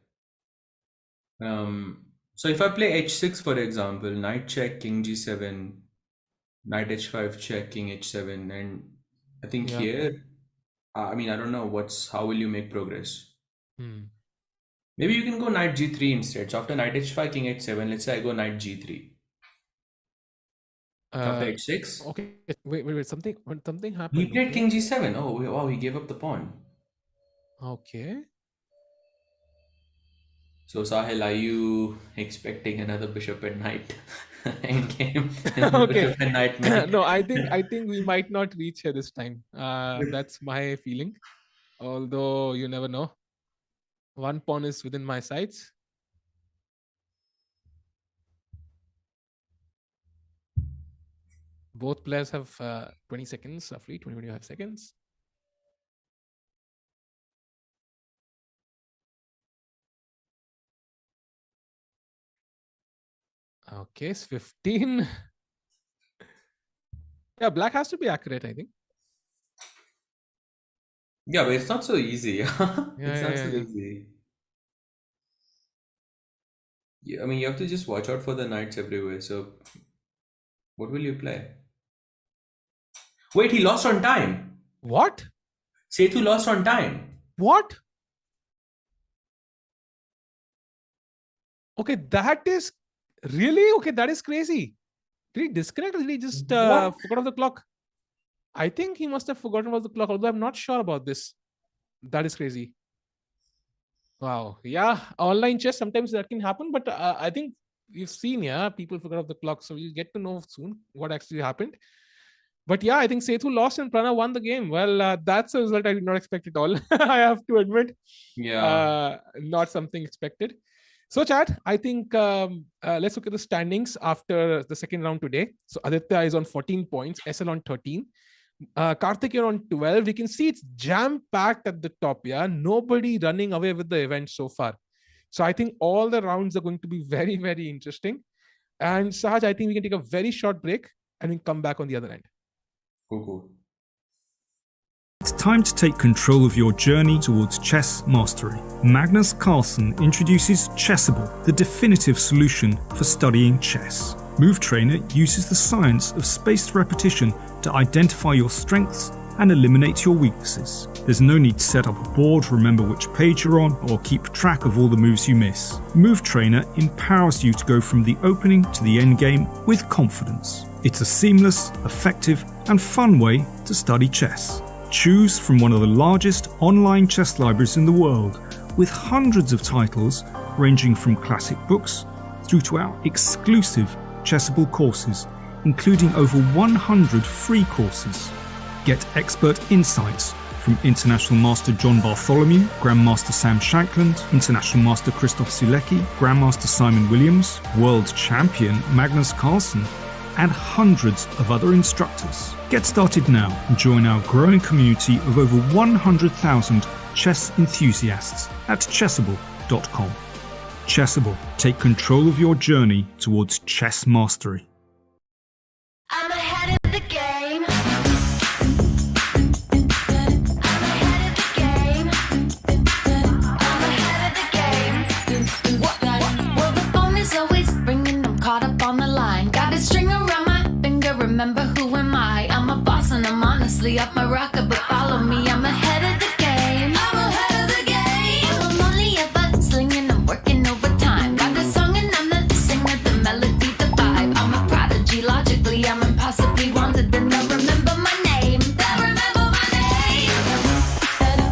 So if I play h6, for example, knight check, king g7, knight h5 check, king h7, and I think here, I mean, I don't know how will you make progress? Maybe you can go knight g3 instead. So after knight h5, king h7, let's say I go knight g3. After h6. Okay. Wait. Something happened. He played king g7. Oh, wow, he gave up the pawn. Okay. So Sahil, are you expecting another bishop and knight in game? Okay. Bishop and knight. No, I think we might not reach here this time. That's my feeling. Although you never know. One pawn is within my sights. Both players have 20 seconds, roughly 20-25 seconds. Okay, it's 15. Yeah, black has to be accurate, I think. Yeah, but it's not so easy. It's not so easy. Yeah, I mean, you have to just watch out for the knights everywhere. So, what will you play? Wait, he lost on time. What? Sethu lost on time. What? Okay, that is really okay. That is crazy. Did he disconnect or did he just What? forgot of the clock? I think he must have forgotten about the clock, although I'm not sure about this. That is crazy. Wow. Yeah, online chess, sometimes that can happen, but I think we've seen, yeah, people forgot of the clock. So we'll get to know soon what actually happened. But yeah, I think Sethu lost and Prana won the game. Well, that's a result I did not expect at all. I have to admit. Yeah. Not something expected. So, Chad, I think let's look at the standings after the second round today. So, Aditya is on 14 points, SL on 13. Karthik, you're on 12. We can see it's jam-packed at the top, yeah? Nobody running away with the event so far. So, I think all the rounds are going to be very, very interesting. And Sahaj, I think we can take a very short break and we can come back on the other end. Cool. It's time to take control of your journey towards chess mastery. Magnus Carlsen introduces Chessable, the definitive solution for studying chess. Move Trainer uses the science of spaced repetition to identify your strengths and eliminate your weaknesses. There's no need to set up a board, remember which page you're on, or keep track of all the moves you miss. Move Trainer empowers you to go from the opening to the end game with confidence. It's a seamless, effective, and fun way to study chess. Choose from one of the largest online chess libraries in the world, with hundreds of titles ranging from classic books through to our exclusive Chessable courses, including over 100 free courses. Get expert insights from International Master John Bartholomew, Grandmaster Sam Shankland, International Master Christoph Silecki, Grandmaster Simon Williams, World Champion Magnus Carlsen, and hundreds of other instructors. Get started now and join our growing community of over 100,000 chess enthusiasts at chessable.com. Chessable, take control of your journey towards chess mastery. I'm ahead of the game. Well, the phone is always ringing. I'm caught up on the line. Got a string around my finger. Remember who am I? I'm a boss and I'm honestly up my rocker. But follow me, I'm ahead of the game. I'm ahead of the game. I'm only ever slinging. I'm working overtime. Got the song and I'm the singer. The melody, the vibe. I'm a prodigy. Logically, I'm impossibly wanted. Then they'll remember my name. They'll remember my name.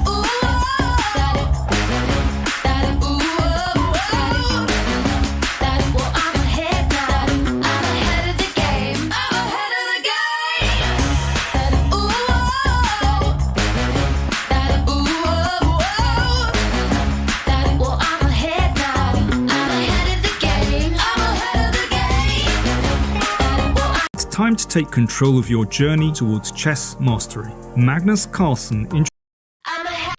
Ooh, well, I'm ahead now. I'm ahead of the game. I'm ahead of the game. Ooh, well, I'm ahead now. I'm ahead of the game. I'm ahead of the game. It's time to take control of your journey towards chess mastery. Magnus Carlsen I'm ahead.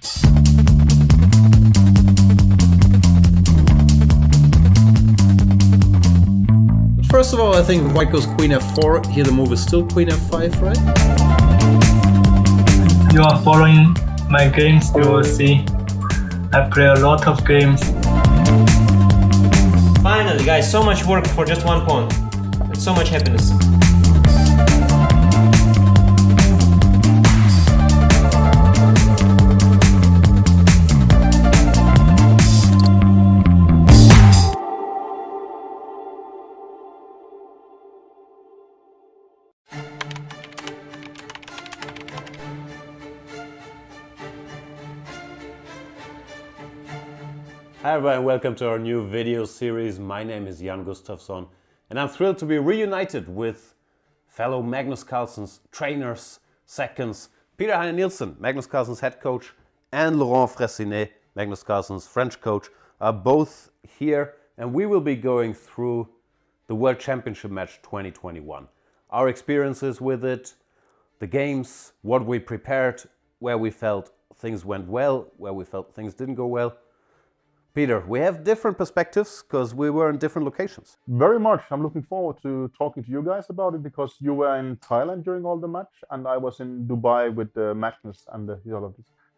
First of all, I think white goes queen f4. Here the move is still queen f5, right? You are following my games, you will see I play a lot of games. Finally, guys, so much work for just one pawn. It's so much happiness. Hi everyone, welcome to our new video series. My name is Jan Gustafsson and I'm thrilled to be reunited with fellow Magnus Carlsen's trainers, seconds, Peter Heine Nielsen, Magnus Carlsen's head coach, and Laurent Fressinet, Magnus Carlsen's French coach, are both here, and we will be going through the World Championship match 2021. Our experiences with it, the games, what we prepared, where we felt things went well, where we felt things didn't go well. Peter, we have different perspectives because we were in different locations. Very much. I'm looking forward to talking to you guys about it because you were in Thailand during all the match and I was in Dubai with Magnus and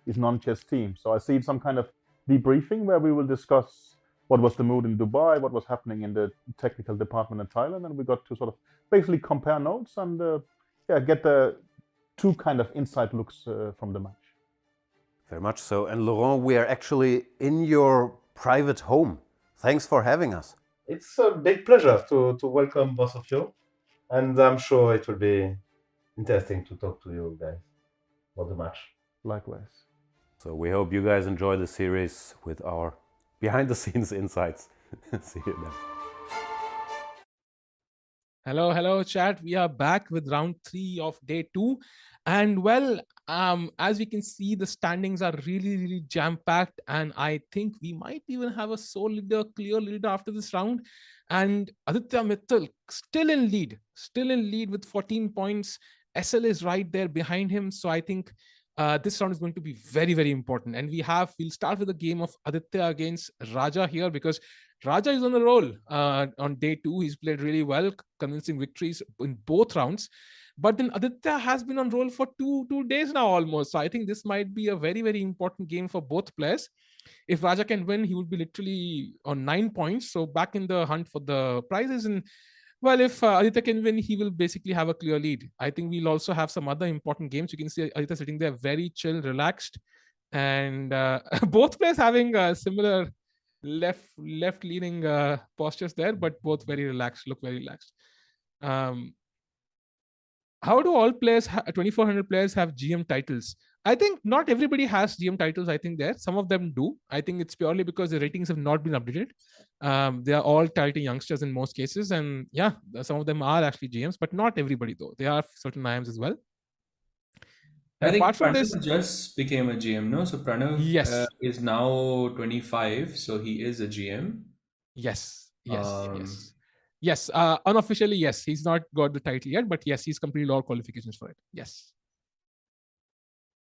his non-chess team. So I see some kind of debriefing where we will discuss what was the mood in Dubai, what was happening in the technical department in Thailand, and we got to sort of basically compare notes and get the two kind of inside looks from the match. Very much so. And Laurent, we are actually in your private home. Thanks for having us. It's a big pleasure to welcome both of you, and I'm sure it will be interesting to talk to you guys about the match. Likewise. So we hope you guys enjoy the series with our behind the scenes insights. See you then. Hello, chat. We are back with round 3 of day 2. And well, as we can see, the standings are really jam-packed. And I think we might even have a clear leader after this round. And Aditya Mittal still in lead with 14 points. SL is right there behind him. So I think this round is going to be very important. And we'll start with a game of Aditya against Raja here, because Raja is on the roll on day 2. He's played really well, convincing victories in both rounds. But then Aditya has been on roll for two days now almost. So I think this might be a very important game for both players. If Raja can win, he would be literally on 9 points. So back in the hunt for the prizes. And well, if Aditya can win, he will basically have a clear lead. I think we'll also have some other important games. You can see Aditya sitting there very chill, relaxed. And both players having similar left-leaning postures there, but both very relaxed, look very relaxed. How do all players, 2400 players, have GM titles? I think not everybody has GM titles. I think some of them do. I think it's purely because the ratings have not been updated. They are all talented youngsters in most cases, and yeah, some of them are actually GMs, but not everybody though. There are certain IMs as well. I think Pranav just became a GM, no? So Pranav is now 25, so he is a GM. Yes. Unofficially, yes. He's not got the title yet, but yes, he's completed all qualifications for it. Yes.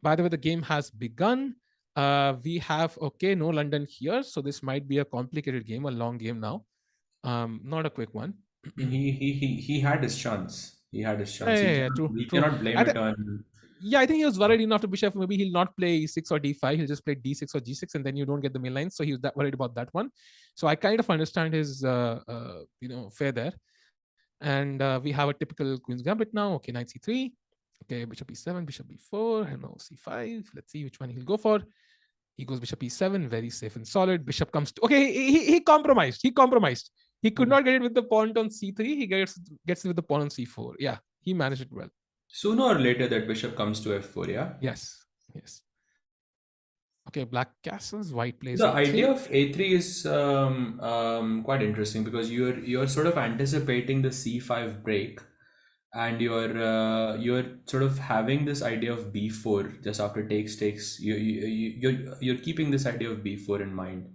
By the way, the game has begun. We have, no London here, so this might be a complicated game, a long game now. Not a quick one. He had his chance. True. We cannot blame it on... Yeah, I think he was worried enough to Bishop. Maybe he'll not play E6 or D5. He'll just play D6 or G6, and then you don't get the main line. So he was worried about that one. So I kind of understand his, fear there. And we have a typical Queen's Gambit now. Okay, Knight C3. Okay, Bishop E7, Bishop B4, and now C5. Let's see which one he'll go for. He goes Bishop E7, very safe and solid. Bishop comes to... Okay, he compromised. He could not get it with the pawn on C3. He gets it with the pawn on C4. Yeah, he managed it well. Sooner or later, that bishop comes to f4, yeah? Yes. Okay, black castles, white plays The A3. idea of a3 is quite interesting, because you're sort of anticipating the c5 break, and you're sort of having this idea of b4 just after takes. You're keeping this idea of b4 in mind.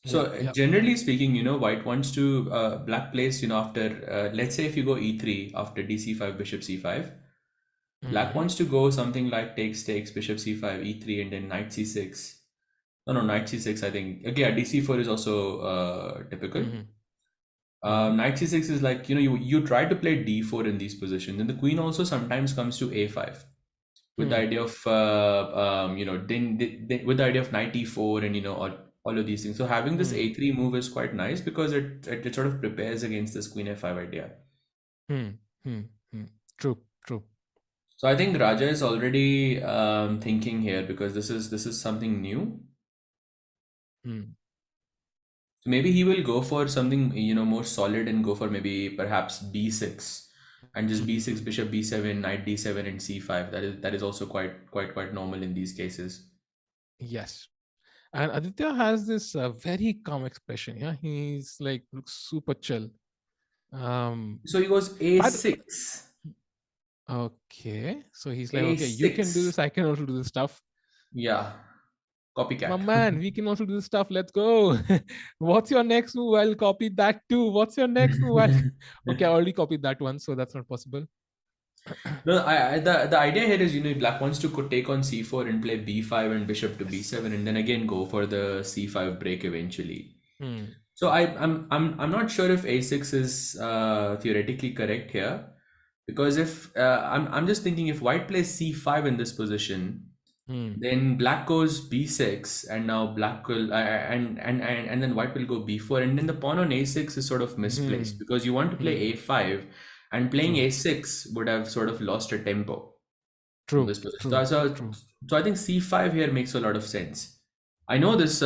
So generally speaking, white wants to black plays, after let's say if you go e3 after dc5 bishop c5, black wants to go something like takes bishop c5 e3 and then knight c6. No, knight c6. I think dc4 is also typical. Knight c6 is like you try to play d4 in these positions, and the queen also sometimes comes to a5 with the idea of with the idea of knight e4 and all of these things. So having this a3 move is quite nice, because it sort of prepares against this queen f5 idea. True. So I think Raja is already thinking here, because this is something new. So maybe he will go for something more solid and go for maybe perhaps b6 and just b6, bishop b7, knight d7, and c5. That is also quite normal in these cases. Yes. And Aditya has this very calm expression. Yeah, he's like looks super chill. So he goes a6. Okay, so he's like, okay, you can do this. I can also do this stuff. Yeah, copycat. My man, we can also do this stuff. Let's go. What's your next move? I'll copy that too. What's your next move? Okay, I already copied that one, so that's not possible. No, the idea here is black wants to take on c4 and play b5 and bishop to b7, and then again go for the c5 break eventually. So I'm not sure if a6 is theoretically correct here, because if I'm just thinking, if white plays c5 in this position, Then black goes b6, and now black will and then white will go b4, and then the pawn on a6 is sort of misplaced because you want to play a5, and playing a6 would have sort of lost a tempo from this position. So I think c5 here makes a lot of sense. I know this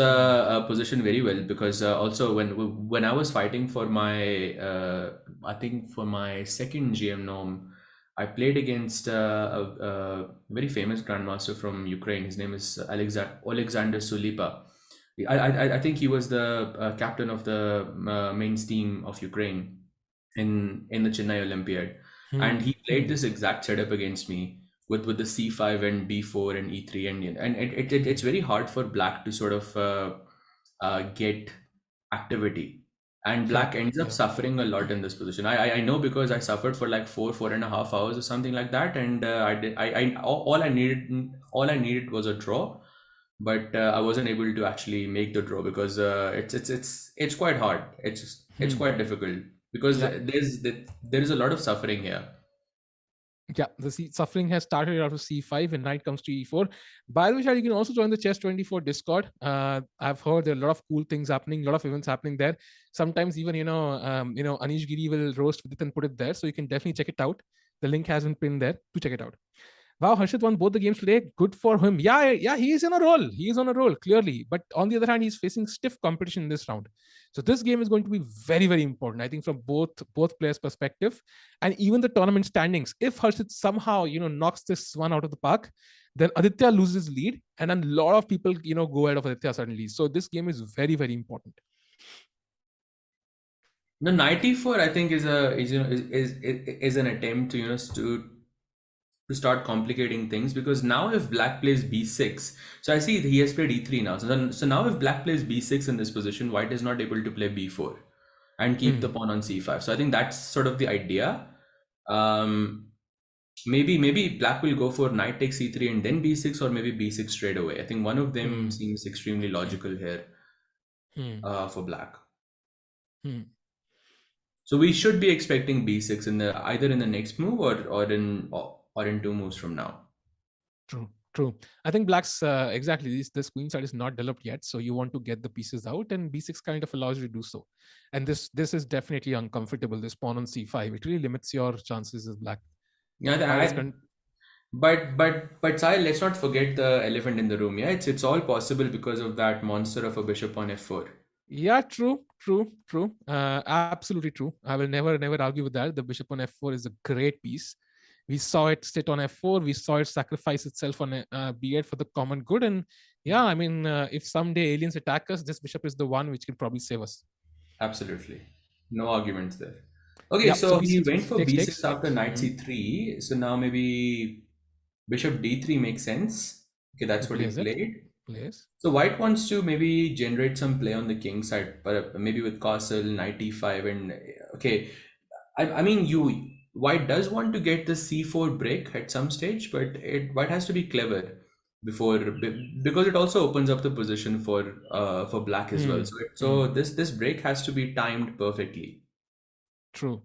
position very well because also when I was fighting for my I think for my second GM norm, I played against a very famous grandmaster from Ukraine. His name is Alexander Sulipa. I think he was the captain of the men's team of Ukraine in the Chennai Olympiad, and he played this exact setup against me with the c5 and b4 and e3, and it's very hard for black to sort of get activity, and black ends up suffering a lot in this position. I know because I suffered for like 4.5 hours or something like that, and all I needed was a draw, but I wasn't able to actually make the draw because it's quite hard. It's quite difficult because there is a lot of suffering here. Yeah, the suffering has started out of c5 and knight comes to e4. By the way, you can also join the Chess24 Discord. I've heard there are a lot of cool things happening, a lot of events happening there. Sometimes even Anish Giri will roast with it and put it there, so you can definitely check it out. The link has been pinned there to check it out. Wow, Harshit won both the games today. Good for him. Yeah, he is on a roll. He is on a roll, clearly. But on the other hand, he's facing stiff competition in this round. So this game is going to be very, very important, I think, from both players' perspective. And even the tournament standings. If Harshit somehow, knocks this one out of the park, then Aditya loses lead. And then a lot of people, go ahead of Aditya suddenly. So this game is very, very important. The knight e4, I think, is an attempt to start complicating things, because now if black plays b6, so I see he has played e3 now. So now if black plays b6 in this position, white is not able to play b4 and keep the pawn on c5. So I think that's sort of the idea. Maybe black will go for knight takes e3 and then b6, or maybe b6 straight away. I think one of them seems extremely logical here for black. So we should be expecting b6 either in the next move or in 2 moves from now. True. I think black's exactly this queen side is not developed yet, so you want to get the pieces out, and b6 kind of allows you to do so. And this is definitely uncomfortable. This pawn on c5, it really limits your chances as black. Yeah, but Sahil, let's not forget the elephant in the room. Yeah, it's all possible because of that monster of a bishop on f4. Yeah, true. Absolutely true. I will never argue with that. The bishop on f4 is a great piece. We saw it sit on f4. We saw it sacrifice itself on b8 for the common good. And yeah, I mean, if someday aliens attack us, this bishop is the one which can probably save us. Absolutely. No arguments there. Okay, so he went for b6 after knight c3. So now maybe bishop d3 makes sense. Okay, that's what he played. So white wants to maybe generate some play on the king side, but maybe with castle, knight e5, and okay. I mean, white does want to get the c4 break at some stage, but white has to be clever because it also opens up the position for black as well. So this break has to be timed perfectly. True.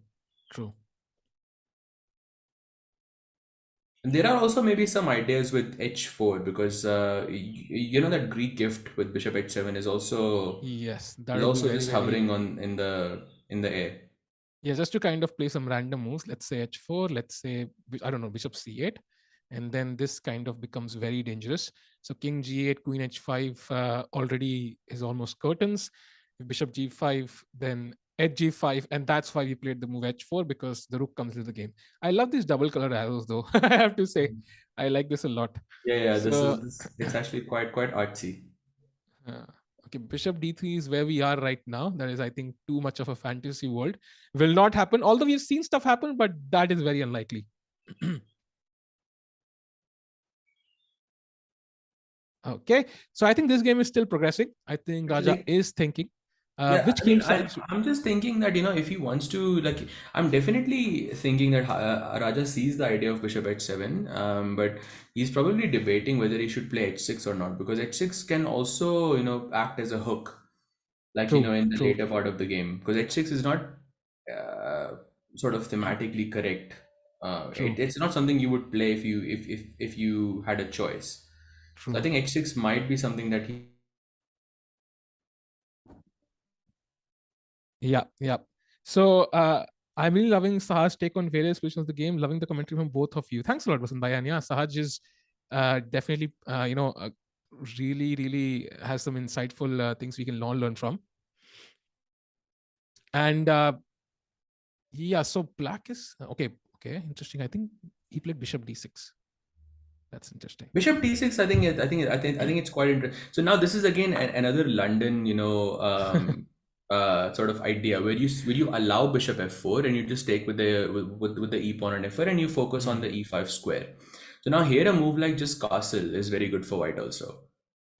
And there are also maybe some ideas with h4, because that Greek gift with bishop h7 is also just hovering in the air. Yeah, just to kind of play some random moves. Let's say h4. Let's say, I don't know, bishop c8, and then this kind of becomes very dangerous. So king g8, queen h5 already is almost curtains. Bishop g5, then at g5, and that's why we played the move h4, because the rook comes into the game. I love these double colored arrows, though. I have to say, I like this a lot. Yeah. It's actually quite artsy. Okay, bishop d3 is where we are right now. That is, I think, too much of a fantasy world. Will not happen. Although we've seen stuff happen, but that is very unlikely. Okay, so I think this game is still progressing. I think Raja is thinking. I'm just thinking that, if he wants to, I'm definitely thinking that Raja sees the idea of bishop h7, but he's probably debating whether he should play h6 or not, because h6 can also, act as a hook, in the later part of the game, because h6 is not sort of thematically correct. It's not something you would play if you had a choice. True. So I think h6 might be something that he. Yeah. So I'm really loving Sahaj's take on various positions of the game. Loving the commentary from both of you. Thanks a lot, Vasant Bhai. And yeah, Sahaj is definitely really has some insightful things we can all learn from. And yeah, so black is okay. Interesting. I think he played bishop d6. That's interesting. Bishop d6. I think it's quite interesting. So now this is again another London, sort of idea where you allow bishop f4 and you just take with the e pawn on f4 and you focus on the e5 square. So now here a move like just castle is very good for white also.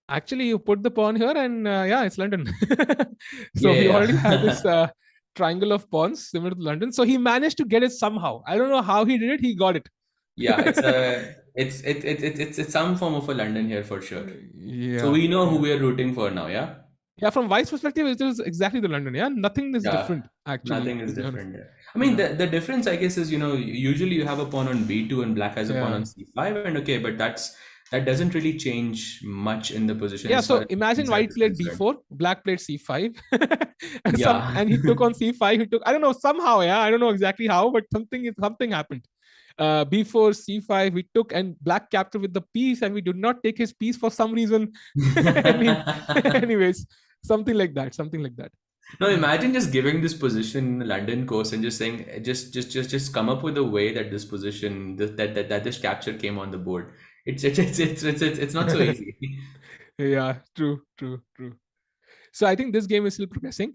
Actually, you put the pawn here and yeah, it's London. So we already have this triangle of pawns similar to London. So he managed to get it somehow. I don't know how he did it. He got it. Yeah, it's some form of a London here for sure. Yeah. So we know who we are rooting for now, yeah? Yeah, from White's perspective, it is exactly the London. Yeah, nothing is different actually. Nothing is different. Yeah. I mean, the difference, I guess, is usually you have a pawn on b2 and black has a pawn on c5, and okay, but that doesn't really change much in the position. Yeah, so imagine white played b4, black played c5, and he took on c5. He took, I don't know, somehow, I don't know exactly how, but something happened. B4, C5, we took, and black captured with the piece, and we did not take his piece for some reason. Anyways, something like that. No, imagine just giving this position London course and just saying, just come up with a way that this position, that this capture came on the board. It's not so easy. Yeah, true. So I think this game is still progressing.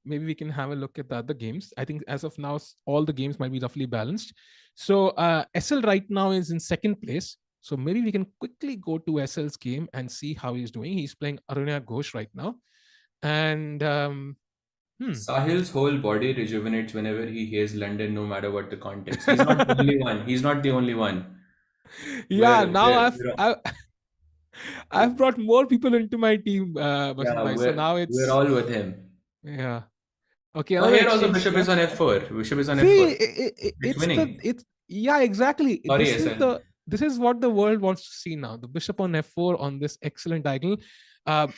Maybe we can have a look at the other games. I think as of now, all the games might be roughly balanced. So SL right now is in second place. So maybe we can quickly go to SL's game and see how he's doing. He's playing Arunya Ghosh right now. And Sahil's whole body rejuvenates whenever he hears London, no matter what the context. He's not the only one. He's not the only one. Yeah, I've brought more people into my team. So now we're all with him. Yeah. Okay. Oh, here also bishop is on f4. Bishop is on f4. It's winning. Exactly. Sorry, this is what the world wants to see now. The bishop on f4 on this excellent diagonal.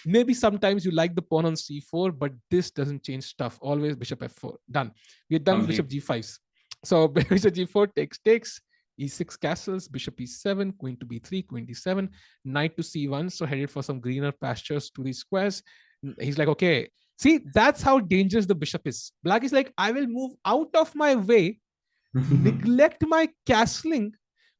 Maybe sometimes you like the pawn on c4, but this doesn't change stuff. Always bishop f4. Done. We're done. Bishop g5. So bishop g4 takes. E6 castles, bishop e7, queen to b3, queen d7, knight to c1. So headed for some greener pastures to these squares. He's like, okay, see, that's how dangerous the bishop is. Black is like, I will move out of my way, neglect my castling,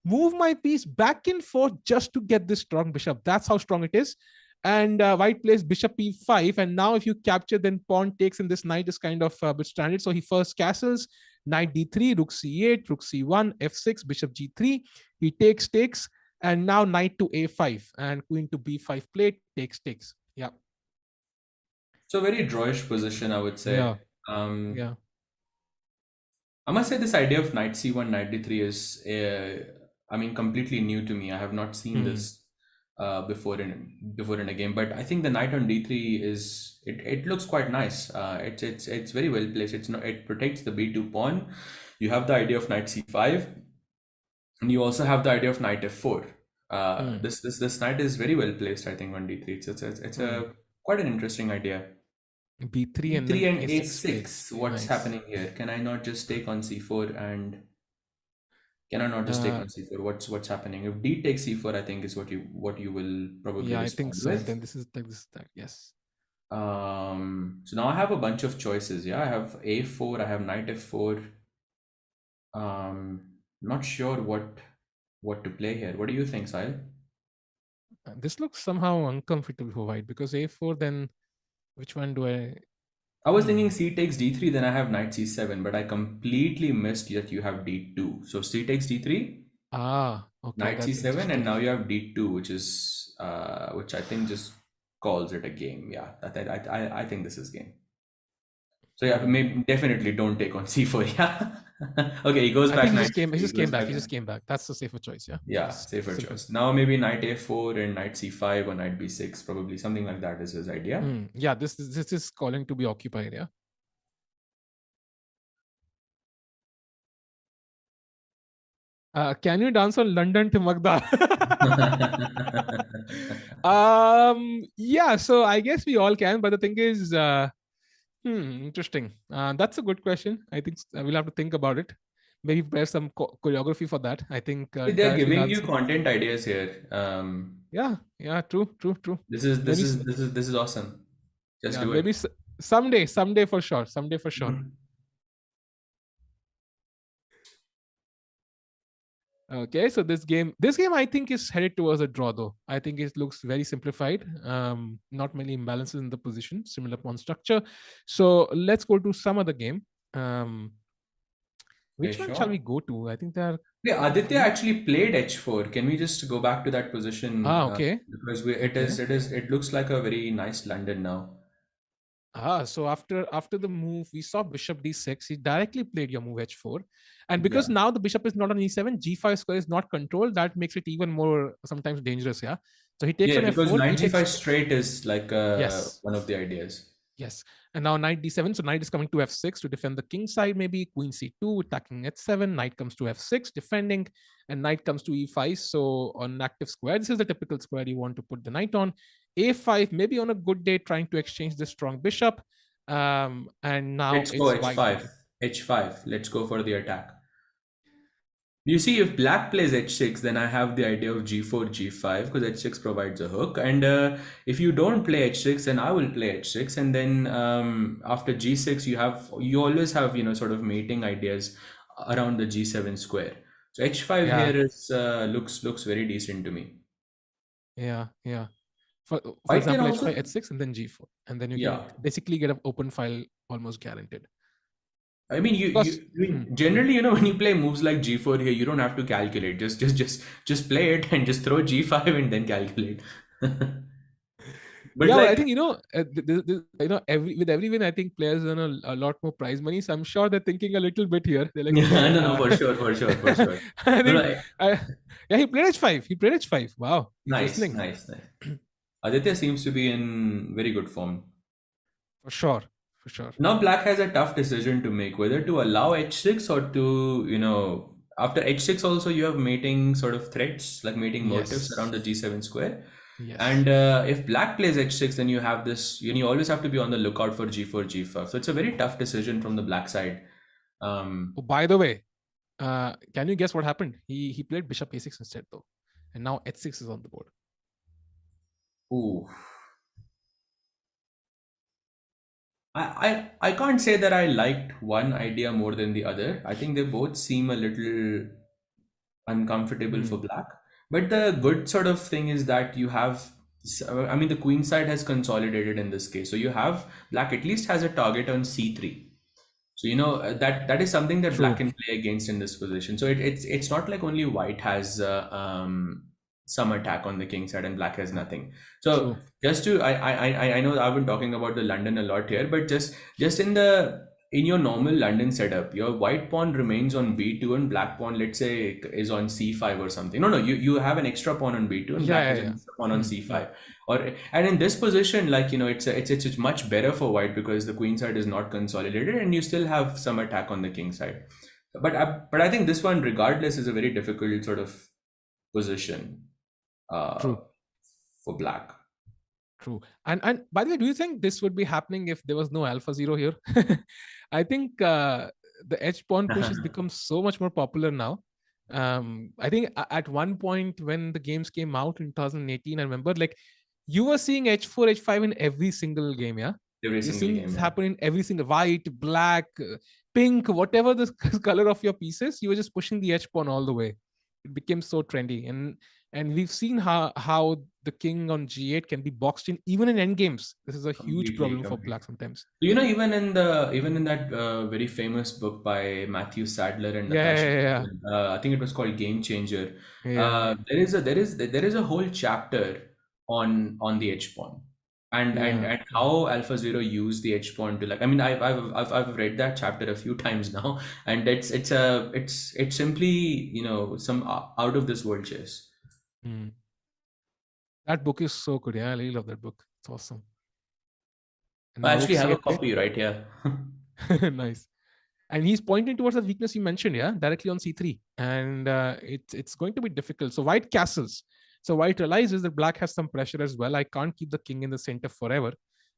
move my piece back and forth just to get this strong bishop. That's how strong it is. And white plays bishop e5. And now if you capture, then pawn takes, and this knight is kind of a bit stranded. So he first castles, knight d3, rook c8, rook c1, f6, bishop g3. He takes, and now knight to a5 and queen to b5 plate, takes. Yeah. So very drawish position, I would say. Yeah. I must say this idea of knight c1, knight d3 is, completely new to me. I have not seen this before in a game, but I think the knight on d3 is it looks quite nice. It's very well placed. It protects the b2 pawn. You have the idea of knight c5, and you also have the idea of knight f4. This knight is very well placed, I think, on d3. It's a quite an interesting idea. b3 and a6. What's happening here? Can I not just take on c4 and? Can I not just take on c4? What's happening? If d takes c4, I think is what you will probably. Yeah, I think so. Then this is that. Yes. So now I have a bunch of choices. Yeah, I have a4. I have knight f4. Not sure what to play here. What do you think, Sahil? This looks somehow uncomfortable for white because a4. Then which one do I? I was thinking c takes d3, then I have knight c7, but I completely missed that you have d2. So c takes d3, okay, knight c7, and now you have d2, which I think just calls it a game. Yeah, I think this is game. So yeah, definitely don't take on c4. Yeah. Okay, he goes back. He just came back. That's the safer choice. Yeah. Yeah, safer choice. Now maybe knight a4 and knight c5 or knight b6, probably something like that is his idea. Yeah, this is calling to be occupied. Yeah. Can you dance on London to Magda? Yeah, so I guess we all can, but the thing is, interesting. That's a good question. I think we'll have to think about it. Maybe prepare some choreography for that. I think They're giving you content ideas here. yeah, true. This is Maybe awesome. Just yeah, do maybe it. someday for sure. Mhm. Okay, so this game I think is headed towards a draw though. I think it looks very simplified. Not many imbalances in the position, similar pawn structure. So let's go to some other game. Which one shall we go to? I think there are. Yeah, Aditya actually played h4. Can we just go back to that position? Okay. Because it looks like a very nice London now. So after the move, we saw bishop d6. He directly played your move h4, and because now the bishop is not on e7, g5 square is not controlled. That makes it even more sometimes dangerous. Yeah. So he takes on because f4. Knight g5 straight is like yes, one of the ideas. Yes, and now knight d7. So knight is coming to f6 to defend the king side. Maybe queen c2 attacking h7. Knight comes to f6 defending, and knight comes to e5. So on active square, this is the typical square you want to put the knight on. a5 maybe on a good day trying to exchange the strong bishop. And now let's go h5. h5. Let's go for the attack. You see, if black plays h6, then I have the idea of g4, g5 because h6 provides a hook. And if you don't play h6, then I will play h6. And then after g6, you always have sort of mating ideas around the g7 square. So h5 here is looks very decent to me. Yeah. For example, h5, h6, and then g4, and then you can basically get an open file almost guaranteed. I mean, generally, when you play moves like g4 here, you don't have to calculate. Just play it and just throw g5 and then calculate. But I think with every win, I think players earn a lot more prize money. So I'm sure they're thinking a little bit here. They're like, no, for sure. He played h5. Wow, nice. Aditya seems to be in very good form. For sure. Now black has a tough decision to make, whether to allow h6 or to, after h6 also you have mating sort of threats, like mating motifs around the g7 square. Yes. And if black plays h6, then you have this, you always have to be on the lookout for g4, g5. So it's a very tough decision from the black side. By the way, can you guess what happened? He played bishop a6 instead though. And now h6 is on the board. Ooh. I can't say that I liked one idea more than the other. I think they both seem a little uncomfortable for black. But the good sort of thing is that you have, I mean, the queen side has consolidated in this case. So you have, black at least has a target on c3. So, that is something that black can play against in this position. So it's not like only white has some attack on the king side and black has nothing. So just to, I know I've been talking about the London a lot here, but just in your normal London setup, your white pawn remains on b2 and black pawn, let's say, is on c5 or something. No, you have an extra pawn on b2 and black has an extra pawn on c5. And in this position, like, it's much better for white because the queen side is not consolidated and you still have some attack on the king side. But I think this one, regardless, is a very difficult sort of position for black. True. And by the way, do you think this would be happening if there was no alpha 0 here? I think the edge pawn push has become so much more popular now. I think at one point when the games came out in 2018, I remember, like, you were seeing h4, h5 in every single game, yeah? Every single game. Happen in every single white, black, pink, whatever the color of your pieces, you were just pushing the h pawn all the way. It became so trendy. And we've seen how the king on g8 can be boxed in even in endgames. This is a huge problem for black sometimes. Even in that very famous book by Matthew Sadler and Natasha, I think it was called Game Changer. There is a whole chapter on the h pawn and how AlphaZero used the h pawn to, like, I mean, I've read that chapter a few times now, and it's simply some out of this world chess. That book is so good. Yeah, I really love that book. It's awesome. I actually have a copy right here. Nice. And he's pointing towards the weakness you mentioned, yeah, directly on c3. And it's going to be difficult. So white castles. So white realizes that black has some pressure as well. I can't keep the king in the center forever.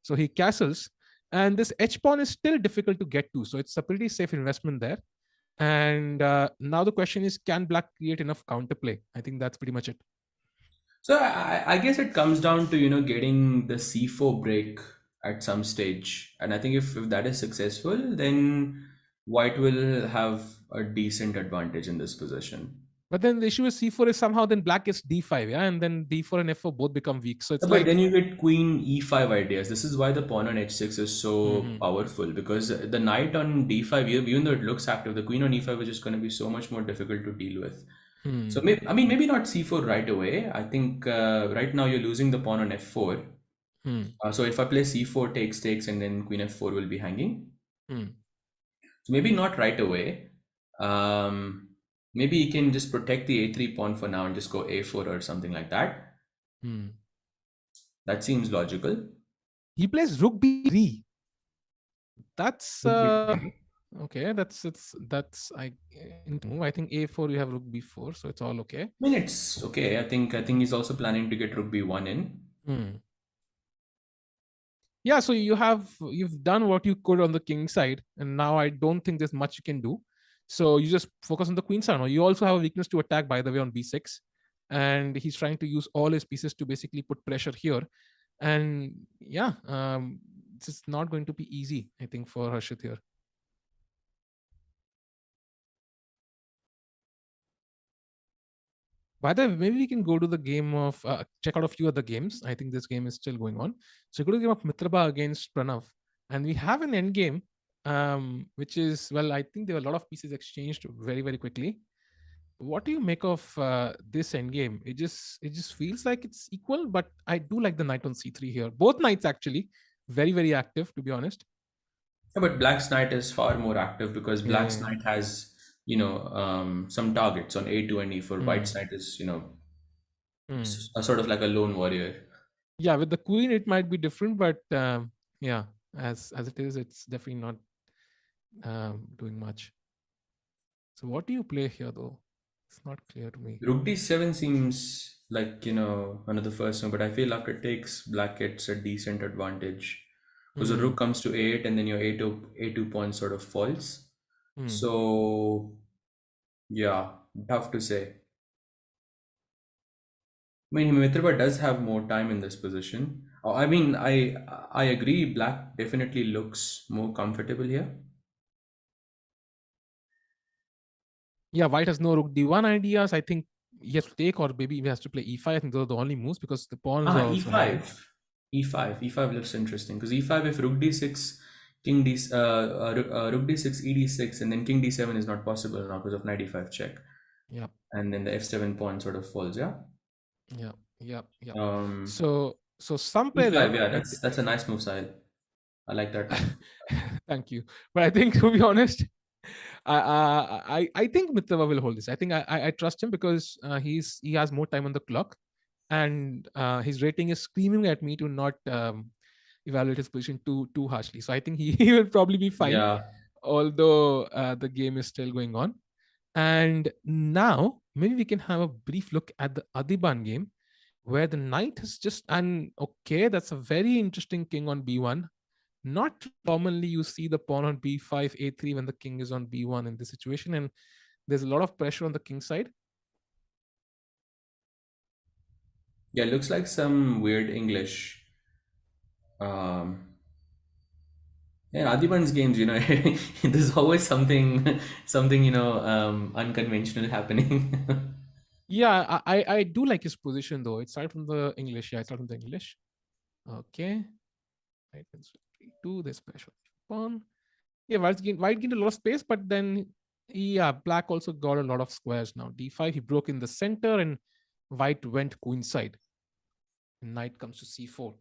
So he castles. And this h pawn is still difficult to get to. So it's a pretty safe investment there. And now the question is, can black create enough counterplay? I think that's pretty much it. So I guess it comes down to, getting the c4 break at some stage. And I think if that is successful, then white will have a decent advantage in this position. But then the issue is c4 is somehow then black gets d5, yeah, and then d4 and f4 both become weak. So it's But then you get queen e5 ideas. This is why the pawn on h6 is so powerful, because the knight on d5, even though it looks active, the queen on e5 is just going to be so much more difficult to deal with. So maybe not c4 right away. I think right now you're losing the pawn on f4. So if I play c4 takes, and then queen f4 will be hanging. So maybe not right away. Maybe you can just protect the a3 pawn for now and just go a4 or something like that. That seems logical. He plays rook b3. That's okay. That's I think a4 you have rook b4, so it's all okay. I mean, it's okay. I think he's also planning to get rook b1 in. Yeah, so you've done what you could on the king side, and now I don't think there's much you can do. So you just focus on the queen side. You also have a weakness to attack, by the way, on b6, and he's trying to use all his pieces to basically put pressure here. And yeah, this is not going to be easy, I think, for Harshit here. By the way, maybe we can go to the game of check out a few other games. I think this game is still going on. So go to the game of Mitraba against Pranav, and we have an end game, which is, well, I think there were a lot of pieces exchanged very, very quickly. What do you make of this end game? It just feels like it's equal, but I do like the knight on c3 here. Both knights actually very, very active, to be honest. Yeah, but black's knight is far more active because black's knight has some targets on a2 and e4. White's knight is a sort of like a lone warrior. Yeah, with the queen it might be different, but yeah, as it is, it's definitely not doing much. So what do you play here though? It's not clear to me. Rook d7 seems like one of the first one, but I feel after takes, black gets a decent advantage because the rook comes to a8 and then your a2 pawn sort of falls. So yeah, tough to say. I mean, Mitraba does have more time in this position. I mean, I agree. Black definitely looks more comfortable here. Yeah, white has no rook d1 ideas. I think he has to take, or maybe he has to play e5. I think those are the only moves because the pawns are also e5 looks interesting because e5, if rook d6, king d rook d6, ed6, and then king d7 is not possible now because of knight e5 check. Yeah, and then the f7 pawn sort of falls. Yeah. So some play e5, yeah, that's a nice move, Sahil. I like that. Thank you. But I think, to be honest, I think Mitraba will hold this. I think I trust him because he has more time on the clock, and his rating is screaming at me to not evaluate his position too harshly. So I think he will probably be fine. Yeah. Although the game is still going on. And now maybe we can have a brief look at the Adiban game, where the knight is just okay. That's a very interesting king on b1. Not commonly you see the pawn on b5, a3 when the king is on b1 in this situation, and there's a lot of pressure on the king side. Yeah, it looks like some weird English. Yeah, Adiban's games, there's always something, unconventional happening. Yeah, I do like his position though. It started from the English. Yeah, it started from the English. Okay. Right, do this special pawn. Yeah, white gained a lot of space, but then black also got a lot of squares now. d5, he broke in the center, and white went queenside. Knight comes to c4.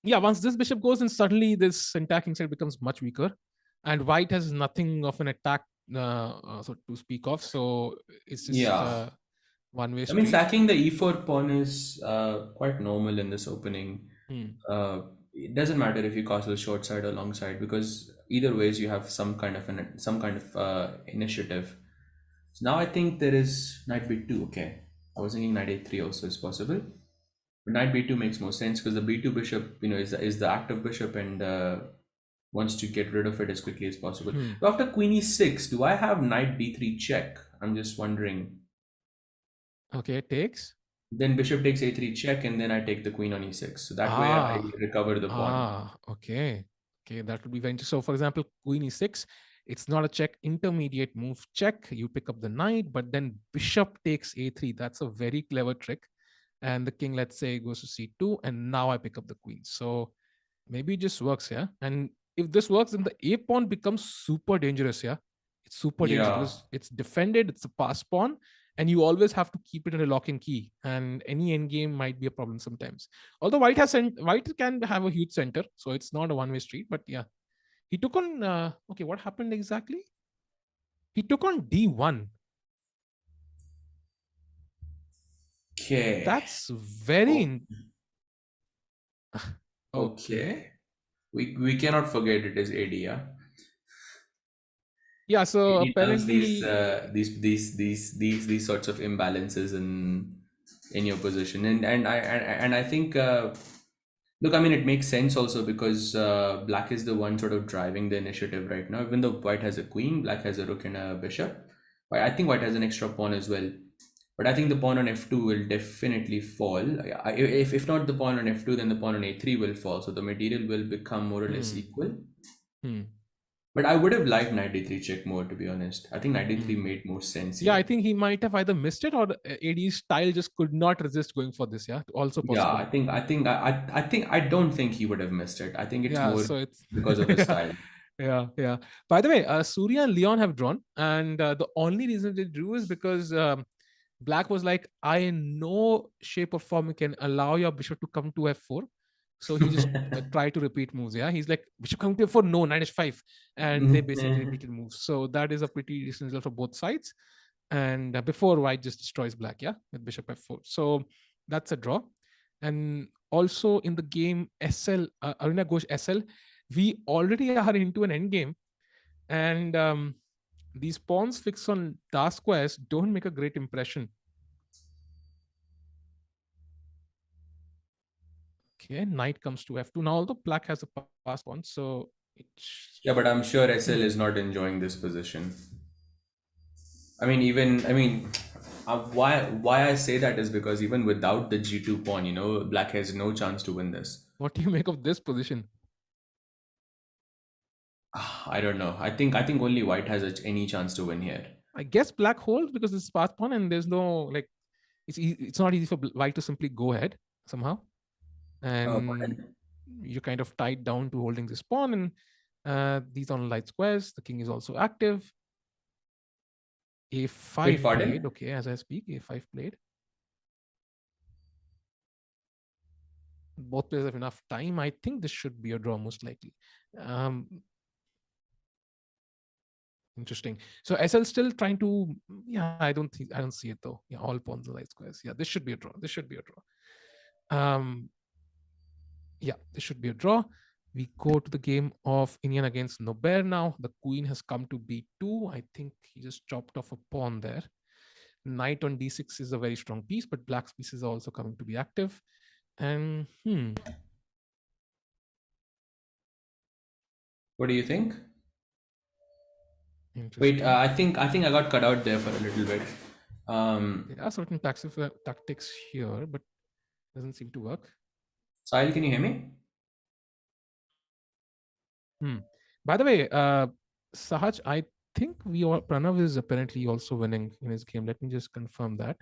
Yeah, once this bishop goes in, suddenly this attacking side becomes much weaker, and white has nothing of an attack so to speak of. So it's just one way. I mean, sacking the e4 pawn is quite normal in this opening. it doesn't matter if you castle short side or long side, because either ways you have some kind of initiative. So now I think there is knight b2. Okay, I was thinking knight a3 also is possible, but knight b2 makes more sense because the b2 bishop, is the active bishop, and wants to get rid of it as quickly as possible. So after queen e6, do I have knight b3 check? I'm just wondering. Okay, takes. Then bishop takes a3 check, and then I take the queen on e6. So that way I recover the pawn. Okay. That would be very interesting. So, for example, queen e6, it's not a check, intermediate move check. You pick up the knight, but then bishop takes a3. That's a very clever trick. And the king, let's say, goes to c2, and now I pick up the queen. So maybe it just works, yeah. And if this works, then the a pawn becomes super dangerous, yeah. It's super dangerous because it's defended, it's a pass pawn, and you always have to keep it in a lock and key, and any endgame might be a problem sometimes. Although white can have a huge center, so it's not a one-way street. But yeah, he took on okay, what happened exactly? He took on d1. Okay, that's very okay. We cannot forget it is AD, yeah. Yeah, so it apparently these sorts of imbalances in your position, and I think look, I mean, it makes sense also because black is the one sort of driving the initiative right now. Even though white has a queen, black has a rook and a bishop. I think white has an extra pawn as well, but I think the pawn on f2 will definitely fall. If not the pawn on f2, then the pawn on a3 will fall, so the material will become more or less equal. But I would have liked knight d3 check more, to be honest. I think knight d3 made more sense here. Yeah, I think he might have either missed it, or AD's style just could not resist going for this. Yeah, also possible. Yeah, I don't think he would have missed it. I think it's more because of his style. Yeah. By the way, Surya and Leon have drawn, and the only reason they drew is because black was like, I in no shape or form can allow your bishop to come to f4. So he just tried to repeat moves. Yeah, he's like, bishop coming to f4, no, knight h5, and they basically repeated moves. So that is a pretty decent result for both sides. And before white just destroys black, yeah, with bishop f4. So that's a draw. And also in the game SL, Arena Ghosh SL, we already are into an endgame, and these pawns fixed on dark squares don't make a great impression. Okay, knight comes to f2. Now, although black has a pass pawn, so yeah, but I'm sure SL is not enjoying this position. I mean, why I say that is because even without the g2 pawn, black has no chance to win this. What do you make of this position? I don't know. I think only white has any chance to win here. I guess black holds because it's pass pawn, and there's no it's not easy for white to simply go ahead somehow. And you're kind of tied down to holding this pawn, and these on light squares. The king is also active. a5 played. Okay, as I speak, a5 played. Both players have enough time. I think this should be a draw most likely. Interesting. So SL still trying to. Yeah, I don't see it though. Yeah, all pawns are light squares. Yeah, this should be a draw. Yeah, this should be a draw. We go to the game of Indian against Nober now. The queen has come to b2. I think he just chopped off a pawn there. Knight on d6 is a very strong piece, but black's pieces are also coming to be active. And what do you think? Wait, I think I got cut out there for a little bit. There are certain tactics here, but doesn't seem to work. Sahil, can you hear me? By the way, Sahaj, I think Pranav is apparently also winning in his game. Let me just confirm that.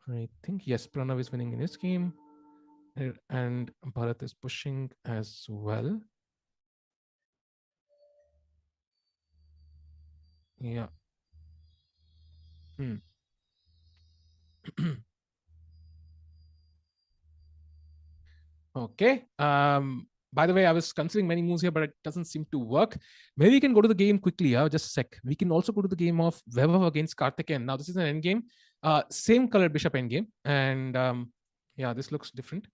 I think, yes, Pranav is winning in his game. And Bharat is pushing as well. Yeah. Okay. By the way, I was considering many moves here, but it doesn't seem to work. Maybe we can go to the game quickly. Just a sec. We can also go to the game of Vaibhav against Karthikeyan. Now, this is an endgame. Same color bishop endgame. And yeah, this looks different.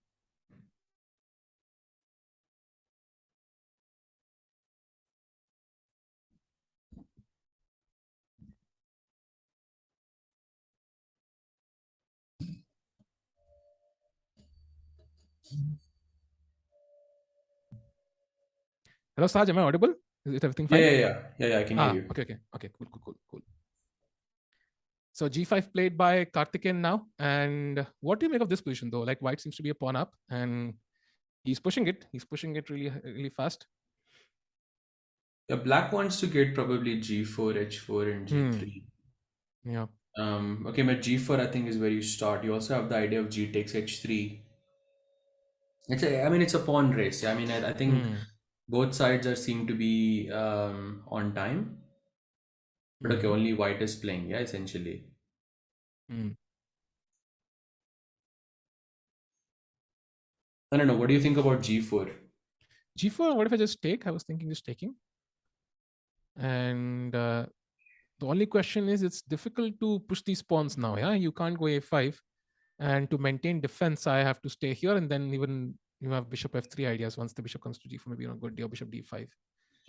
Hello, Sahaj, am I audible? Is it everything Yeah, fine? yeah, I can hear you. Okay, cool. So G5 played by Karthikeyan now. And what do you make of this position though? Like white seems to be a pawn up and he's pushing it. He's pushing it really, really fast. Yeah, black wants to get probably G4, H4, and G3. Yeah. Okay, but G4 I think is where you start. You also have the idea of G takes H3. I mean, it's a pawn race. I mean, I think both sides seem to be on time. But okay, only white is playing, yeah, essentially. I don't know. What do you think about G4? G4, what if I just take? I was thinking just taking. And the only question is it's difficult to push these pawns now. Yeah, you can't go A5. And to maintain defense, I have to stay here. And then even you have bishop F3 ideas. Once the bishop comes to G4, maybe you go D or bishop D5.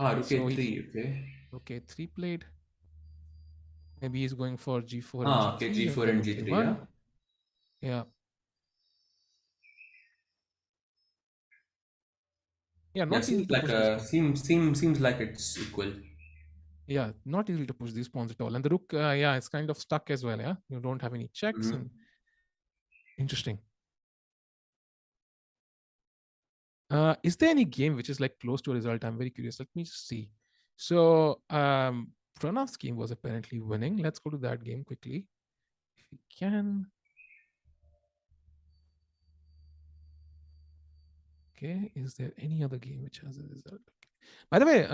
Rook A3, okay. Rook A3 played. Maybe he's going for G4 and G3. Okay, G4 and G3, yeah. Yeah. Yeah, not easy to push this pawn. Seems like it's equal. Yeah, not easy to push these pawns at all. And the rook, yeah, it's kind of stuck as well. Yeah, you don't have any checks. And interesting. Is there any game which is like close to a result? I'm very curious. Let me just see. So Pranav's game was apparently winning. Let's go to that game quickly, if we can. Okay, is there any other game which has a result? Okay. By the way,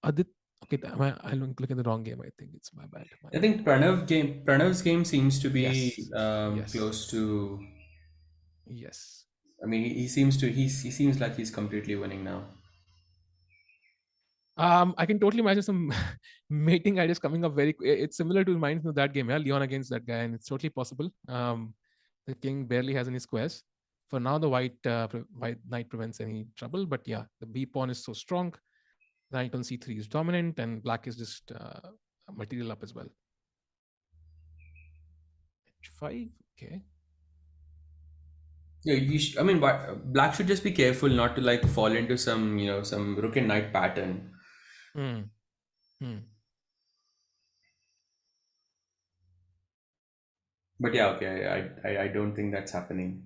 Adit, okay, I'm looking at the wrong game. I think it's my bad. I think Pranav's game seems to be close to. Yes. I mean, he seems like he's completely winning now. I can totally imagine some mating ideas coming up very quick. It's similar to mine from that game, yeah, Leon against that guy, and it's totally possible. The king barely has any squares. For now, the white knight prevents any trouble, but yeah, the B pawn is so strong. The knight on C3 is dominant, and black is just material up as well. H5, okay. Yeah, I mean, black should just be careful not to like fall into some rook and knight pattern. But yeah, okay, I don't think that's happening.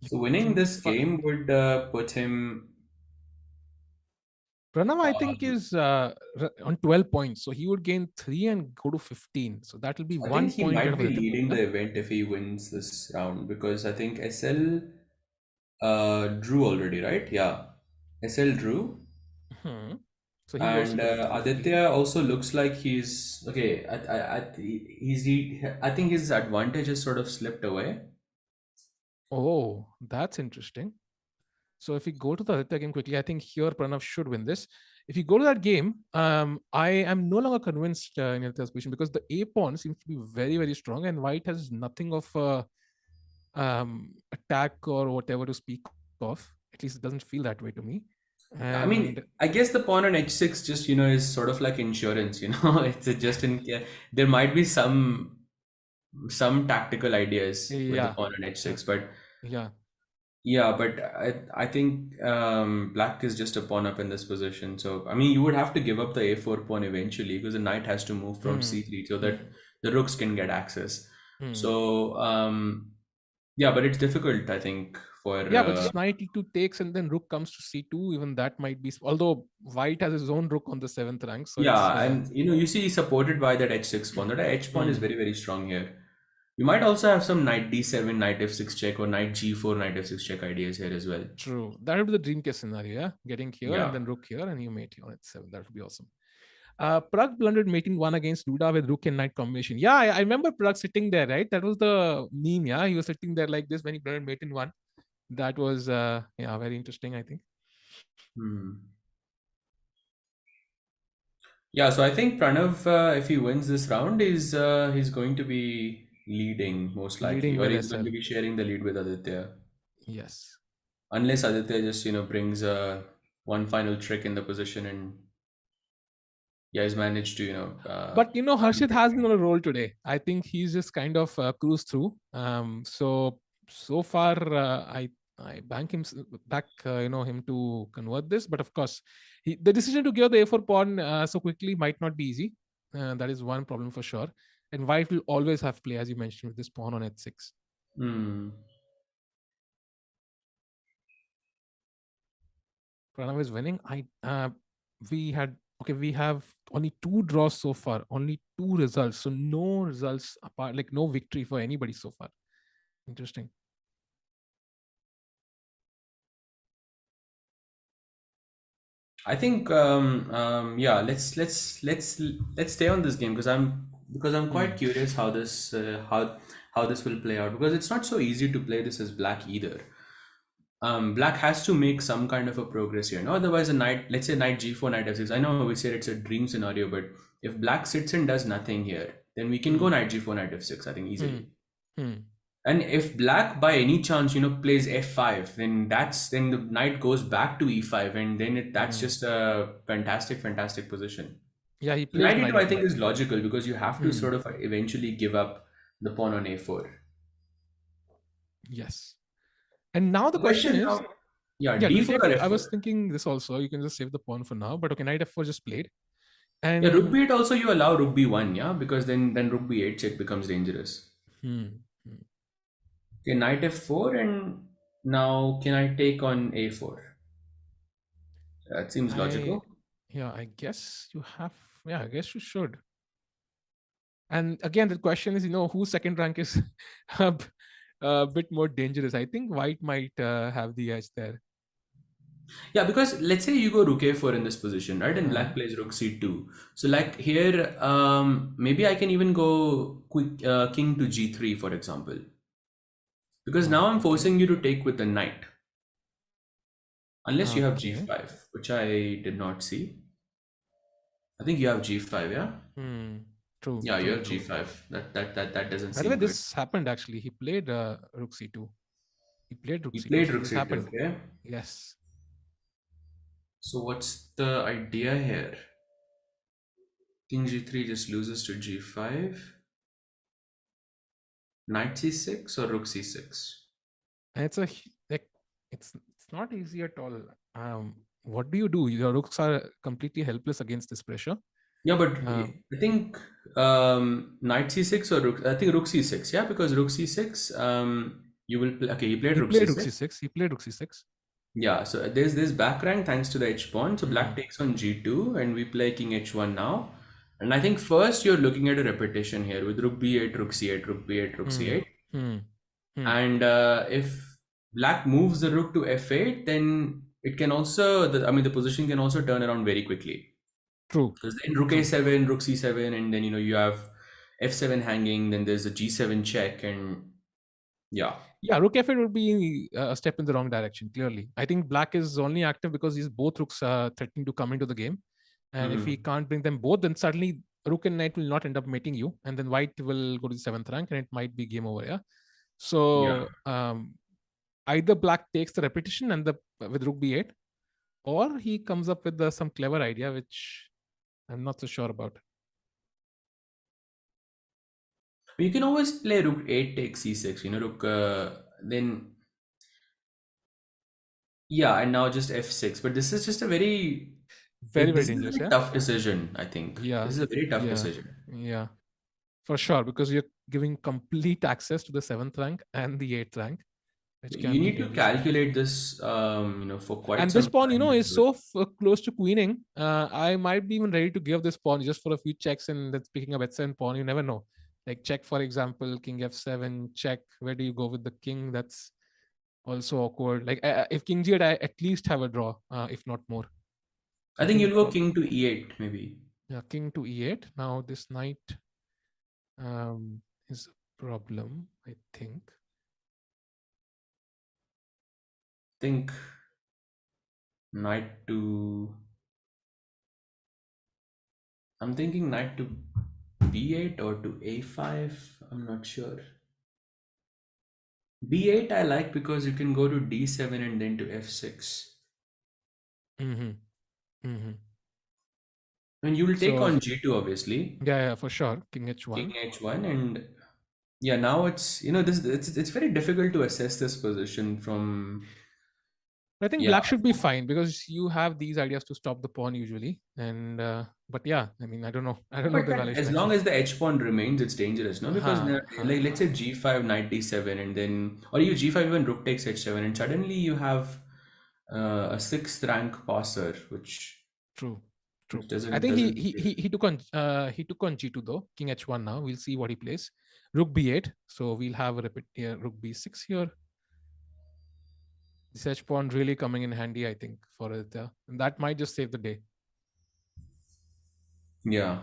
So winning this game would put him. Pranav, I think, is on 12 points. So he would gain 3 and go to 15. So that will be 1 point. I think he might be leading the event if he wins this round, because I think SL drew already, right? Yeah. SL drew. So he and Aditya also looks like he's okay. I think his advantage has sort of slipped away. Oh, that's interesting. So if we go to the Aditya game quickly, I think here Pranav should win this. If you go to that game, I am no longer convinced in Aditya's position, because the A pawn seems to be very, very strong, and white has nothing of attack or whatever to speak of. At least it doesn't feel that way to me. And I mean, I guess the pawn on h6 just is sort of like insurance. It's just in there might be some tactical ideas with the pawn on h6, but but I think black is just a pawn up in this position. So I mean, you would have to give up the a4 pawn eventually, because the knight has to move from c3 so that the rooks can get access. So yeah, but it's difficult, I think. But this knight e2 takes and then rook comes to c2. Even that might be, although white has his own rook on the 7th rank. So and you see supported by that h6 pawn. That h pawn is very, very strong here. You might also have some knight d7, knight f6 check, or knight g4, knight f6 check ideas here as well. True. That would be the dream case scenario, yeah? Getting here and then rook here, and you mate here on h7. That would be awesome. Prag blundered mating 1 against Duda with rook and knight combination. Yeah, I remember Prag sitting there, right? That was the meme, yeah? He was sitting there like this when he blundered mating 1. That was very interesting, I think. Yeah, so I think Pranav, if he wins this round, he's going to be leading most likely, or he's going to be sharing the lead with Aditya. Yes. Unless Aditya just brings one final trick in the position and Yeah, he's managed to, But Harshit has been on a roll today. I think he's just kind of cruised through. So far, I back him to convert this. But of course, the decision to give the a4 pawn so quickly might not be easy. That is one problem for sure. And white will always have play, as you mentioned, with this pawn on h6. Pranav is winning. We have only 2 draws so far, only 2 results, so no results apart, like no victory for anybody so far. Interesting. I think yeah, let's stay on this game because I'm quite curious how this how this will play out, because it's not so easy to play this as black either. Black has to make some kind of a progress here. No, otherwise a knight, let's say knight g4, knight f6. I know we said it's a dream scenario, but if black sits and does nothing here, then we can go knight g4, knight f6. I think easily. And if black by any chance plays f5, then the knight goes back to e5, and then that's just a fantastic position. Yeah, he Knight plays e2 I think is logical, because you have to sort of eventually give up the pawn on a4. Yes. And now the question is, now, yeah, do you d4 or f4? I was thinking this also. You can just save the pawn for now. But okay, knight f4 just played. And yeah, rook b8 also you allow rook b1, yeah, because then rook b8 check becomes dangerous. Okay, knight f4, and now can I take on a4? That seems logical. Yeah, I guess you have. Yeah, I guess you should. And again, the question is, whose second rank is a bit more dangerous. I think white might have the edge there. Yeah, because let's say you go rook a4 in this position, right? And black plays rook c2. So like here, maybe I can even go king to g3, for example. Because now I'm forcing you to take with the knight. Unless you have g5, which I did not see. I think you have g5, yeah? True. Yeah, true, you have true. g5. That doesn't By seem the way, good. this happened actually. He played rook c2. He played rook He c2. played So rook this c2, happened. okay? Yes. So what's the idea here? King g3 just loses to g5. Knight c6 or rook c6? And it's not easy at all. What do you do? Your rooks are completely helpless against this pressure. Yeah, but I think knight c6 or rook. I think rook c6. Yeah, because rook c6. You will play. Okay, he played rook c6. Rook c6. He played rook c6. Yeah, so there's this back rank thanks to the h pawn. So black takes on g2, and we play king h1 now. And I think first you're looking at a repetition here with rook b8, rook c8, rook b8, rook c8. And if black moves the rook to f8, then it can also, the position can also turn around very quickly. True. Because then rook a7, rook c7, and then you have f7 hanging, then there's a g7 check, and yeah. Yeah, rook f8 would be a step in the wrong direction, clearly. I think black is only active because these both rooks are threatening to come into the game. And if he can't bring them both, then suddenly rook and knight will not end up mating you. And then white will go to the 7th rank, and it might be game over, yeah? So either black takes the repetition and with rook b8, or he comes up with some clever idea, which I'm not so sure about. You can always play rook 8 takes c6, rook, then... Yeah, and now just f6. But this is just a very dangerous, tough decision, I think. Yeah. This is a very tough decision. Yeah, for sure, because you're giving complete access to the 7th rank and the 8th rank. You need to calculate this, for quite and some this pawn, time. is so close to queening. I might be even ready to give this pawn just for a few checks, and that's picking up h7 pawn. You never know. Like check, for example, king f7, check. Where do you go with the king? That's also awkward. Like if king g8, I at least have a draw, if not more. I think you'll go king to e8, maybe. Yeah, king to e8. Now this knight is a problem, I think. Knight to... I'm thinking knight to b8 or to a5. I'm not sure. b8 I like because you can go to d7 and then to f6. And you will take So- on G2, obviously. Yeah, for sure. King H1. King H1, and yeah, now it's it's very difficult to assess this position from. I think Yeah. black should be fine because you have these ideas to stop the pawn usually. And but yeah, I mean, I don't know. I don't know But the then evaluation. as long as the H pawn remains, it's dangerous, no? Because like let's Ha. say G5, knight D7, and then or you G5 even rook takes H7, and suddenly you have a 6th rank passer, which True. doesn't. I think doesn't he took on G2 though. King H1 now. We'll see what he plays. Rook B8. So we'll have a repeat here. Rook B6 here. This H pawn really coming in handy, I think, for it. And that might just save the day. Yeah.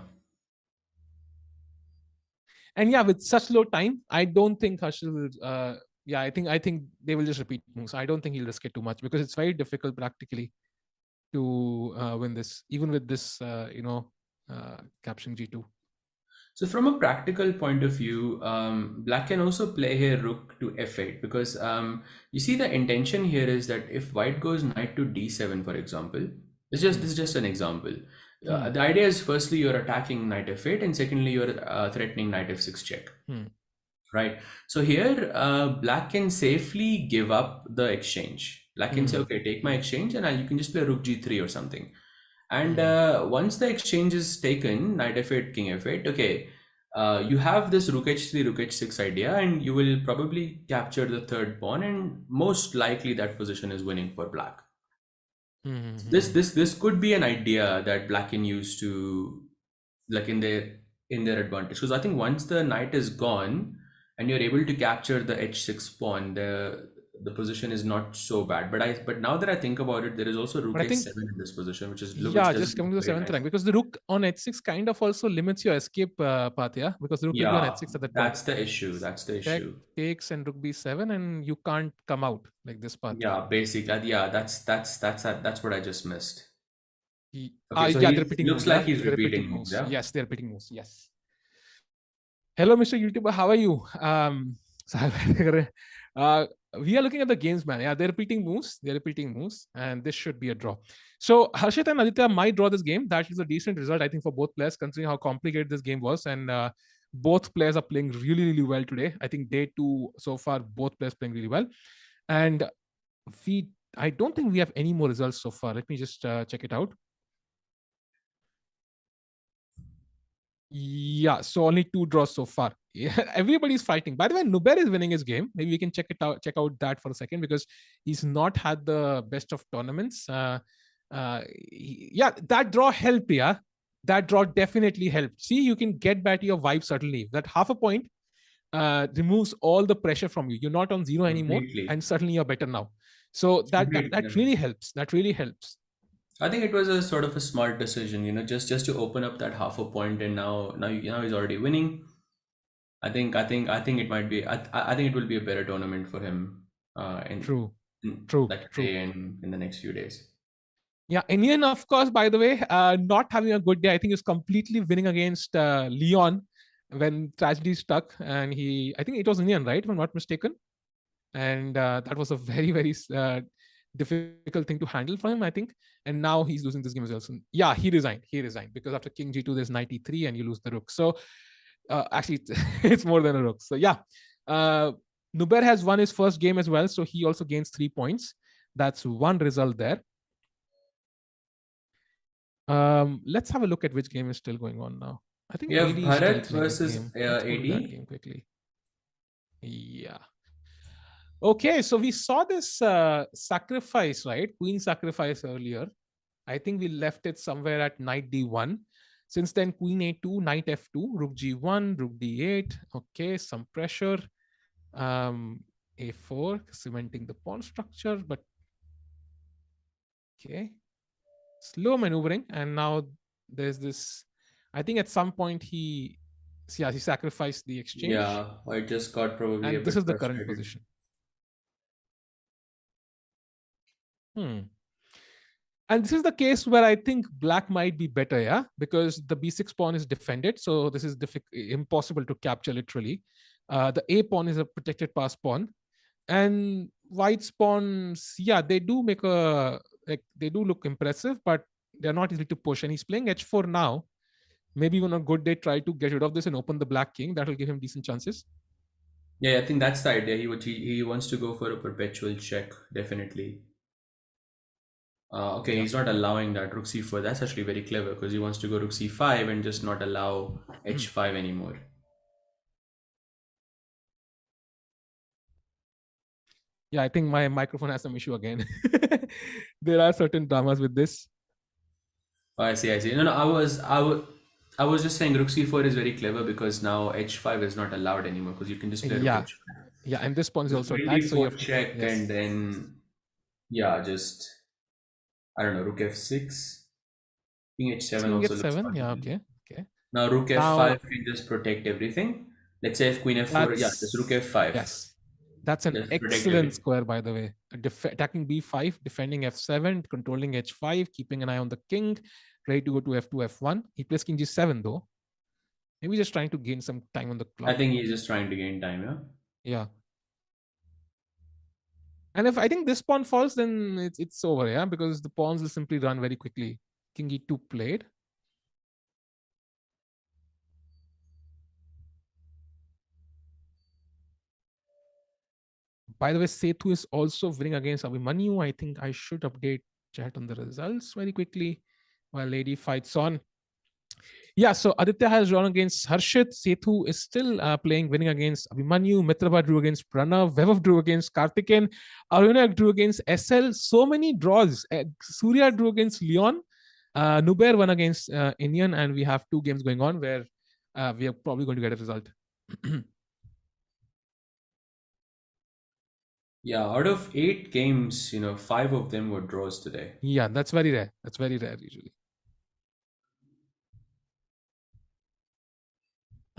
And yeah, with such low time, I don't think Harshal will. Yeah, I think they will just repeat moves. I don't think he'll risk it too much because it's very difficult practically to win this, even with this, capturing G2. So from a practical point of view, black can also play here rook to f8 because you see the intention here is that if white goes knight to d7, for example, this is just an example. The idea is firstly you're attacking knight f8 and secondly you're threatening knight f6 check. Right. So here black can safely give up the exchange. Black can say, okay, take my exchange and you can just play rook g3 or something. And once the exchange is taken, knight f8, king f8, okay, you have this rook h3, rook h6 idea, and you will probably capture the third pawn, and most likely that position is winning for black. This could be an idea that black can use to, like in their advantage, because I think once the knight is gone and you're able to capture the h6 pawn, the position is not so bad. But now that I think about it, there is also rook h7 in this position, which is just coming to the 7th rank, because the rook on h6 kind of also limits your escape path, yeah, because the rook will be on h6 at that point. That's the issue. Takes and rook b7, and you can't come out like this path. Yeah, basically, yeah, that's what I just missed. Okay, so they're repeating looks like he's repeating moves. Yeah? Yes, they're repeating moves. Yes. Hello, Mr. YouTuber. How are you? We are looking at the games, man. Yeah, they're repeating moves. And this should be a draw. So Harshit and Aditya might draw this game. That is a decent result, I think, for both players, considering how complicated this game was. And both players are playing really, really well today. I think day 2 so far, both players playing really well. And I don't think we have any more results so far. Let me just check it out. Yeah, so only 2 draws so far. Yeah, everybody's fighting. By the way, Nuber is winning his game. Maybe we can check out that for a second, because he's not had the best of tournaments. Yeah, that draw helped. Yeah, that draw definitely helped. See, you can get back to your vibe certainly. That half a point removes all the pressure from you. You're not on 0 anymore, and suddenly you're better now. So that really helps. That really helps. I think it was a sort of a smart decision, just to open up that half a point, and now he's already winning. I think it might be. I think it will be a better tournament for him. True. Day and in the next few days. Yeah, Indian, of course. By the way, not having a good day. I think he's completely winning against Leon when tragedy struck, and I think it was Indian, right? If I'm not mistaken. And that was a very, very difficult thing to handle for him, I think. And now he's losing this game as well. So yeah, he resigned because after king g2 there's knight e3 and you lose the rook. So actually it's more than a rook. So yeah, Nuber has won his first game as well, so he also gains 3 points. That's one result there. Let's have a look at which game is still going on now. I think we have Bharat versus AD. Game quickly. Yeah. Okay, so we saw this sacrifice, right? Queen sacrifice earlier. I think we left it somewhere at knight d1. Since then, queen a2, knight f2, rook g1, rook d8. Okay, some pressure. A4, cementing the pawn structure, but okay. Slow maneuvering, and now there's this. I think at some point he sacrificed the exchange. Yeah, I just got probably. And this is the current position. And this is the case where I think black might be better, yeah, because the b6 pawn is defended, so this is impossible to capture literally. The a pawn is a protected pass pawn, and white's pawns, yeah, they do make they do look impressive, but they're not easy to push. And he's playing h4 now. Maybe on a good day, try to get rid of this and open the black king. That will give him decent chances. Yeah, I think that's the idea. He wants to go for a perpetual check, definitely. Okay, he's not allowing that rook c4. That's actually very clever because he wants to go rook c5 and just not allow h5 anymore. Yeah, I think my microphone has some issue again. There are certain dramas with this. Oh, I see. No, I was just saying rook c4 is very clever because now h5 is not allowed anymore because you can just play rook h5. Yeah, and this pawn is also really attacked. So you have check and then just I don't know, rook f6, king h7 king also h7. looks Yeah, fun. okay. Now rook f5 can just protect everything. Let's say if queen f4, just rook f5. Yes, that's an excellent square, by the way. Attacking b5, defending f7, controlling h5, keeping an eye on the king, ready to go to f2, f1. He plays king g7 though. Maybe just trying to gain some time on the clock. I think he's just trying to gain time, yeah? Yeah. And if I think this pawn falls, then it's over, yeah? Because the pawns will simply run very quickly. King e2 played. By the way, Setu is also winning against Abhimanyu. I think I should update chat on the results very quickly while Lady fights on. Yeah, so Aditya has drawn against Harshit. Setu is still playing, winning against Abhimanyu. Mitrabha drew against Pranav. Vaibhav drew against Karthikeyan. Aruna drew against SL. So many draws. Surya drew against Leon. Nubair won against Indian. And we have 2 games going on where we are probably going to get a result. Yeah, out of 8 games, 5 of them were draws today. Yeah, that's very rare. That's very rare usually.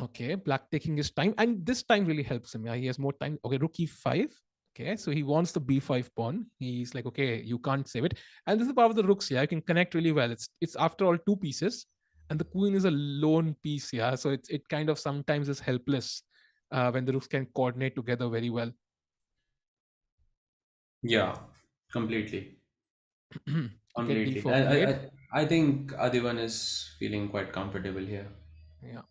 Okay, black taking his time, and this time really helps him. Yeah, he has more time. Okay, rook e5. Okay, so he wants the b5 pawn. He's like, okay, you can't save it. And this is the power of the rooks. Yeah, you can connect really well. It's after all 2 pieces, and the queen is a lone piece. Yeah, so it kind of sometimes is helpless when the rooks can coordinate together very well. Yeah, completely. Okay, completely. I think Adivan is feeling quite comfortable here. Yeah.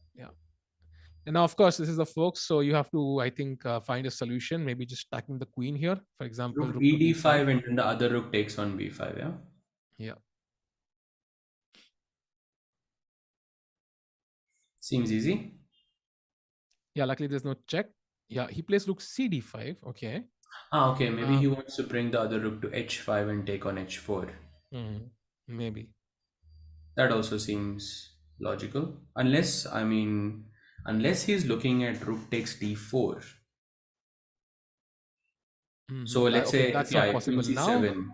And now, of course, this is the folks, so you have to, I think, find a solution. Maybe just stacking the queen here, for example. Rook ed5 and then the other rook takes on b5, yeah? Yeah. Seems easy. Yeah, luckily there's no check. Yeah, he plays rook cd5. Okay. Okay, maybe he wants to bring the other rook to h5 and take on h4. Maybe. That also seems logical. Unless he's looking at rook takes d4. So let's say that's not possible c7.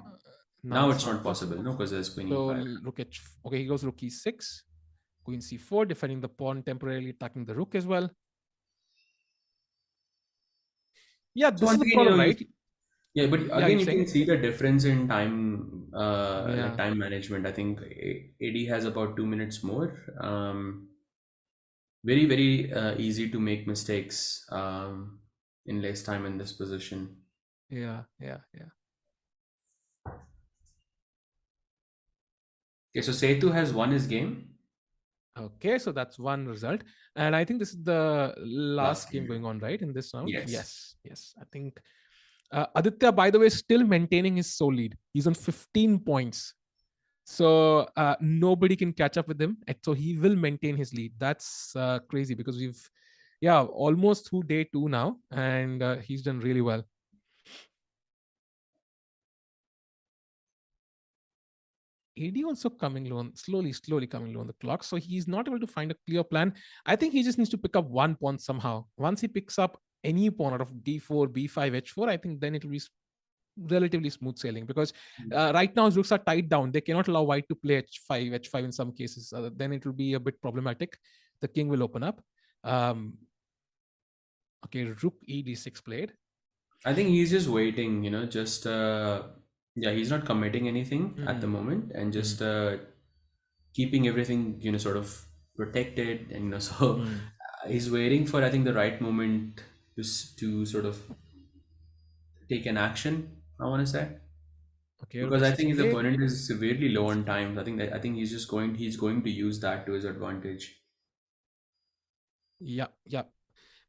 Now it's not possible, no, because there's queen e5. Rook okay, he goes rook e6, queen c4, defending the pawn, temporarily attacking the rook as well. Yeah, this is the problem, right? Yeah, but again, you can see the difference in time, time management. I think AD has about 2 minutes more. Very, very easy to make mistakes in less time in this position. Yeah. Okay, so Setu has won his game. Okay, so that's one result. And I think this is the last game going on, right, in this round? Yes. I think Aditya, by the way, is still maintaining his sole lead. He's on 15 points. So nobody can catch up with him. So he will maintain his lead. That's crazy because we've, almost through day 2 now. And he's done really well. AD also coming low, slowly coming low on the clock. So he's not able to find a clear plan. I think he just needs to pick up one pawn somehow. Once he picks up any pawn out of d4, b5, h4, I think then it will be relatively smooth sailing because right now his rooks are tied down. They cannot allow white to play h5 in some cases. Then it will be a bit problematic. The king will open up. Okay, rook ed6 played. I think he's just waiting, he's not committing anything at the moment and just keeping everything, sort of protected. And, he's waiting for, I think, the right moment to sort of take an action, I want to say. Okay, Because rook I h6 think his played. opponent is severely low on time. I think he's going to use that to his advantage. Yeah, yeah.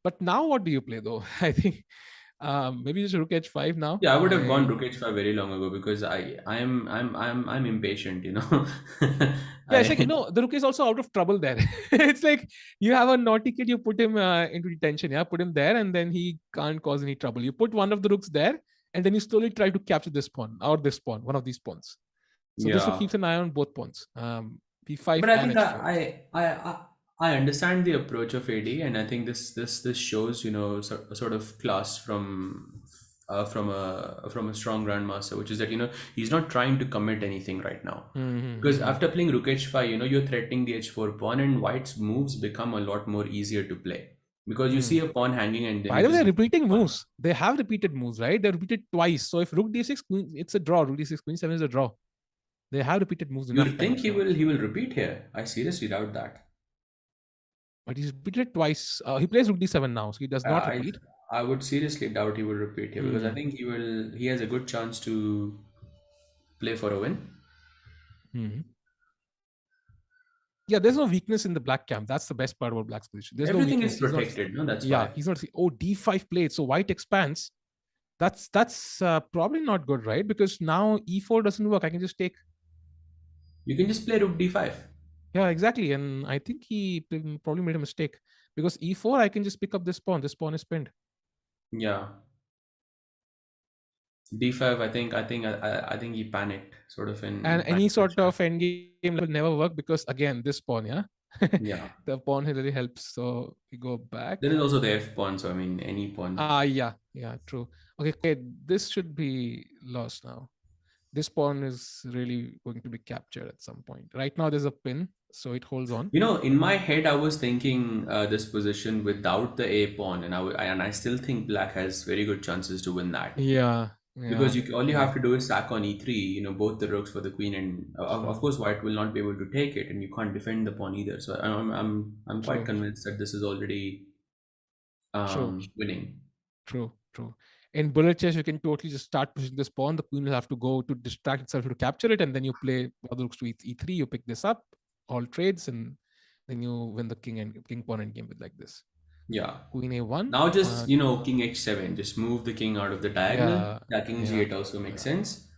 But now what do you play though? I think maybe just rook h5 now. Yeah, I would have gone rook h5 very long ago because I'm impatient, you know. Yeah, it's like, I the rook is also out of trouble there. It's like you have a naughty kid, you put him into detention, yeah, put him there, and then he can't cause any trouble. You put one of the rooks there, and then you slowly try to capture this pawn or this pawn, one of these pawns. So this rook yeah. keeps an eye on both pawns, b5 But I and think h4. I understand the approach of AD, and I think this shows, you know, a sort of class from a strong grandmaster, which is that, you know, he's not trying to commit anything right now. Because after playing rook h5, you know, you're threatening the h4 pawn, and white's moves become a lot more easier to play because you see a pawn hanging, and then By you the way, just they're repeating moves. They have repeated moves, right? They're repeated twice. So if rook d6, queen, it's a draw. Rook d6, queen 7 is a draw. They have repeated moves you enough think times now. he will repeat here. I seriously doubt that. But he's repeated twice. He plays rook d7 now, so he does not I repeat. I would seriously doubt he will repeat here because I think he has a good chance to play for a win. Yeah, there's no weakness in the black camp. That's the best part about black's position. There's Everything no weakness. is protected, no? That's Yeah, why. he's not. Oh, d5 played. So white expands. That's probably not good, right? Because now e4 doesn't work. I can just take. You can just play rook d5. Yeah, exactly. And I think he probably made a mistake because e4 I can just pick up this pawn. This pawn is pinned. Yeah. d5. I think he panicked sort of in. And any sort of endgame will never work because again this pawn, yeah. Yeah. The pawn really helps. So we go back. There is also the f pawn. So I mean, any pawn. Yeah, true. Okay, this should be lost now. This pawn is really going to be captured at some point. Right now there's a pin, so it holds on. You know, in my head, I was thinking this position without the a pawn, and I still think black has very good chances to win that. Yeah. Because all you have to do is sack on e3, you know, both the rooks for the queen, and of course white will not be able to take it, and you can't defend the pawn either. So I'm quite convinced that this is already winning. True. In bullet chess, you can totally just start pushing this pawn. The queen will have to go to distract itself to capture it, and then you play other rooks to e3. You pick this up, all trades, and then you win the king pawn endgame with like this. Yeah. Queen a1. Now just king h7. Just move the king out of the diagonal. King g8 also makes sense.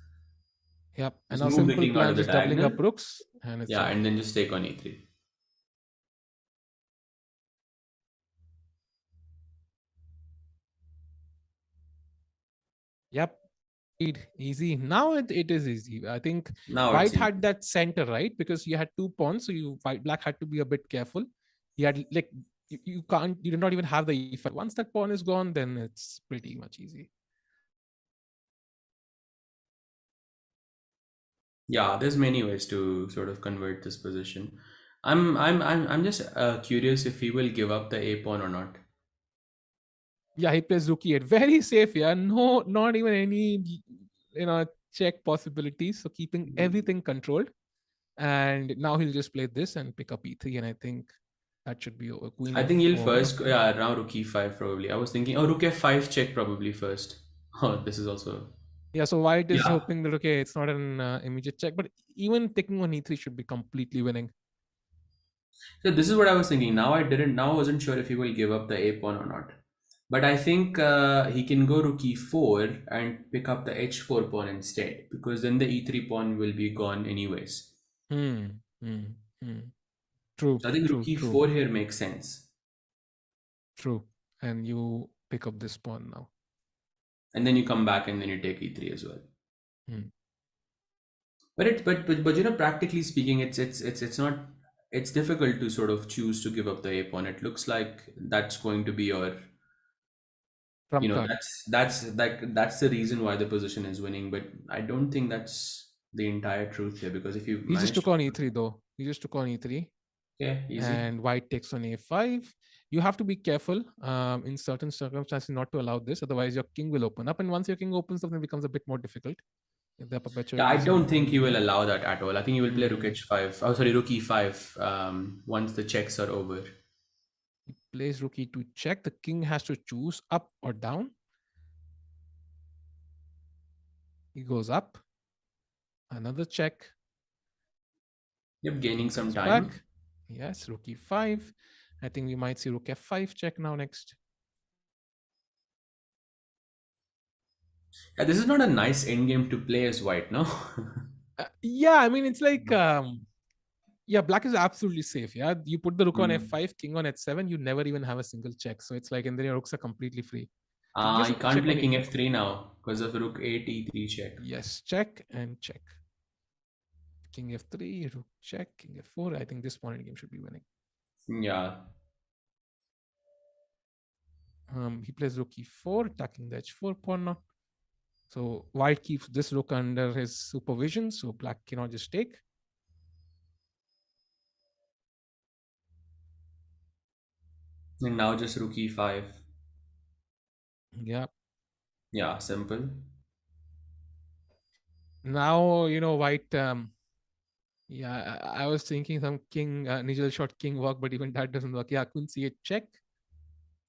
Yep. Just and now move the simple king out plan of the is doubling diagonal. up rooks, and it's and then just take on e3. Yep. Easy. Now it is easy. I think now white had that center, right? Because you had two pawns, so black had to be a bit careful. He had like you did not even have the e5. Once that pawn is gone, then it's pretty much easy. Yeah, there's many ways to sort of convert this position. I'm just curious if he will give up the a pawn or not. Yeah, he plays rook e8. Very safe, yeah. No, not even any check possibilities. So keeping everything controlled. And now he'll just play this and pick up e3, and I think that should be a queen. I think he'll first now rook e5 probably. I was thinking rook f5 check probably first. Oh, this is also so white is hoping that it's not an immediate check, but even taking on e3 should be completely winning. So this is what I was thinking. Now I wasn't sure if he will give up the a pawn or not. But I think he can go rook e4 and pick up the h4 pawn instead, because then the e3 pawn will be gone anyways. True. So I think rook e4 here makes sense. True. And you pick up this pawn now. And then you come back and then you take e3 as well. But you know, practically speaking, it's not. It's difficult to sort of choose to give up the a pawn. It looks like that's going to be your. That's the reason why the position is winning, but I don't think that's the entire truth here, because if you he just took on e3 though. He just took on e3. Yeah, easy. And white takes on a5. You have to be careful in certain circumstances not to allow this, otherwise your king will open up, and once your king opens up, then it becomes a bit more difficult. I don't think he will allow that at all. I think he will play rook h5. Oh, sorry, rook e5 once the checks are over. He plays rook e2 check. The king has to choose up or down. He goes up. Another check. Yep, gaining some time. Back. Yes, rook e5. I think we might see rook f5 check now next. Yeah, this is not a nice endgame to play as white, no? Yeah, I mean, it's like, yeah, black is absolutely safe. Yeah, you put the rook on f5, king on h7, you never even have a single check. So it's like, and then your rooks are completely free. You can't play king f3 now because of rook 8, e3 check. Yes, check and check. King f3, rook check, king f4. I think this point in the game should be winning. Yeah. He plays rook e4, attacking the h4 pawn now. So white keeps this rook under his supervision, so black cannot just take. And now just rook e5. Yeah. Yeah, simple. Now, you know, white, yeah, I was thinking some king, Nigel shot king work, but even that doesn't work. Yeah, queen c8 check.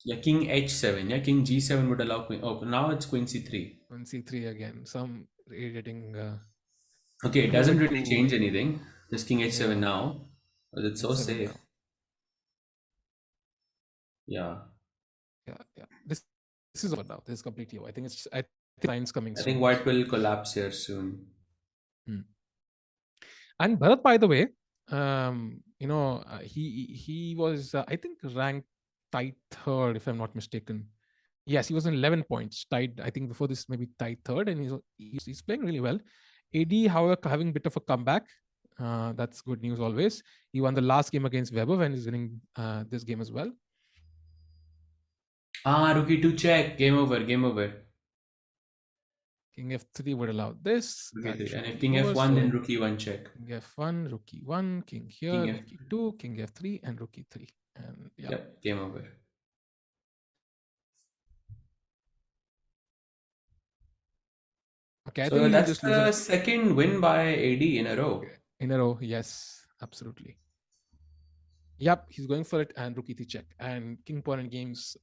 Yeah, king h7. Yeah, king g7 would allow queen. Oh, now it's queen c3. Queen c3 again. Some irritating. Okay, it doesn't really change anything. Just king h7 now. But it's so safe. Now. Yeah. Yeah. This is over now. This is completely over. I think it's lines coming soon. I think white will collapse here soon. And Bharat, by the way, you know, he was I think ranked tied third, if I'm not mistaken. Yes, he was in 11 points, tied. I think before this maybe tied third, and he's playing really well. AD, however, having a bit of a comeback. That's good news always. He won the last game against Weber and is winning this game as well. Rook e2 check. Game over. Game over. King f3 would allow this. And if king f1, then rook e1 check. King f1, rook e1, king here, king rook e2, king f3, and rook e3. And yeah. Yep, game over. Okay, I so think that's the second win by AD in a row. In a row, yes, absolutely. Yep, he's going for it, and rook e3 check. And king pawn in games,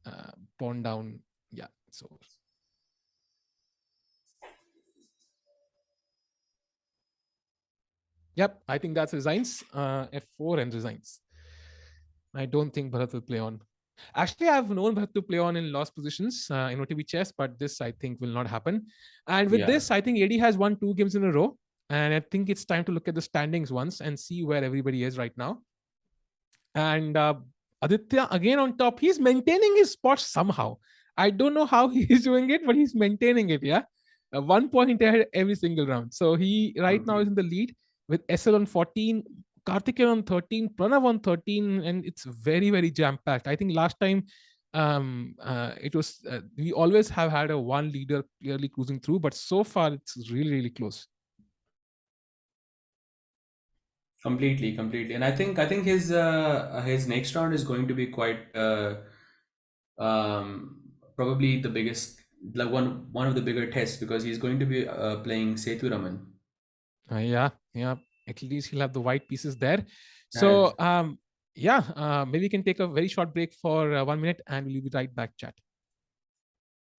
pawn down. Yeah, so. Yep, I think that's resigns. F4 and resigns. I don't think Bharat will play on. Actually, I've known Bharat to play on in lost positions in OTB chess, but this I think will not happen. And with this, I think AD has won 2 games in a row. And I think it's time to look at the standings once and see where everybody is right now. And Aditya, again on top, he's maintaining his spot somehow. I don't know how he's doing it, but he's maintaining it, yeah? 1 point ahead every single round. So he right now is in the lead with SL on 14, Karthikeyan on 13, Pranav on 13, and it's very, very jam-packed. I think last time it was, we always have had a one leader clearly cruising through, but so far it's really, really close. Completely. And I think his next round is going to be quite probably the biggest, like one of the bigger tests, because he's going to be playing Sethu Raman. Yeah. At least he'll have the white pieces there. So maybe we can take a very short break for 1 minute, and we'll be right back, chat.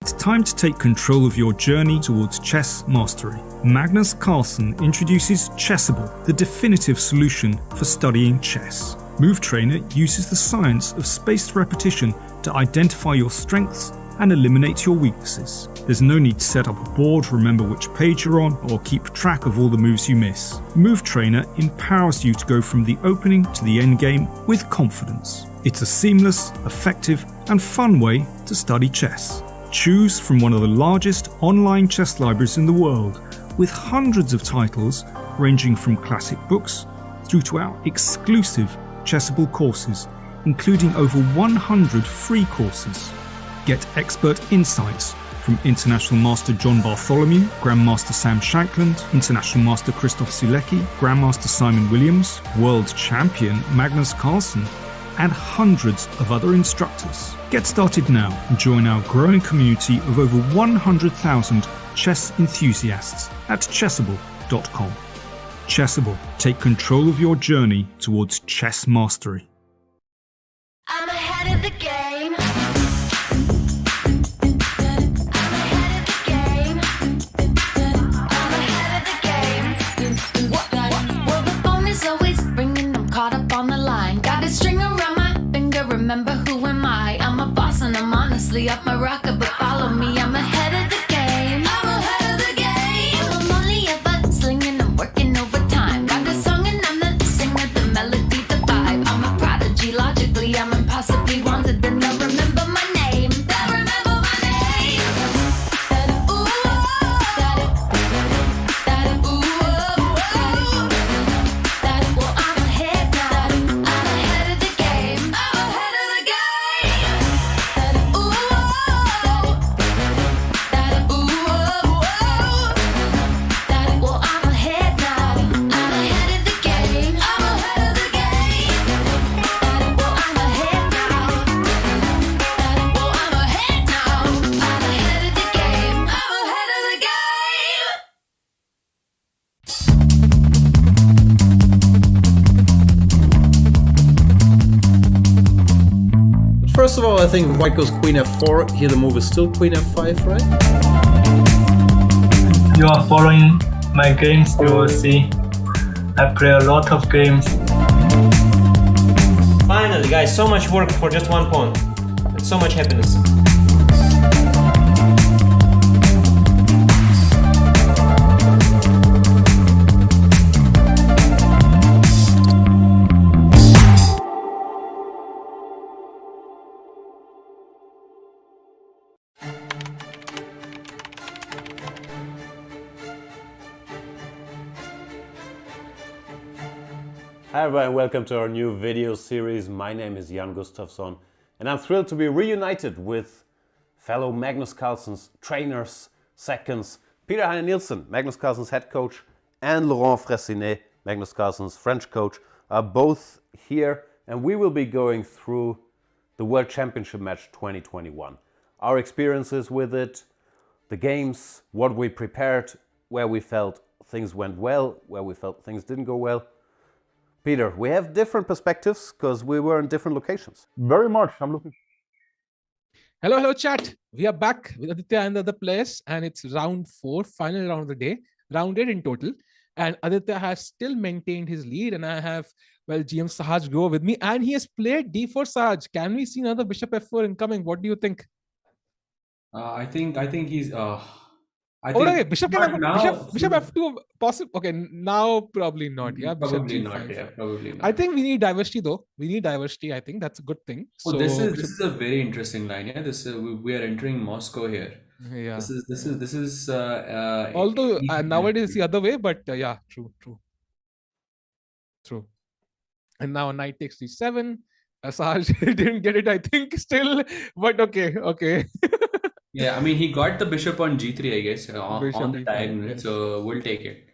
It's time to take control of your journey towards chess mastery. Magnus Carlsen introduces Chessable, the definitive solution for studying chess. Move Trainer uses the science of spaced repetition to identify your strengths and eliminate your weaknesses. There's no need to set up a board, remember which page you're on, or keep track of all the moves you miss. Move Trainer empowers you to go from the opening to the end game with confidence. It's a seamless, effective, and fun way to study chess. Choose from one of the largest online chess libraries in the world, with hundreds of titles ranging from classic books through to our exclusive Chessable courses, including over 100 free courses. Get expert insights from International Master John Bartholomew, Grandmaster Sam Shankland, International Master Christoph Silecki, Grandmaster Simon Williams, World Champion Magnus Carlsen, and hundreds of other instructors. Get started now and join our growing community of over 100,000 chess enthusiasts at chessable.com. Chessable, take control of your journey towards chess mastery. I'm ahead of the game. I'm ahead of the game. my rocker, but follow me, I'm ahead of the game. I'm ahead of the game. I'm only ever slinging, I'm working overtime. Got the song and I'm the singer, the melody, the vibe. I'm a prodigy, logically, I'm impossibly wanted. Then they'll remember my name. They'll remember my name. Ooh, well, I'm ahead now. I'm ahead of the game. I'm ahead of the game. Ooh, well, I'm ahead now. I'm ahead of the game. I'm ahead of the game. Well, I'm ahead now. Well, I'm ahead now. I'm ahead of the game. I'm ahead of the game. First of all, I think white goes queen f4. Here the move is still queen f5, right? You are following my games, you will see I play a lot of games. Finally, guys, so much work for just one pawn. It's so much happiness. Hi everyone, welcome to our new video series. My name is Jan Gustafsson and I'm thrilled to be reunited with fellow Magnus Carlsen's trainers, seconds, Peter Heine Nielsen, Magnus Carlsen's head coach, and Laurent Fressinet, Magnus Carlsen's French coach, are both here, and we will be going through the World Championship match 2021. Our experiences with it, the games, what we prepared, where we felt things went well, where we felt things didn't go well. Peter, we have different perspectives because we were in different locations. Very much. I'm looking. Hello, chat. We are back with Aditya and the other players, and it's round 4, final round of the day, round 8 in total. And Aditya has still maintained his lead, and I have, well, GM Sahaj go with me, and he has played d4 Sahaj. Can we see another bishop f4 incoming? What do you think? I think he's. I Oh, think okay. Bishop now, bishop f2 possible. Okay, now probably not. Yeah, bishop probably g5. not. Yeah, probably not. I think we need diversity though. We need diversity. I think that's a good thing. Oh, So this is a very interesting line. Yeah, this we are entering Moscow here. yeah. This is. Although nowadays it's the other way, but yeah, true. And now knight takes d7. Sahaj didn't get it, I think, still, but okay. Yeah, I mean, he got the bishop on g3, I guess, on Bishop the e5, diagonal. yes. So we'll take it.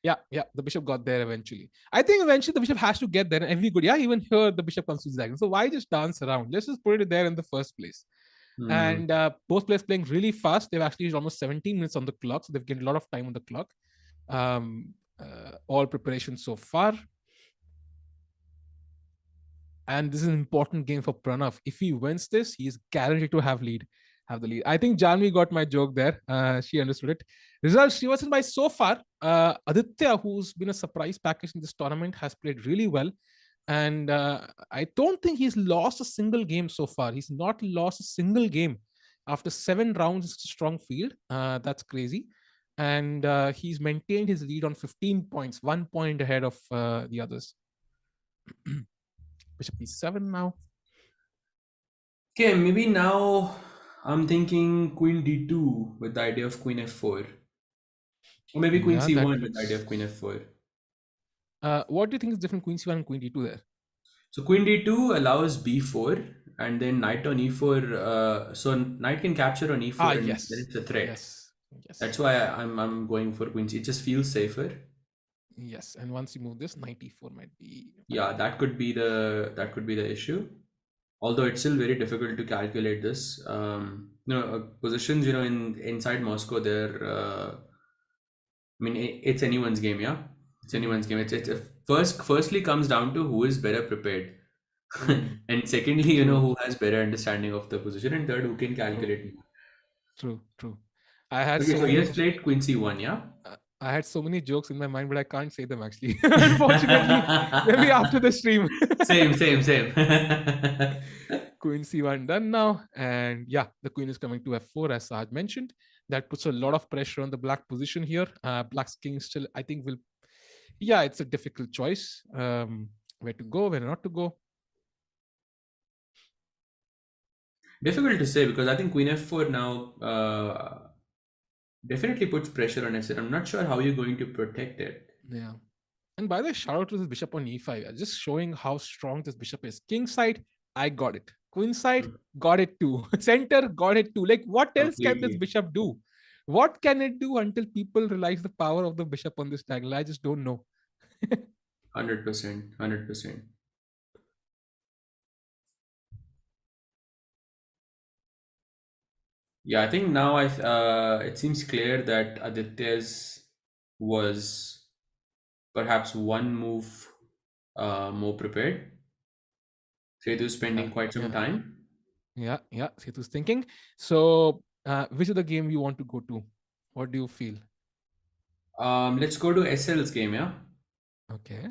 Yeah. The bishop got there eventually. I think eventually the bishop has to get there, and every good. Yeah, even here the bishop comes to the diagonal. So why just dance around? Let's just put it there in the first place. And both players playing really fast. They've actually used almost 17 minutes on the clock, so they've gained a lot of time on the clock. All preparation so far. And this is an important game for Pranav. If he wins this, he is guaranteed to have the lead. I think Janvi got my joke there. She understood it. Results, she wasn't by so far. Aditya, who's been a surprise package in this tournament, has played really well. And I don't think he's lost a single game so far. He's not lost a single game. After 7 rounds, it's a strong field. That's crazy. And he's maintained his lead on 15 points, 1 point ahead of the others. Bishop e7 now. Okay, maybe now I'm thinking queen d2 with the idea of queen f4. Or maybe queen c1 with the idea of queen f4. What do you think is different queen c1 and queen d2 there? So queen d2 allows b4 and then knight on e4. So knight can capture on e4 and yes. then it's a threat. Yes. That's why I'm going for queen c. It just feels safer. Yes, and once you move this, knight e4 might be. Yeah, that could be the issue. Although it's still very difficult to calculate this. Positions, inside Moscow, they're. It's anyone's game, yeah. It's anyone's game. It's firstly comes down to who is better prepared, and secondly, who has better understanding of the position, and third, who can calculate more. True. I had so he has played queen c1, yeah. I had so many jokes in my mind, but I can't say them actually. Unfortunately, maybe after the stream. Same. Queen c1 done now. And yeah, the queen is coming to f4, as Sahaj mentioned. That puts a lot of pressure on the black position here. Black's king still, I think, will... Yeah, it's a difficult choice. Where to go, where not to go. Difficult to say, because I think queen f4 now definitely puts pressure on it. I'm not sure how you're going to protect it. Yeah. And by the way, shout out to this bishop on e5. Just showing how strong this bishop is. King side, I got it. Queen side, got it too. Center, got it too. Like, what else can this bishop do? What can it do until people realize the power of the bishop on this diagonal? I just don't know. 100%. 100%. Yeah, I think now it seems clear that Aditya's was perhaps one move more prepared. Setu's spending quite some time. Yeah, Setu's thinking. So, which of the game you want to go to? What do you feel? Let's go to SL's game, yeah? Okay.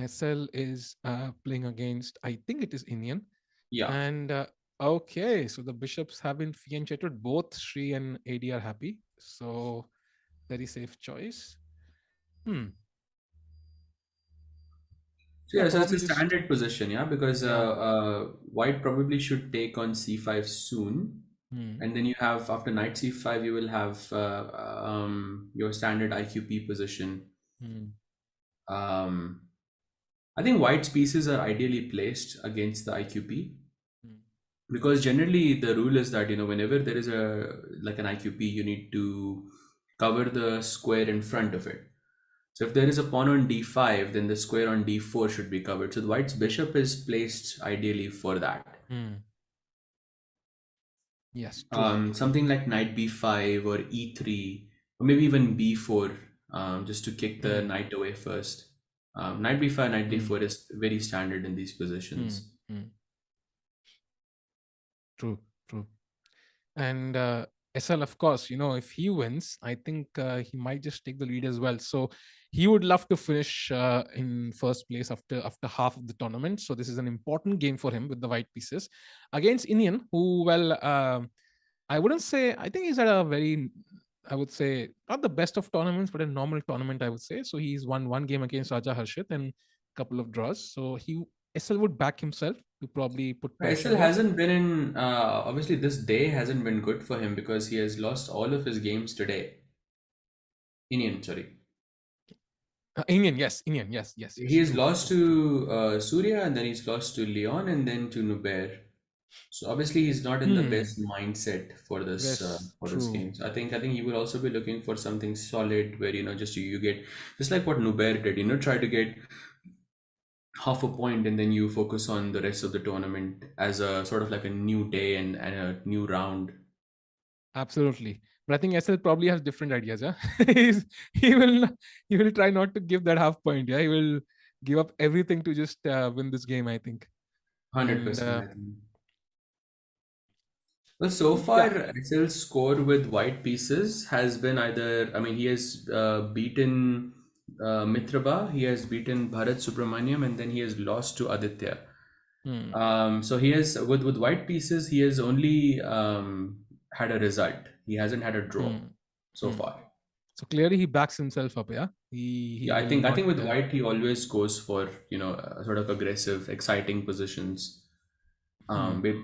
SL is playing against, I think it is Indian. Yeah. And okay, so the bishops have been fianchetted. Both Sri and AD are happy. So, very safe choice. So yeah, so it's a standard position, yeah, because white probably should take on c5 soon. And then you have, after knight c5, you will have your standard IQP position. I think white's pieces are ideally placed against the IQP, because generally the rule is that, you know, whenever there is like an IQP, you need to cover the square in front of it. So if there is a pawn on d5, then the square on d4 should be covered. So the white's bishop is placed ideally for that. Yes. Something like knight b5 or e3, or maybe even b4, just to kick the knight away first. Knight b5, knight d4 is very standard in these positions. True. And SL, of course, you know, if he wins, I think he might just take the lead as well. So he would love to finish in first place after half of the tournament. So this is an important game for him with the white pieces against Indian, who, well, I wouldn't say, I think he's at a very, I would say, not the best of tournaments, but a normal tournament, I would say. So he's won one game against Raja Harshit and a couple of draws. So SL would back himself to probably put pressure. SL hasn't been in, obviously this day hasn't been good for him because he has lost all of his games today. Indian, yes. He has lost to Surya, and then he's lost to Leon, and then to Nubair. So obviously he's not in the best mindset for this this game. So I think he will also be looking for something solid where, you know, just you get, just like what Nubair did, you know, try to get half a point and then you focus on the rest of the tournament as a sort of like a new day and a new round. Absolutely. But I think SL probably has different ideas. Yeah, he will try not to give that half point. Yeah, he will give up everything to just win this game, I think. 100%. Well, so far, SL's score with white pieces has been either, I mean, he has beaten Mitraba, he has beaten Bharat Subramaniam, and then he has lost to Aditya. So he has, with white pieces, he has only had a result. He hasn't had a draw so far. So clearly he backs himself up, yeah? I think with white, he always goes for, you know, sort of aggressive, exciting positions. But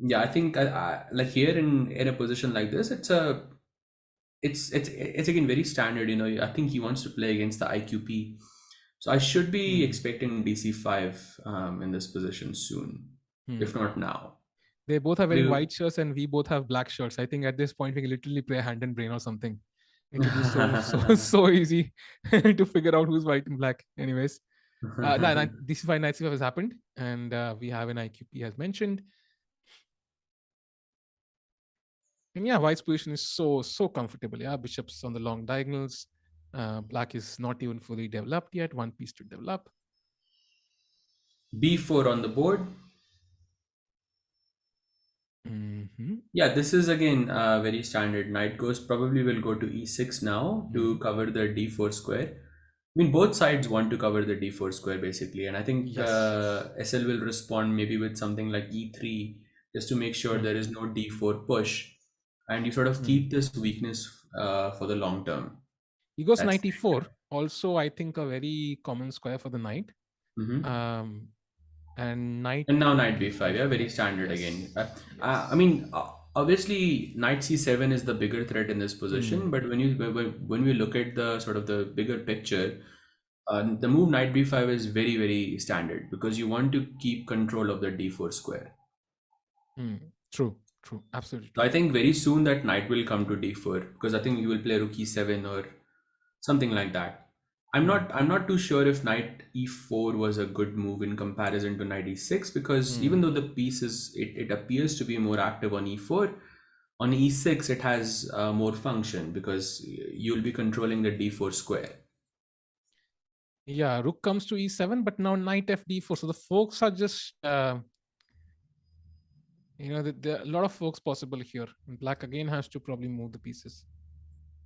yeah, I think like here in a position like this, it's again very standard. You know, I think he wants to play against the IQP, so I should be expecting DC5 in this position soon, if not now. They both have very white shirts and we both have black shirts. I think at this point we can literally play hand and brain or something. It will be so easy to figure out who's white and black. Anyways. DC5 knight c5 has happened, and we have an IQP as mentioned. And yeah, white's position is so comfortable. Yeah, bishops on the long diagonals. Black is not even fully developed yet. One piece to develop. B4 on the board. Yeah, this is again very standard. Knight probably will go to E6 now to cover the D4 square. mean, both sides want to cover the d4 square basically, and I think Yes. SL will respond maybe with something like e3 just to make sure there is no d4 push, and you sort of keep this weakness for the long term. He goes That's 94. Also, I think a very common square for the knight. And knight. And now knight b5, yeah, very standard again. I mean, obviously, knight c7 is the bigger threat in this position, but when we look at the sort of the bigger picture, the move knight b5 is very, very standard because you want to keep control of the d4 square. True, absolutely So true. I think very soon that knight will come to d4 because I think you will play rook e7 or something like that. I'm not too sure if knight e4 was a good move in comparison to knight e6 because even though the piece it appears to be more active on e4, on e6 it has more function because you'll be controlling the d4 square. Yeah, rook comes to e7, but now knight fd4. So the forks are just, there are a lot of forks possible here. And black again has to probably move the pieces.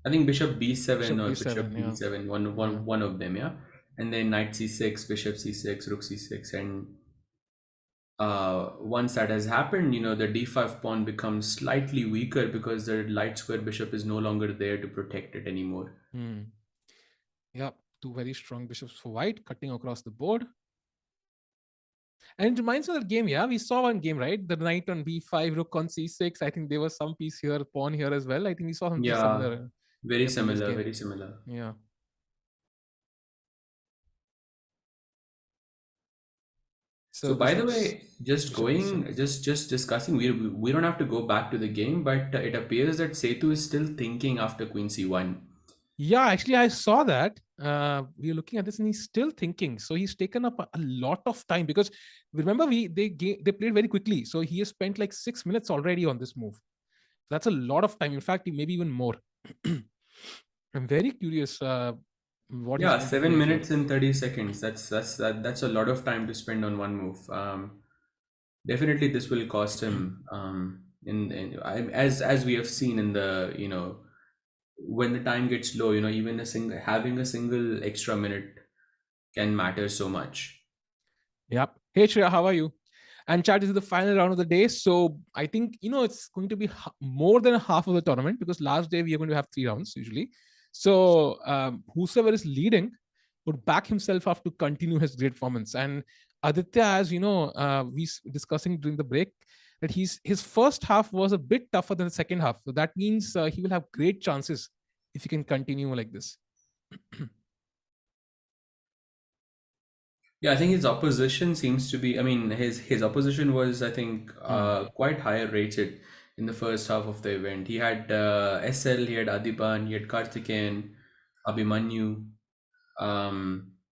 I think bishop b7 Bishop or b7, bishop yeah. b7, one of them, yeah. And then knight c6, bishop c6, rook c6, and once that has happened, the d5 pawn becomes slightly weaker because the light square bishop is no longer there to protect it anymore. Yeah, two very strong bishops for white, cutting across the board. And it reminds me of that game, yeah? We saw one game, right? The knight on b5, rook on c6. I think there was some piece here, pawn here as well. I think we saw something similar. Very similar, very similar. Yeah. So by the way, just discussing, we don't have to go back to the game, but it appears that Setu is still thinking after queen c1. Yeah, actually, I saw that. We are looking at this, and he's still thinking. So he's taken up a lot of time because remember, they played very quickly. So he has spent like 6 minutes already on this move. That's a lot of time. In fact, maybe even more. I'm very curious. What? Yeah, 7 minutes and 30 seconds. That's a lot of time to spend on one move. Definitely, this will cost him. As we have seen in the when the time gets low, even having a single extra minute can matter so much. Yep. Hey Shreya, how are you? And chat, this is the final round of the day. So I think, it's going to be more than half of the tournament because last day we are going to have 3 rounds usually. So whosoever is leading would back himself up to continue his great performance. And Aditya, as we discussing during the break, that his first half was a bit tougher than the second half. So that means he will have great chances if he can continue like this. Yeah, I think his opposition seems to be, I mean, his opposition was, I think, quite higher rated in the first half of the event. He had SL, he had Adiban, he had Karthikeyan, Abhimanyu,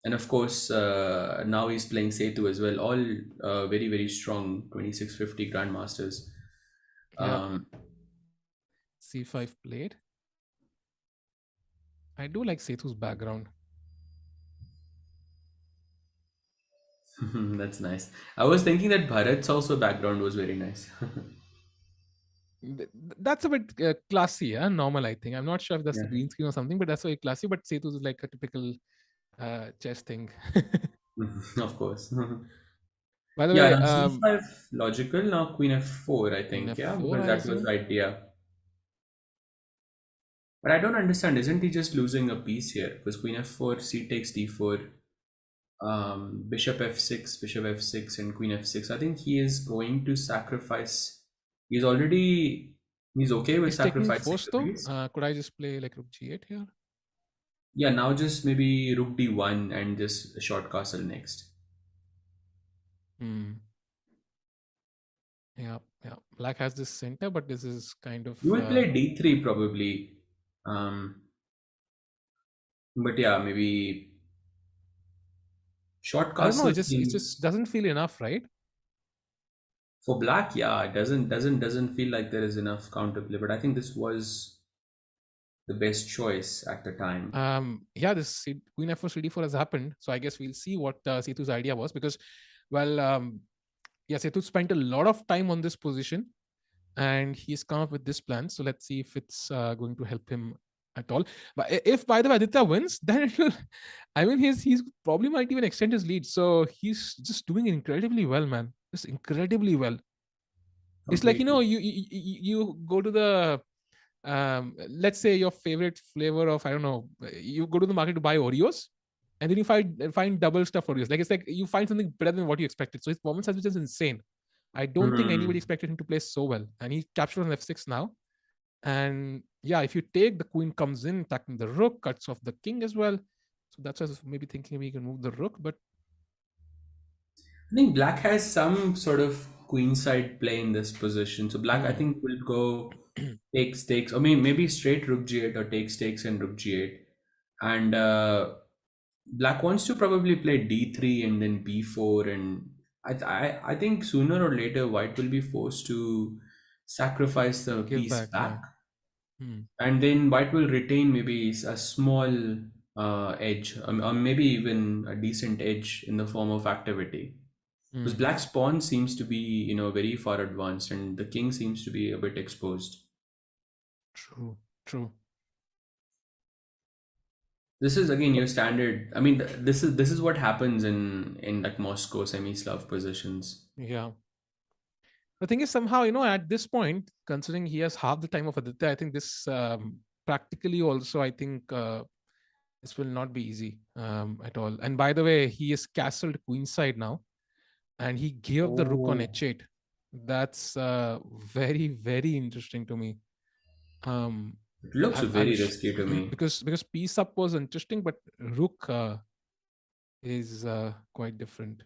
and of course, now he's playing Setu as well. All very, very strong 2650 grandmasters. C5 played. I do like Setu's background. That's nice. I was thinking that Bharat's also background was very nice. That's a bit classy, yeah? Normal, I think. I'm not sure if that's the green screen or something, but that's very classy. But Setu's is like a typical chess thing. Of course. By the way, C5 logical, now queen f4, I think, F4, because that was the idea. But I don't understand, isn't he just losing a piece here? Because queen f4, c takes d4, bishop f6, and queen f6. I think he is going to sacrifice. He's okay with sacrificing the piece. Could I just play like rook g8 here? Yeah, now just maybe rook d1 and just short castle next. Yeah. Black has this center, but this is kind of. You will play d3 probably. But yeah, maybe short castle. I don't know. It just doesn't feel enough, right? For black, yeah, it doesn't feel like there is enough counterplay. But I think this was the best choice at the time. Yeah, this queen f4 cd4 has happened. So I guess we'll see what Setu's idea was because, Setu spent a lot of time on this position, and he's come up with this plan. So let's see if it's going to help him at all. But if, by the way, Aditya wins, then it will, I mean, he's probably might even extend his lead. So he's just doing incredibly well, man. Just incredibly well. It's like, Completely. you go to the let's say your favorite flavor of, I don't know, you go to the market to buy Oreos, and then you find double stuff Oreos. Like, it's like you find something better than what you expected. So his performance has been just insane. I don't think anybody expected him to play so well, and he captured on F6 now. And yeah, if you take, the queen comes in, attacking the rook, cuts off the king as well. So that's why I was maybe thinking we can move the rook, but I think black has some sort of queenside play in this position. So black, I think, will go takes, or maybe straight rook g8 or takes and rook g8. And black wants to probably play d3 and then b4. And I think sooner or later white will be forced to sacrifice the give piece back. And then white will retain maybe a small edge, or maybe even a decent edge in the form of activity. Because black's pawn seems to be, very far advanced, and the king seems to be a bit exposed. True. This is again your standard. I mean, this is what happens in like Moscow semi-Slav positions. Yeah. The thing is, somehow, at this point, considering he has half the time of Aditya, I think this practically also, I think this will not be easy at all. And by the way, he is castled queenside now, and he gave the rook on h8. That's very, very interesting to me. It looks very risky to me. Because piece up was interesting, but rook is quite different.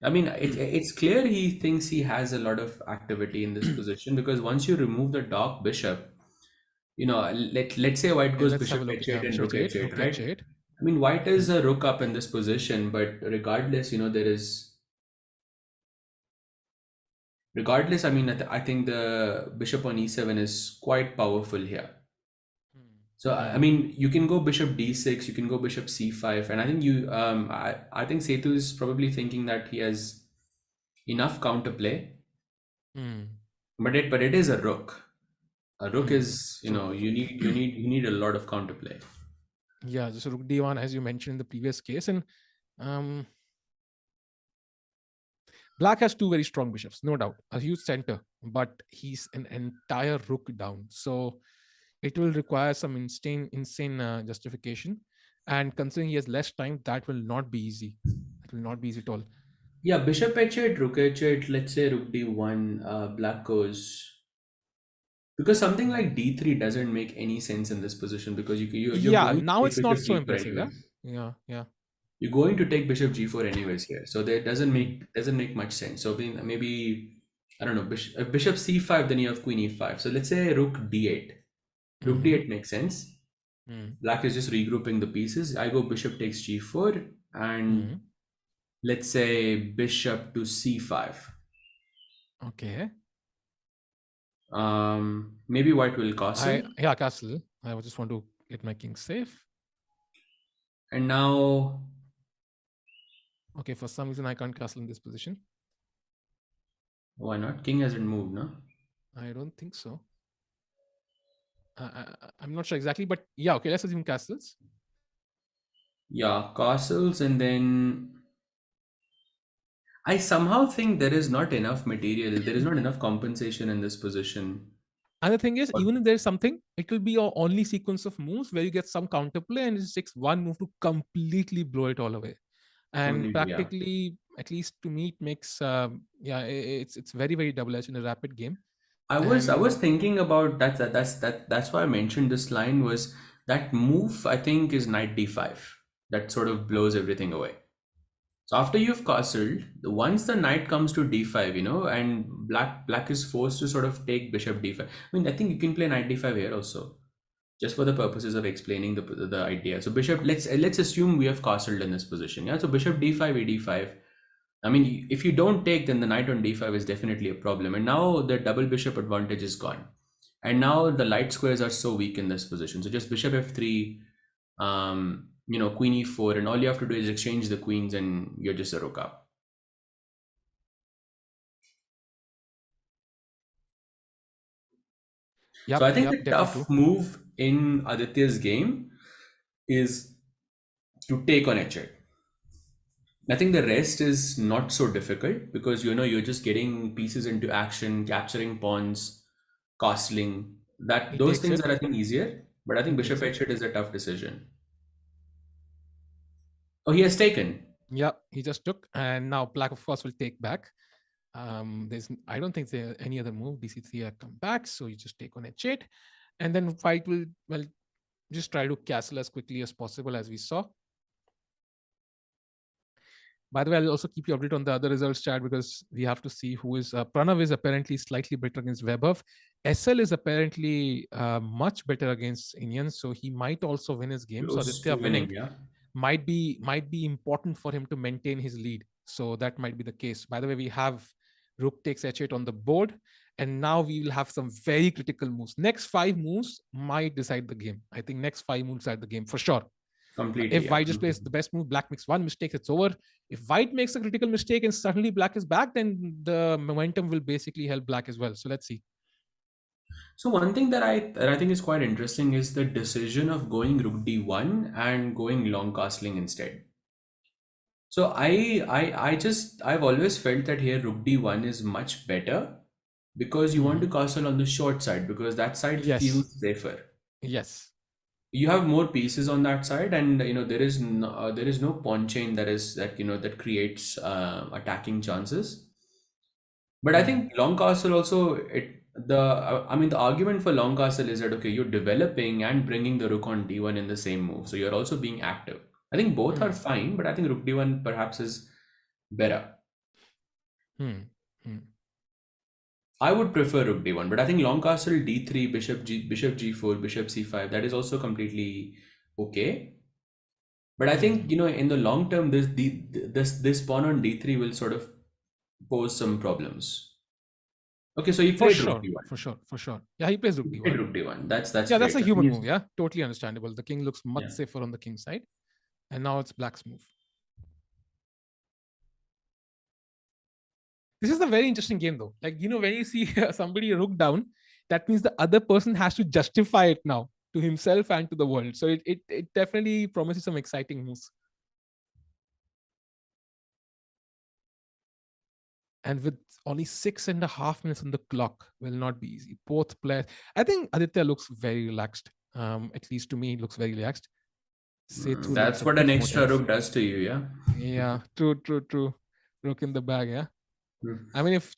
I mean, it's clear he thinks he has a lot of activity in this position, because once you remove the dark bishop, let's say white goes bishop h8 and rook h8, right? I mean, white is a rook up in this position, but regardless, I mean, I think the bishop on e7 is quite powerful here. So I mean, you can go bishop d6, you can go bishop c5, and I think I think Setu is probably thinking that he has enough counterplay. But it is a rook. A rook is, you need a lot of counterplay. Yeah, just rook d1, as you mentioned in the previous case, and black has two very strong bishops, no doubt, a huge center, but he's an entire rook down. So it will require some insane justification. And considering he has less time, that will not be easy. It will not be easy at all. Yeah, bishop h8, rook h8, let's say rook d1, black goes... Because something like d3 doesn't make any sense in this position, because you're now it's not so impressive. Yeah. You're going to take bishop g4 anyways here, so that doesn't make much sense. So maybe I don't know, bishop c5, then you have queen e5. So let's say rook d8. Rook d8 makes sense. Black is just regrouping the pieces. I go bishop takes g4, and let's say bishop to c5. Okay. Maybe white will castle. Castle. I just want to get my king safe. And now... Okay, for some reason I can't castle in this position. Why not? King hasn't moved, no? I don't think so. I'm not sure exactly, but yeah, okay, let's assume castles. Yeah, castles, and then... I somehow think there is not enough material, there is not enough compensation in this position. And the thing is, even if there's something, it will be your only sequence of moves where you get some counterplay, and it takes one move to completely blow it all away. And practically, at least to me, it makes it's very, very double-edged in a rapid game. I was thinking about that. That's why I mentioned this line, was that move, I think, is knight d5. That sort of blows everything away. So after you've castled, once the knight comes to d5, and black is forced to sort of take bishop d5. I mean, I think you can play knight d5 here also, just for the purposes of explaining the idea. So bishop, let's assume we have castled in this position. Yeah. So bishop d5, ad5. I mean, if you don't take, then the knight on d5 is definitely a problem. And now the double bishop advantage is gone. And now the light squares are so weak in this position. So just bishop f3, queen e4, and all you have to do is exchange the queens, and you're just a rook up. Yep, So I think yep, the definitely tough true. move in Aditya's game is to take on h8. I think the rest is not so difficult because you're just getting pieces into action, capturing pawns, castling. He Those takes things it. are, I think, easier. But I He think bishop takes it. h8 is a tough decision. Oh, he has taken. Yeah, he just took, and now black of course will take back. I don't think there any other move. bc3 come back, so you just take on h8, and then white will just try to castle as quickly as possible, as we saw. By the way, I'll also keep you updated on the other results, chat, because we have to see who is Pranav is apparently slightly better against Webov. SL is apparently much better against Indian, so he might also win his game. Close So Aditya to winning, yeah. might be important for him to maintain his lead. So that might be the case. By the way, we have rook takes h8 on the board, and now we will have some very critical moves. Next 5 moves might decide the game. I think next 5 moves decide the game for sure. Completely. If white just plays the best move, black makes one mistake, it's over. If white makes a critical mistake and suddenly black is back, then the momentum will basically help black as well. So let's see. So one thing that I think is quite interesting is the decision of going rook d1 and going long castling instead. So I've always felt that here rook d1 is much better because you want to castle on the short side because that side feels safer. Yes. You have more pieces on that side, and there is no pawn chain that creates attacking chances. But I think long castle also the argument for long castle is that okay, you're developing and bringing the rook on d1 in the same move, so you're also being active. I think both are fine, but I think rook d1 perhaps is better. I would prefer rook d1, but I think long castle d3, bishop g4, bishop c5, that is also completely okay. But I think in the long term, this pawn on d3 will sort of pose some problems. Okay, so he played rook d1. For sure. Yeah, he plays rook d1. Played rook d1. That's yeah, great. that's a human move. Yeah, totally understandable. The king looks much safer on the king side, and now it's black's move. This is a very interesting game, though. Like, when you see somebody rook down, that means the other person has to justify it now to himself and to the world. So it definitely promises some exciting moves. And with only 6.5 minutes on the clock, will not be easy. Both players. I think Aditya looks very relaxed. At least to me, it looks very relaxed. That's what an extra rook does to you, yeah? Yeah, true. Rook in the bag, yeah? I mean, if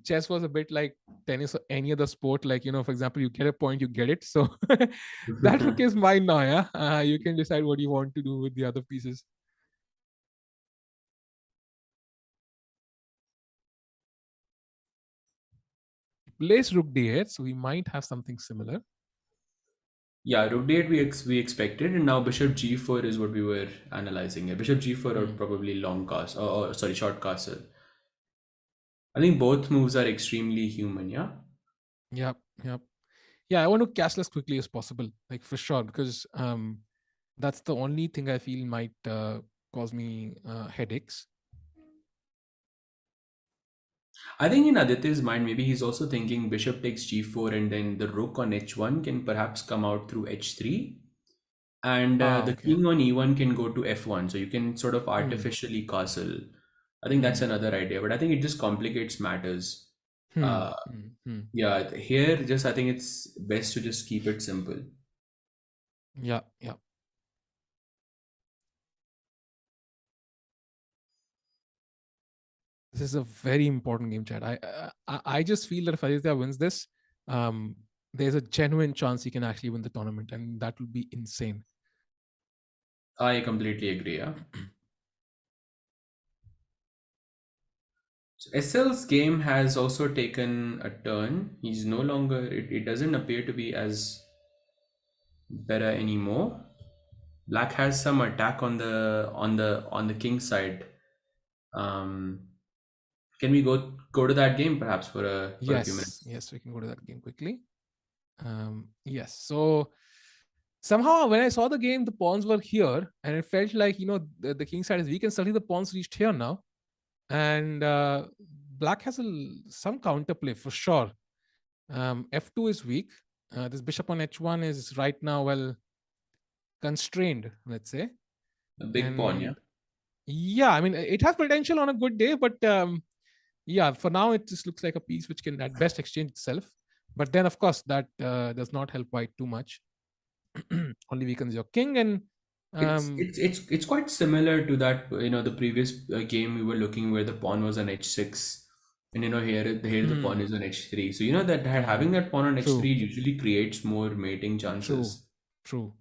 chess was a bit like tennis or any other sport, like, for example, you get a point, you get it. So that rook is mine now, yeah? You can decide what you want to do with the other pieces. Plays rook d8, so we might have something similar. Yeah, rook d8 we expected, and now bishop g4 is what we were analyzing here. Bishop g4 or probably long castle, or sorry, short castle. I think both moves are extremely human, yeah? Yep. Yeah, I want to castle as quickly as possible, like for sure, because that's the only thing I feel might cause me headaches. I think in Aditya's mind, maybe he's also thinking bishop takes g4 and then the rook on h1 can perhaps come out through h3. And the king on e1 can go to f1. So you can sort of artificially castle. I think that's another idea, but I think it just complicates matters. Yeah, here just I think it's best to just keep it simple. Yeah. This is a very important game, chat. I just feel that if Aditya wins this, there's a genuine chance he can actually win the tournament, and that would be insane. I completely agree, yeah. So SL's game has also taken a turn. He's no longer, it doesn't appear to be as better anymore. Black has some attack on the king side. Can we go to that game perhaps for a few minutes? Yes, we can go to that game quickly. Yes. So somehow when I saw the game, the pawns were here, and it felt like the king side is weak, and suddenly the pawns reached here now, and black has some counterplay for sure. F2 is weak. This bishop on h1 is right now, well, constrained, let's say. A big pawn, yeah. Yeah, I mean, it has potential on a good day, but yeah, for now it just looks like a piece which can at best exchange itself. But then, of course, that does not help white too much. Only weakens your king, and it's quite similar to that, the previous game we were looking where the pawn was on h6, and here the pawn is on h3. So that having that pawn on h3 usually creates more mating chances. True.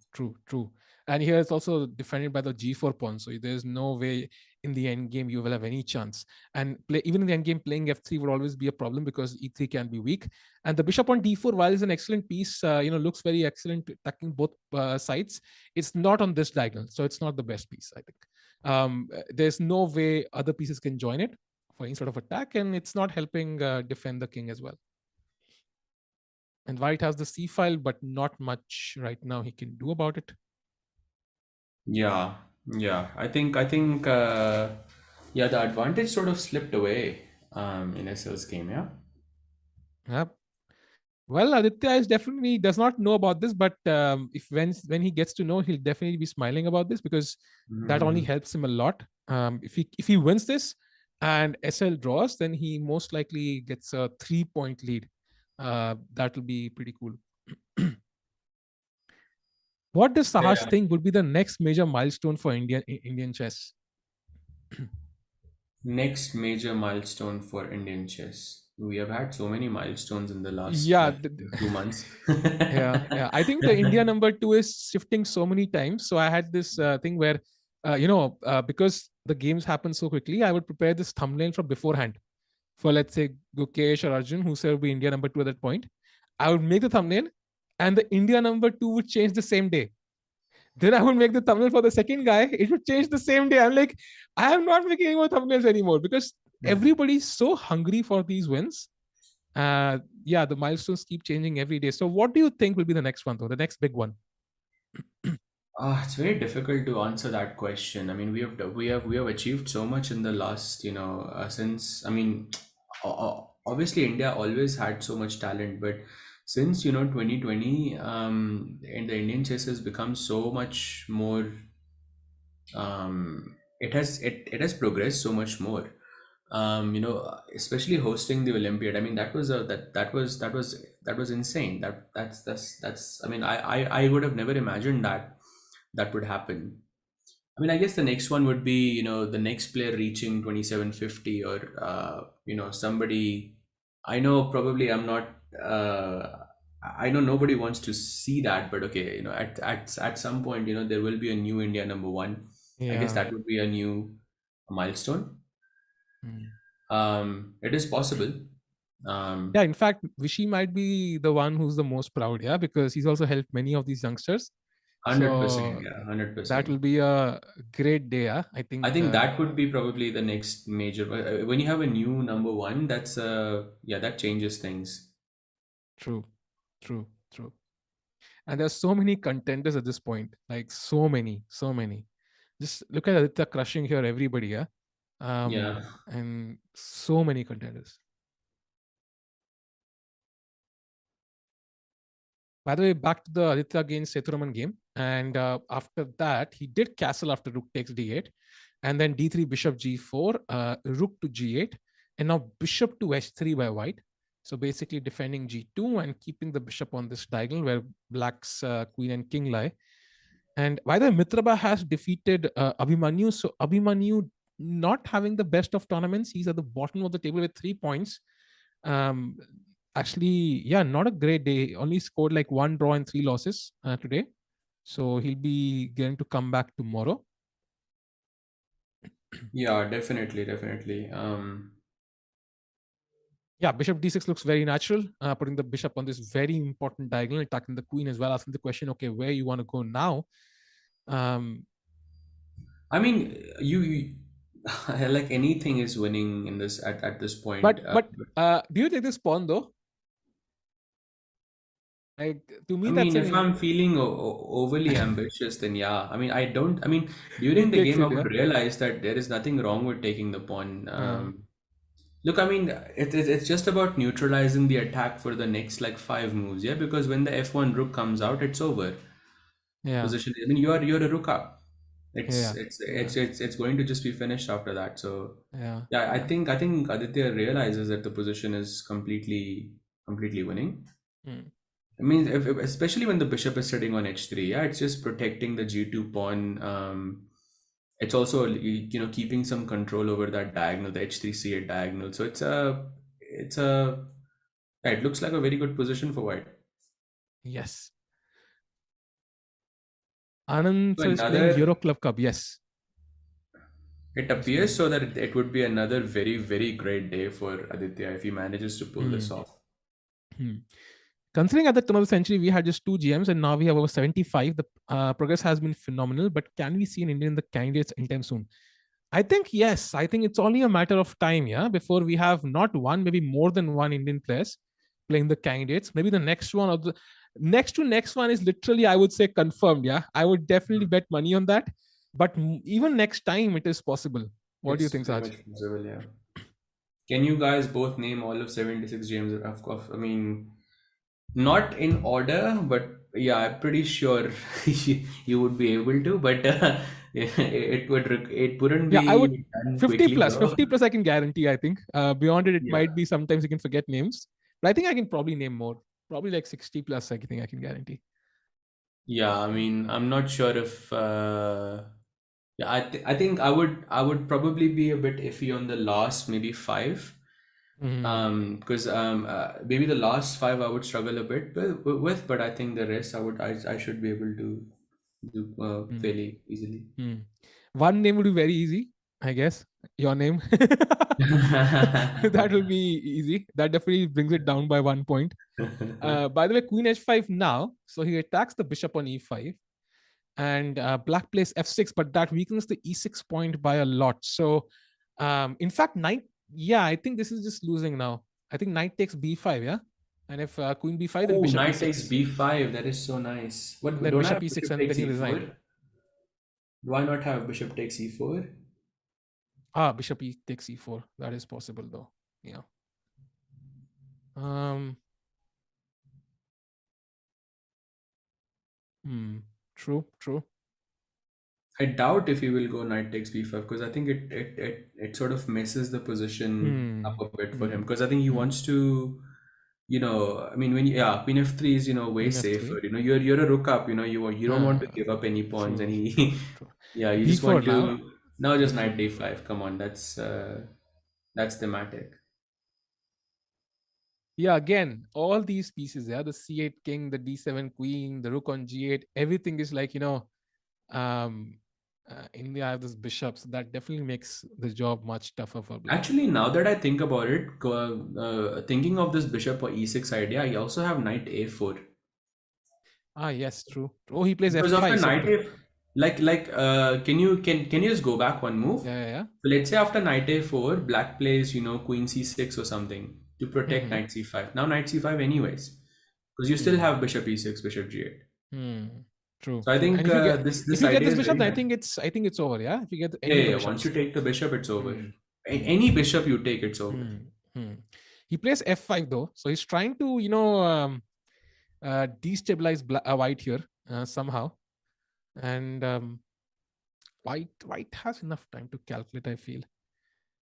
And here it's also defended by the g4 pawn, so there's no way in the end game you will have any chance. And even in the end game, playing f3 would always be a problem because e3 can be weak. And the bishop on d4, while it's an excellent piece, looks very excellent attacking both sides, it's not on this diagonal, so it's not the best piece, I think. There's no way other pieces can join it for any sort of attack, and it's not helping defend the king as well. And white has the c file, but not much right now he can do about it. Yeah. I think the advantage sort of slipped away in SL's game. Yeah. Yep. Well, Aditya definitely does not know about this, but when he gets to know, he'll definitely be smiling about this because that only helps him a lot. If he wins this and SL draws, then he most likely gets a 3-point lead. That will be pretty cool. What does Sahaj think would be the next major milestone for Indian chess? Next major milestone for Indian chess. We have had so many milestones in the last 2 months. yeah. I think the India number 2 is shifting so many times. So I had this thing where, because the games happen so quickly, I would prepare this thumbnail from beforehand for, let's say, Gukesh or Arjun, who said would be India number 2 at that point. I would make the thumbnail and the India number 2 would change the same day. Then I would make the thumbnail for the second guy. It would change the same day. I'm like, I am not making any more thumbnails anymore because everybody's so hungry for these wins. The milestones keep changing every day. So what do you think will be the next one, though? The next big one? It's very difficult to answer that question. I mean, we have achieved so much in the last, since, I mean, obviously India always had so much talent, but since 2020, and the Indian chess has become so much more. It has progressed so much more. Especially hosting the Olympiad. I mean, that was insane. That's. I mean, I would have never imagined that would happen. I mean, I guess the next one would be the next player reaching 2750 or somebody. I know probably I'm not. I know nobody wants to see that, but okay, at some point, there will be a new India number 1. I guess that would be a new milestone. It is possible. In fact, Vishy might be the one who's the most proud, because he's also helped many of these youngsters. 100%, 100%. That will be a great day, I think. I think that would be probably the next major. When you have a new number 1, that's that changes things. True. And there's so many contenders at this point, like so many. Just look at Aditya crushing here everybody, and so many contenders. By the way, back to the Aditya against Sethuraman game, and after that he did castle after rook takes d8, and then d3 bishop g4, rook to g8, and now bishop to h3 by white. So basically defending g2 and keeping the bishop on this diagonal where black's queen and king lie. And by the way, Mitrabha has defeated Abhimanyu. So Abhimanyu, not having the best of tournaments, he's at the bottom of the table with 3 points. Actually, not a great day. Only scored like 1 draw and 3 losses today. So he'll be getting to come back tomorrow. Yeah, definitely. Bishop d6 looks very natural, putting the bishop on this very important diagonal, attacking the queen as well, asking the question, okay, where you want to go now? I mean, you like anything is winning in this at this point. But do you take this pawn though? Like, to me, if I'm feeling overly ambitious, then I mean, I don't. I mean, during the game, I would realize that there is nothing wrong with taking the pawn. Look, I mean, it's just about neutralizing the attack for the next like 5 moves, yeah. Because when the f1 rook comes out, it's over. Yeah. Position. I mean, you're a rook up. Yeah. It's going to just be finished after that. So Yeah. yeah, I think Aditya realizes that the position is completely winning. I mean, especially when the bishop is sitting on h3, yeah, it's just protecting the g2 pawn. It's also keeping some control over that diagonal, the h3 c8 diagonal. So it looks like a very good position for white. Yes. Anand So is playing Euro Club Cup. Yes. It appears so that it would be another very, very great day for Aditya if he manages to pull this off. Considering at the turn of the century, we had just 2 GMs and now we have over 75. The progress has been phenomenal, but can we see an Indian in the candidates anytime soon? I think yes. I think it's only a matter of time, yeah, before we have not one, maybe more than one Indian players playing the candidates. Maybe the next one or the next one is literally, I would say, confirmed. Yeah, I would definitely bet money on that. But even next time, it is possible. What do you think, Sahaj? Possible, yeah. Can you guys both name all of 76 games? Of course, I mean, not in order, but yeah, I'm pretty sure you would be able to. But it wouldn't be. Yeah, I would 50 quickly, plus. though. 50 plus, I can guarantee. I think beyond it, might be sometimes you can forget names. But I think I can probably name more. Probably like 60 plus. I think I can guarantee. Yeah, I mean, I'm not sure if. Yeah, I think I would probably be a bit iffy on the last maybe 5. Because maybe the last 5 I would struggle a bit with, but I think the rest I should be able to do fairly easily. One name would be very easy, I guess. Your name. That will be easy. That definitely brings it down by 1 point. By the way, Queen h5 now. So he attacks the bishop on e5. And black plays f6, but that weakens the e6 point by a lot. So in fact, knight, yeah, I think this is just losing now. I think knight takes b5, yeah? And if queen b5, then bishop knight e6. takes b5, that is so nice. What, then don't bishop have e6 bishop and takes then you e4? resign. Why not have bishop takes e4? Bishop takes e4. That is possible though. Yeah. True. I doubt if he will go knight takes b5 because I think it sort of messes the position up a bit for him because I think he wants to, I mean when queen f3 is way Queen safer. F3. You're a rook up. You don't want to give up any pawns, and he yeah, you just want to now just knight d5. Come on, that's thematic. Yeah, again, all these pieces, the c8 king, the d7 queen, the rook on g8, everything is like, India have this bishop, so that definitely makes the job much tougher for black. Actually, now that I think about it, thinking of this bishop or e6 idea, I also have knight a4. Yes, true. Oh, he plays because f5. After knight a, can you just go back one move? Yeah. So let's say after knight a4, black plays queen c6 or something to protect knight c5. Now knight c5 anyways, because you still have bishop e6, bishop g8. True. So I think if you get this if you idea get this is bishop, very then nice. I think it's over. Yeah. If you get any Once you take the bishop, it's over. Any bishop you take, it's over. He plays f5 though, so he's trying to destabilize white here somehow, and white has enough time to calculate, I feel.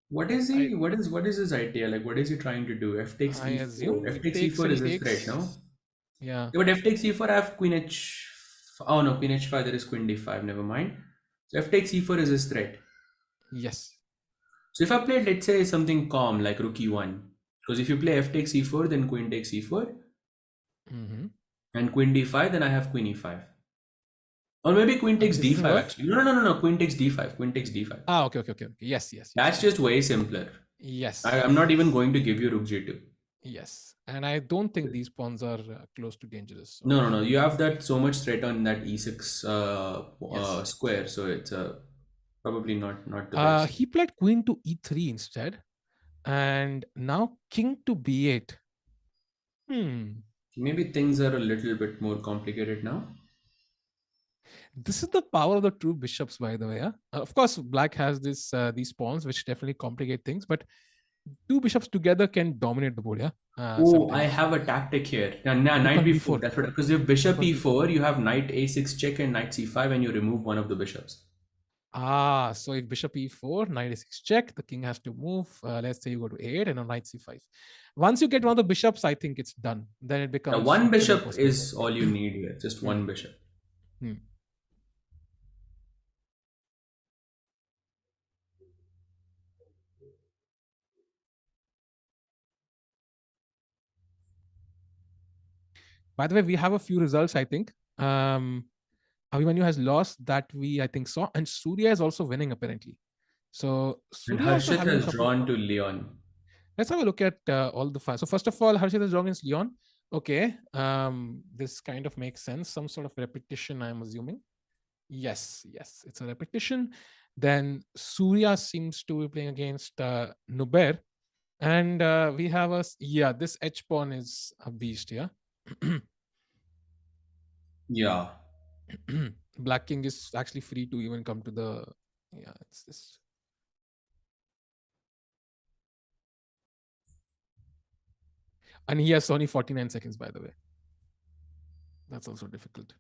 What is he? What is his idea? Like, what is he trying to do? F takes e4. F takes e4 is his threat, no? Yeah. But F takes e4, I have queen h. Oh no, queen h5. There is queen d5. Never mind. So F takes e4 is his threat. Yes. So if I played, let's say, something calm like rook e1, because if you play F takes e4, then queen takes e4, and queen d5, then I have queen e5. Or maybe queen takes d5 actually. No. Queen takes d5. Queen takes d5. Okay. Yes. That's just way simpler. Yes. I'm not even going to give you rook g2. Yes. And I don't think these pawns are close to dangerous. So. No. You have that so much threat on that e6 square, so it's probably not the best. He played queen to e3 instead, and now king to b8. Maybe things are a little bit more complicated now. This is the power of the true bishops, by the way. Of course, black has these pawns, which definitely complicate things. But two bishops together can dominate the board, yeah? Oh, I Sometimes. have a tactic here. Knight on b4. b4. That's what, because if bishop Rook on e4, you have knight a6 check and knight c5, and you remove one of the bishops. So if bishop e4, knight a6 check, the king has to move. Let's say you go to a8 and a knight c5. Once you get one of the bishops, I think it's done. Then it becomes One bishop is all you need here. Just one bishop. By the way, we have a few results, I think. Abhimanyu has lost, that we, I think, saw. And Surya is also winning, apparently. So And Surya also Harshit having a has couple. drawn to Leon. Let's have a look at all the files. So first of all, Harshit has drawn against Leon. Okay. This kind of makes sense. Some sort of repetition, I'm assuming. Yes, it's a repetition. Then Surya seems to be playing against Nuber. And we have this H pawn is a beast, yeah? Yeah. Black king is actually free to even come to the, it's this. And he has only 49 seconds, by the way. That's also difficult.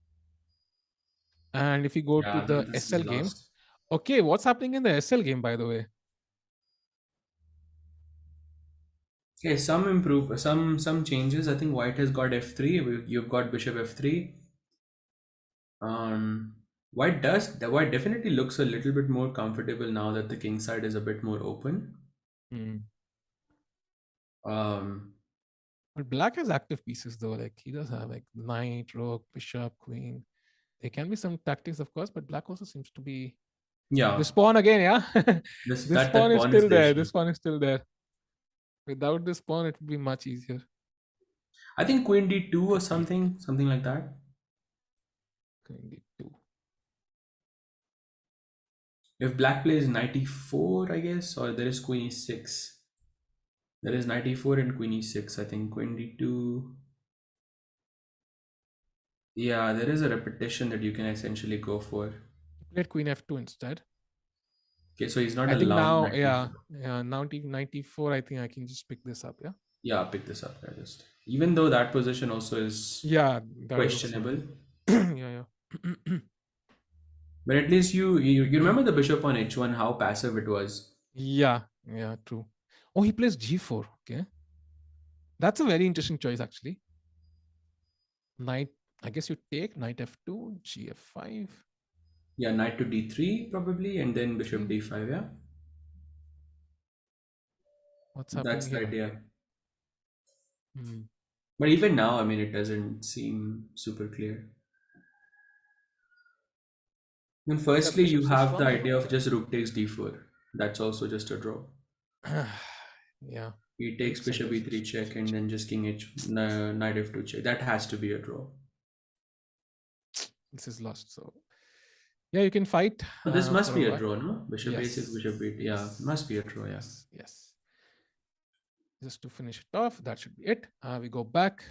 And if you go to the SL game, okay, what's happening in the SL game, by the way? Okay, some changes. I think white has got f3. You've got bishop f3. White definitely looks a little bit more comfortable now that the king side is a bit more open. But black has active pieces though. Like he does have like knight, rook, bishop, queen. There can be some tactics, of course, but black also seems to be. This pawn again, yeah. This pawn is still there. This pawn is still there. Without this pawn, it would be much easier. I think queen d2 or something like that. Queen d2. If black plays knight e4, I guess, or there is queen e6. There is knight e4 and queen e6. I think queen d2. Yeah, there is a repetition that you can essentially go for. He played queen f2 instead. Okay, so he's not I think allowed. Now, now 94. I think I can just pick this up. Yeah. Yeah, pick this up. Even though that position also is questionable. Yeah. But at least you remember the bishop on h1, how passive it was. Yeah, true. Oh, he plays g4. Okay, that's a very interesting choice actually. Knight, I guess you take knight f2, gf5. Yeah, knight to d3 probably, and then bishop d5. Yeah. What's happening? That's the idea. Hmm. But even now, I mean, it doesn't seem super clear. And firstly, you have the idea of just rook takes d4. That's also just a draw. Yeah. He takes bishop e3 check and then just king knight f2 check. That has to be a draw. This is lost. So yeah, you can fight. So this must be a draw, no? Bishop a6, bishop b8. Yeah, must be a draw. Yeah. Yes. Just to finish it off, that should be it. We go back.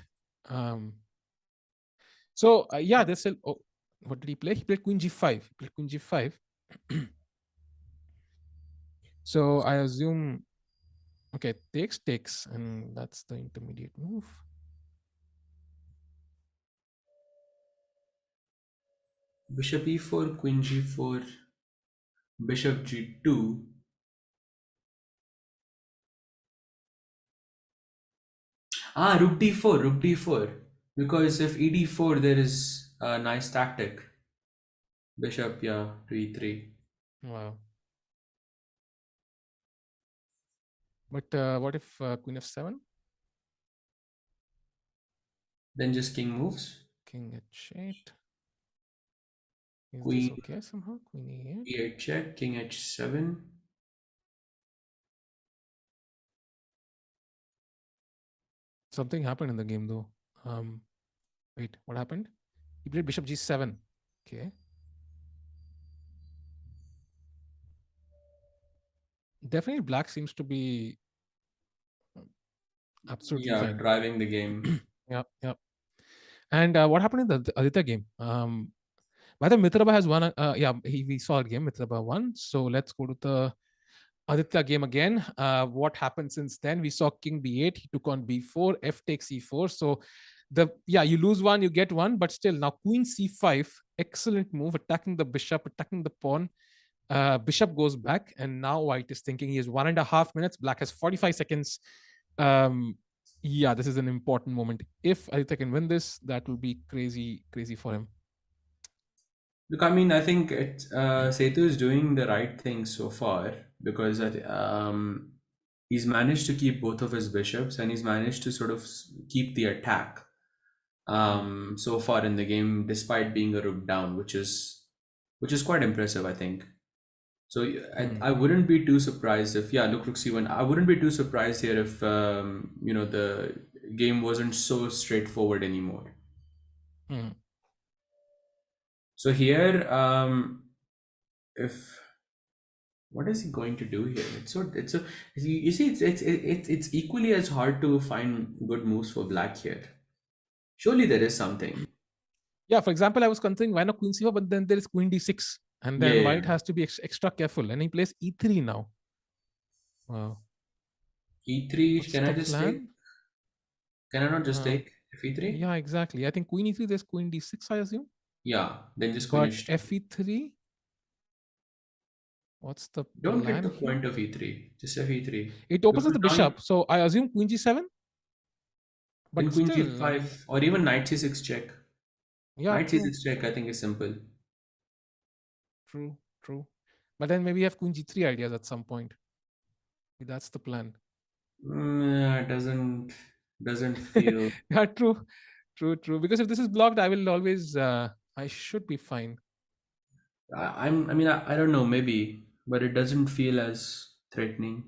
So yeah, this. Oh, what did he play? He played queen g5. So I assume, okay, takes, and that's the intermediate move. Bishop e4, queen g4, bishop g2. Rook d4. Because if ed4, there is a nice tactic. Bishop, to e3. Wow. But what if queen f7? Then just king moves. King h8. Is queen, this okay somehow? Queen e8. e8 check, king h7. Something happened in the game though. Wait, what happened? He played bishop g7. Okay. Definitely black seems to be absolutely fine. Driving the game. Yeah. And what happened in the Aditya game? By the Mitraba has won. We saw a game. Mitraba won. So let's go to the Aditya game again. What happened since then? We saw king b8. He took on b4. F takes e4. So you lose one, you get one, but still now queen c5. Excellent move, attacking the bishop, attacking the pawn. Bishop goes back, and now white is thinking he has 1.5 minutes. Black has 45 seconds. This is an important moment. If Aditya can win this, that will be crazy for him. Look, I mean, I think Setu is doing the right thing so far, because he's managed to keep both of his bishops, and he's managed to sort of keep the attack so far in the game, despite being a rook down, which is quite impressive, I think. So I wouldn't be too surprised if look, rook c1. I wouldn't be too surprised here if the game wasn't so straightforward anymore. So here, what is he going to do here? It's equally as hard to find good moves for black here. Surely there is something. Yeah, for example, I was considering why not queen c4, but then there is queen d6, and then white has to be extra careful, and he plays e3 now. Wow. E3. What's can I just plan? Take? Can I not just take f3? Yeah, exactly. I think queen e3. There's queen d6, I assume. Yeah, then just queen fe3. What's the Don't get the point of e3. Just fe3. It opens the bishop, so I assume queen g7. But then queen g5 or even knight c6 check. Yeah, knight c6 check, I think, is simple. True. But then maybe you have queen g3 ideas at some point. That's the plan. It doesn't feel. Yeah, true. Because if this is blocked, I will always. I should be fine. I don't know, maybe, but it doesn't feel as threatening.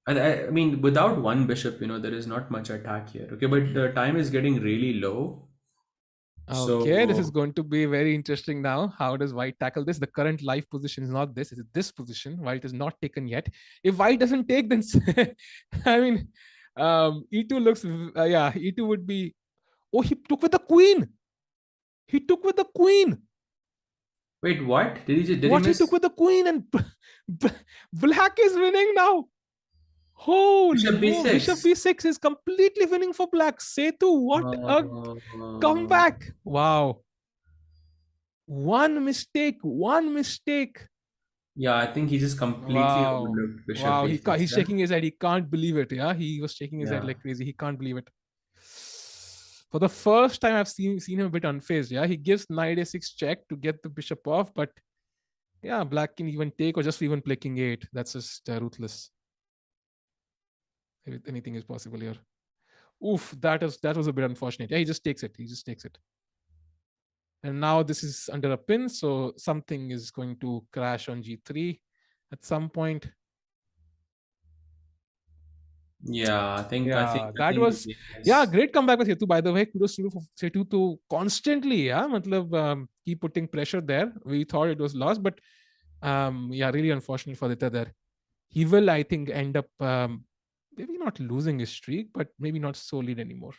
I mean, without one bishop, there is not much attack here. Okay, but the time is getting really low. Okay, this is going to be very interesting now. How does white tackle this? The current live position is not this. It's this position. White is not taken yet. If white doesn't take, then I mean, e2 looks. E2 would be. Oh, he took with the queen. Wait, what? Did he took with the queen, and black is winning now. Holy Bishop b6. Bishop b6 is completely winning for black. Setu, what a comeback. Wow. One mistake. Yeah, I think he just completely overlooked Bishop b6. He's shaking his head. He can't believe it. Yeah, he was shaking his head like crazy. He can't believe it. For the first time, I've seen him a bit unfazed. Yeah, he gives knight a6 check to get the bishop off, but yeah, black can even take or just even play king 8. That's just ruthless. Anything is possible here. Oof, that was a bit unfortunate. Yeah, he just takes it. And now this is under a pin, so something is going to crash on g3 at some point. Yeah, I think that was great comeback with Setu, by the way. Kudos to Setu to constantly keep putting pressure there. We thought it was lost, but really unfortunate for Aditya there. He will, I think, end up maybe not losing his streak, but maybe not so lead anymore.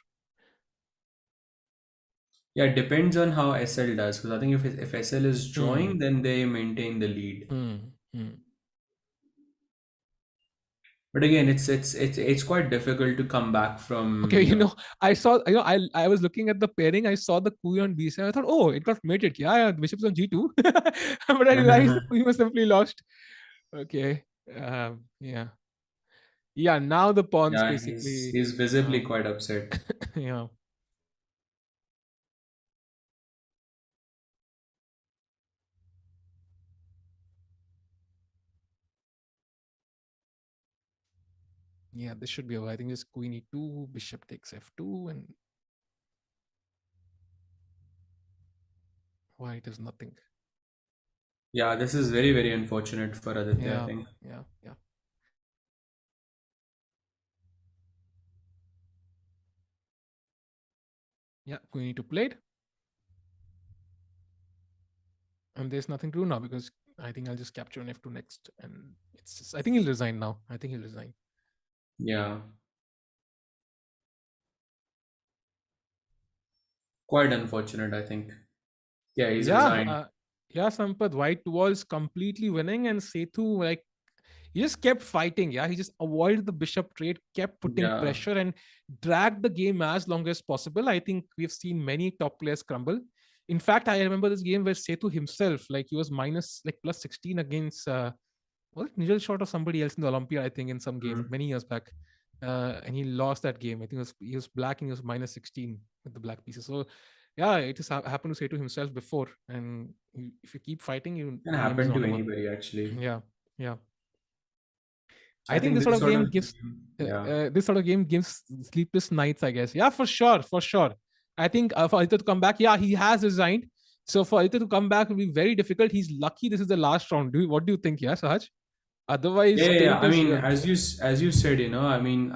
Yeah, it depends on how SL does, because I think if SL is drawing, then they maintain the lead. But again, it's quite difficult to come back from. Okay, I saw, I was looking at the pairing. I saw the queen on b7. I thought, oh, it got mated. Yeah, bishop's on g2. But I realized the queen was simply lost. Okay. Yeah, now the pawn's basically. He's visibly quite upset. Yeah. Yeah, this should be over. I think this queen e2, bishop takes f2, and white is nothing. Yeah, this is very, very unfortunate for Aditya, I think. Yeah. Yeah, queen e2 played. And there's nothing to do now, because I think I'll just capture an f2 next. And I think he'll resign now. Yeah. Quite unfortunate, I think. Yeah, he's resigned. Yeah, Sampath, white was completely winning, and Sethu, like, he just kept fighting. Yeah, he just avoided the bishop trade, kept putting Yeah. pressure, and dragged the game as long as possible. I think we've seen many top players crumble. In fact, I remember this game where Sethu himself, like, he was minus, like, plus 16 against was it Nigel Shot or somebody else in the Olympia, I think, in some game many years back. And he lost that game. I think he was black and he was minus 16 with the black pieces. So yeah, it just happened to say to himself before. And if you keep fighting, Can the game is happen not to over. anybody actually. Yeah, yeah. So I think this sort of game gives yeah. this sort of game gives sleepless nights, I guess. Yeah, for sure, for sure. I think for Aditya to come back, yeah, he has resigned. So for Aditya to come back will be very difficult. He's lucky this is the last round. What do you think, yeah, Sahaj? Otherwise, Yeah. taint I is mean, as you said, I mean,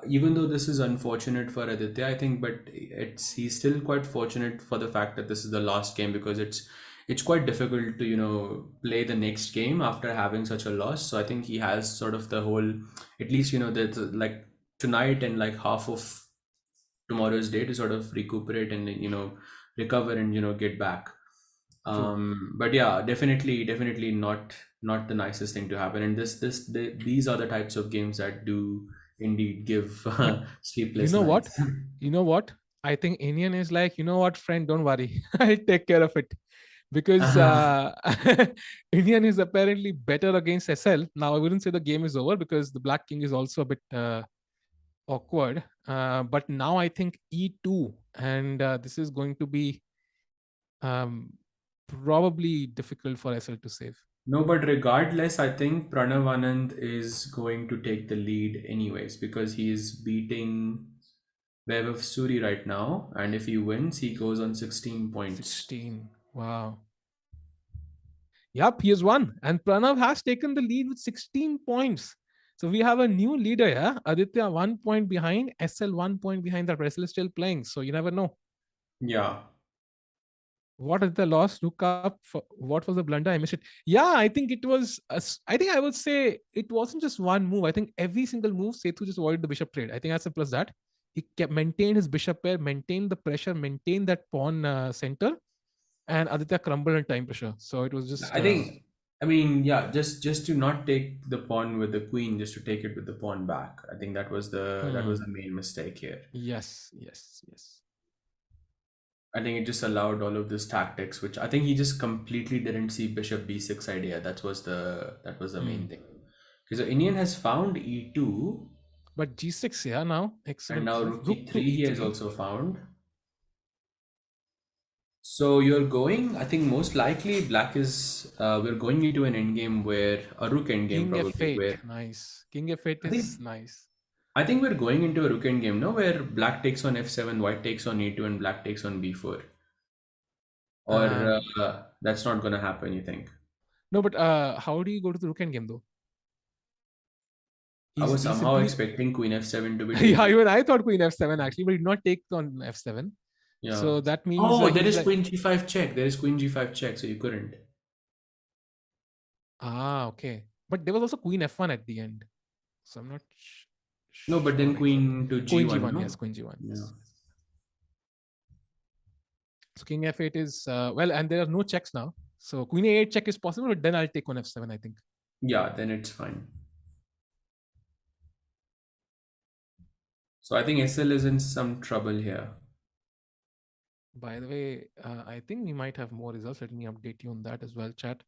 even though this is unfortunate for Aditya, I think, but he's still quite fortunate for the fact that this is the last game, because it's quite difficult to play the next game after having such a loss. So I think he has sort of the whole, at least that like tonight and like half of tomorrow's day to sort of recuperate and recover and get back. But yeah, definitely not the nicest thing to happen. And these are the types of games that do indeed give but you sleepless know what? nights. You know what? I think Indian is like, you know what, friend, don't worry. I'll take care of it. Because Indian is apparently better against SL. Now, I wouldn't say the game is over because the Black King is also a bit awkward. But now I think E2, and this is going to be um, probably difficult for SL to save. No, but regardless, I think Pranav Anand is going to take the lead anyways, because he is beating Vaibhav Suri right now, and if he wins, he goes on 16 points. 16. Wow. Yep, he has won. And Pranav has taken the lead with 16 points. So we have a new leader, yeah? Aditya 1 point behind, SL 1 point behind, that SL is still playing. So you never know. Yeah. What is the loss? Look up. What was the blunder? I missed it. Yeah, I think it was. I think I would say it wasn't just one move. I think every single move, Sethu just avoided the bishop trade. I think as simple as that. He kept maintained his bishop pair, maintained the pressure, maintained that pawn center, and Aditya crumbled in time pressure. So it was just. I think, I mean, yeah, just to not take the pawn with the queen, just to take it with the pawn back. I think that was the main mistake here. Yes. I think it just allowed all of this tactics, which I think he just completely didn't see bishop b6 idea. That was the main thing. Because the Indian has found e2, but g6, yeah, now excellent. and now Rook rook to e3 he has also found. So you're going, I think most likely black is, we're going into an endgame where, a rook endgame King probably, f8, where nice. King f8 is nice. I think we're going into a rook endgame now, where black takes on f7, white takes on e2, and black takes on b4. Or that's not going to happen, you think? No, but how do you go to the rook endgame though? I was somehow expecting queen f7 to be taken. Yeah, even I thought queen f7 actually, but he did not take on f7. Yeah. So that means there is queen g5 check. There is queen g5 check, so you couldn't. Okay. But there was also queen f1 at the end. So I'm not No, but then queen to g1. Queen g1, no? yes, queen g1. Yeah. So king f8 is, well, and there are no checks now. So queen a8 check is possible, but then I'll take on f7, I think. Yeah, then it's fine. So I think SL is in some trouble here. By the way, I think we might have more results. Let me update you on that as well, chat.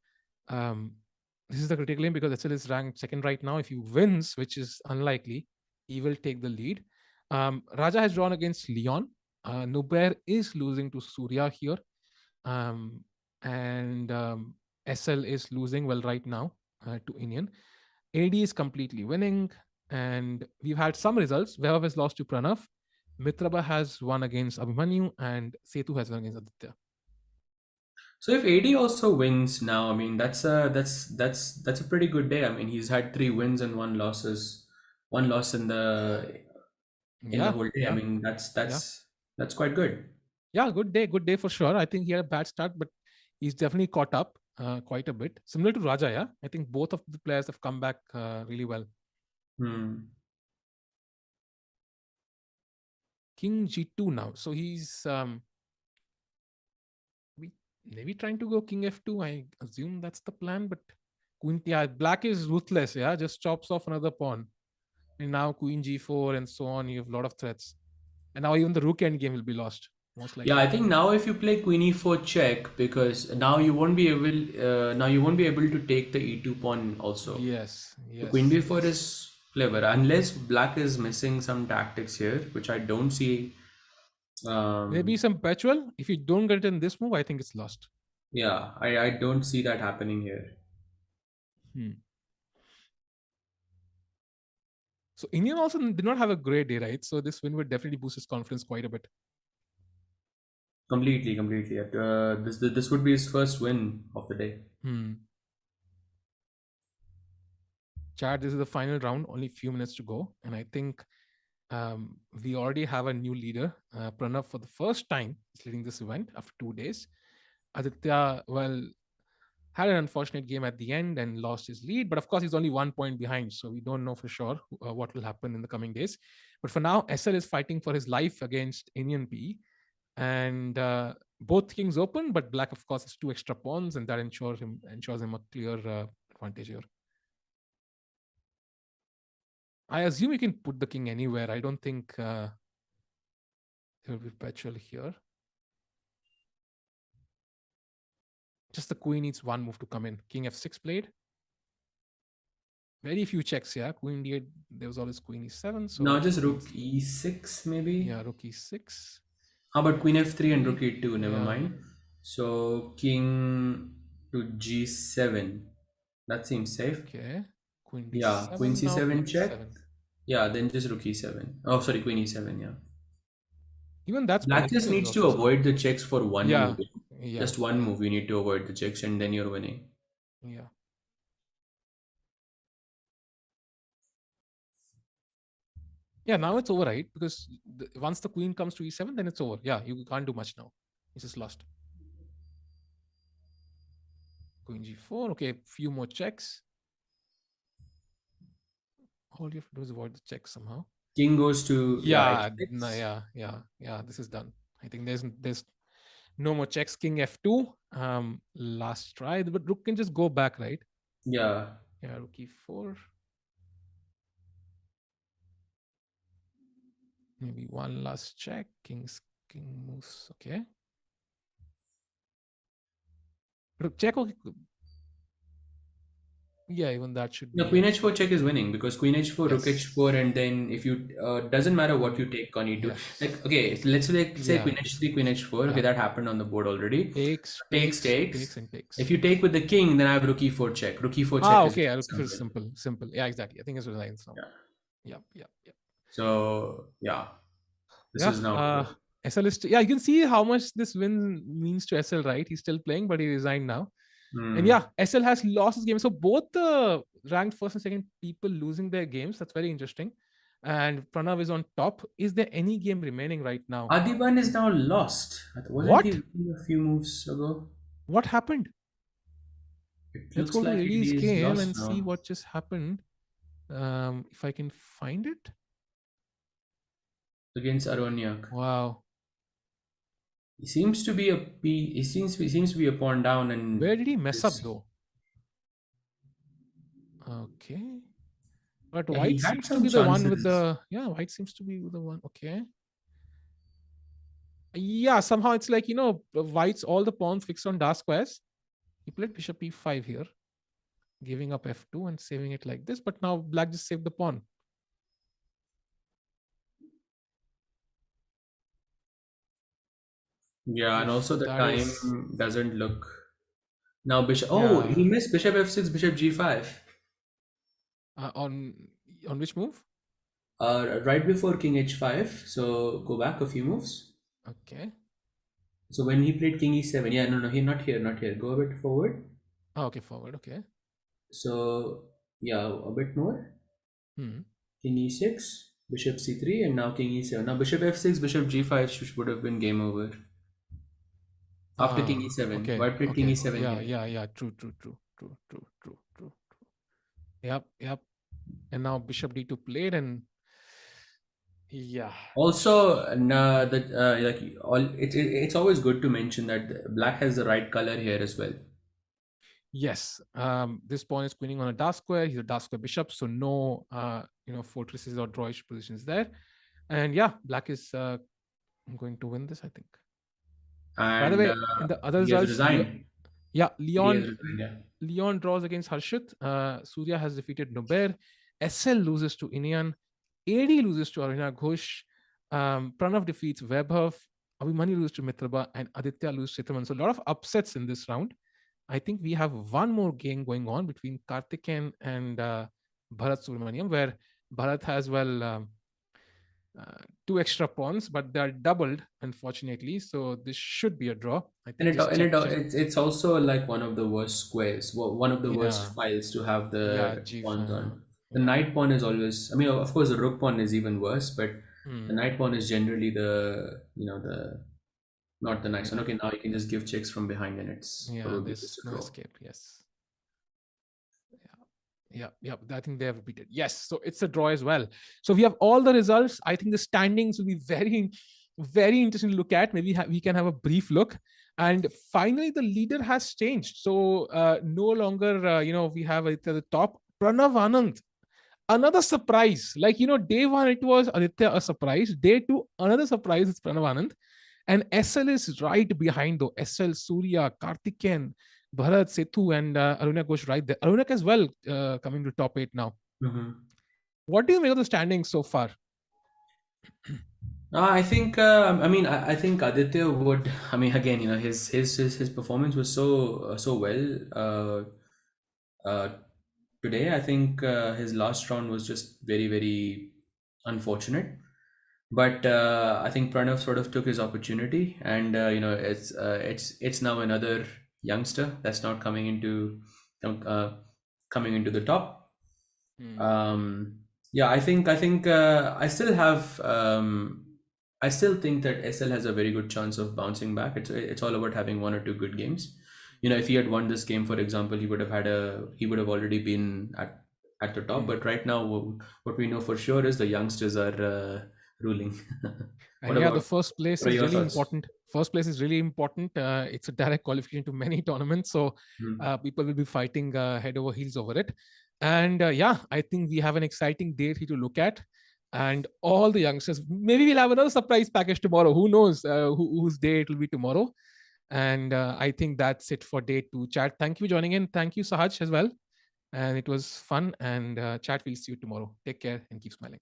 This is the critical game because SL is ranked second right now. If he wins, which is unlikely, he will take the lead. Raja has drawn against Leon. Nubair is losing to Surya here. And SL is losing, well, right now to Indian. AD is completely winning. And we've had some results. Vaibhav has lost to Pranav. Mitraba has won against Abhimanyu, and Sethu has won against Aditya. So if AD also wins now, I mean that's a pretty good day. I mean he's had 3 wins and 1 loss in the whole day. I mean that's quite good. Yeah, good day for sure. I think he had a bad start, but he's definitely caught up quite a bit. Similar to Raja, yeah. I think both of the players have come back really well. King g2 now. So he's maybe trying to go king f2. I assume that's the plan, but queen, yeah, black is ruthless. Yeah, just chops off another pawn. And now queen g4 and so on. You have a lot of threats. And now even the rook endgame will be lost, most likely. Yeah, I think now if you play queen e4 check, because now you won't be able to take the e2 pawn also. Yes, So yes. queen b4 is clever, unless black is missing some tactics here, which I don't see. Maybe some perpetual. If you don't get it in this move, I think it's lost. Yeah, I don't see that happening here. So Indian also did not have a great day, right? So this win would definitely boost his confidence quite a bit. Completely. This would be his first win of the day. Chad, this is the final round. Only a few minutes to go, and I think we already have a new leader. Pranav, for the first time, is leading this event after 2 days. Aditya, well, had an unfortunate game at the end and lost his lead, but of course he's only 1 point behind, so we don't know for sure what will happen in the coming days. But for now, SL is fighting for his life against Indian P, and both kings open, but black of course has 2 extra pawns, and that ensures him a clear advantage here. I assume you can put the king anywhere. I don't think there will be perpetual here. Just the queen needs 1 move to come in. King f6 played. Very few checks, yeah. Queen d8, there was always queen e7. So now just rook e6 maybe. Yeah, rook e6. How about queen f3 and rook e2? Never mind. So king to g7. That seems safe. Okay. Queen d7. Yeah, queen c7 check. Yeah, then just rook e7. Oh, sorry, queen e7. Yeah. Even that's black just needs to avoid the checks for 1 move. Yeah. Just 1 move. You need to avoid the checks, and then you're winning. Yeah. Yeah, now it's over, right? Because once the queen comes to e7, then it's over. Yeah, you can't do much now. It's just lost. Queen g4. Okay, few more checks. All you have to do is avoid the check somehow. King goes to yeah. This is done. I think there's no more checks. King f2. Last try, but rook can just go back, right? Yeah. Yeah, rook e4. Maybe 1 last check. King moves. Okay. Rook check. Okay. Yeah, even that should be. The queen h4 check is winning because queen h4, rook h4, and then if you doesn't matter what you take on e2. Like okay, so let's say queen h3, queen h4. Okay, that happened on the board already. Takes. If you take with the king, then I have rook e4 check. Rook e4 check. Okay, rook e4 is simple. Yeah, exactly. I think it's lines now. Yeah. So yeah, this is now. SL is you can see how much this win means to SL, right? He's still playing, but he resigned now. And yeah, SL has lost his game. So both the ranked first and second people losing their games. That's very interesting. And Pranav is on top. Is there any game remaining right now? Adiban is now lost. What? He a few moves ago? What happened? Let's go to like release game and see what just happened. If I can find it. Against Aronyak. Wow. He seems to be he seems to be a pawn down. And where did he mess up though? Okay, but white seems to be the one with the white seems to be the one. Okay, yeah, somehow it's like white's all the pawns fixed on dark squares. He played bishop e5 here, giving up f2 and saving it like this. But now black just saved the pawn. Yeah, and also the time doesn't look. Now bishop. Oh, he missed bishop f6, bishop g5. On which move? Right before king h5. So go back a few moves. Okay. So when he played king e7, no, he not here. Go a bit forward. Oh, okay, forward. Okay. So yeah, a bit more. King e6, bishop c3, and now king e7. Now bishop f6, bishop g5 would have been game over. After king e7. Okay. White played king e7. Yeah. True. Yep. And now bishop d2 played, and Yeah. Also, like it's always good to mention that black has the right color here as well. Yes. This pawn is queening on a dark square. He's a dark square bishop, so no, fortresses or drawish positions there. And yeah, black is going to win this, I think. By the And way, in the other he has results, resigned. He has resigned, yeah. Leon draws against Harshit. Surya has defeated Nober. SL loses to Inian. AD loses to Aruna Ghosh. Pranav defeats Vaibhav. Abhimanyu loses to Mitraba, and Aditya loses to Chitraman. So a lot of upsets in this round. I think we have one more game going on between Karthikeyan and Bharat Subramaniam, where Bharat has two extra pawns, but they are doubled, unfortunately. So this should be a draw. I think It's also like one of the worst squares, one of the worst files to have the pawns on. The knight pawn is always, I mean, of course, the rook pawn is even worse, but the knight pawn is generally the not the nice one. Okay, now you can just give checks from behind, and it's probably there's no escape. Yes. Yeah. I think they have repeated. Yes, so it's a draw as well. So we have all the results. I think the standings will be very, very interesting to look at. Maybe we can have a brief look. And finally, the leader has changed. So no longer, we have Aditya at the top. Pranav Anand, another surprise. Like, day one, it was Aditya a surprise. Day two, another surprise. It's Pranav Anand. And SL is right behind though. SL, Surya, Karthikeyan, Bharat, Sethu, and Aruna Ghosh right there. Aruna as well coming to top 8 now. Mm-hmm. What do you make of the standings so far? I think I think Aditya would. I mean, again, his performance was so well today. I think his last round was just very, very unfortunate. But I think Pranav sort of took his opportunity, and it's now another youngster that's not coming into the top. Yeah, I think I still have I still think that SL has a very good chance of bouncing back. It's all about having one or two good games. If he had won this game, for example, he would have already been at the top. But right now, what we know for sure is the youngsters are ruling. And the first place is really important. First place is really important. It's a direct qualification to many tournaments, so people will be fighting head over heels over it. And I think we have an exciting date here to look at. And all the youngsters, maybe we'll have another surprise package tomorrow. Who knows whose day it will be tomorrow. And I think that's it for day 2. Chat, thank you for joining in. Thank you, Sahaj, as well. And it was fun. And chat, we'll see you tomorrow. Take care and keep smiling.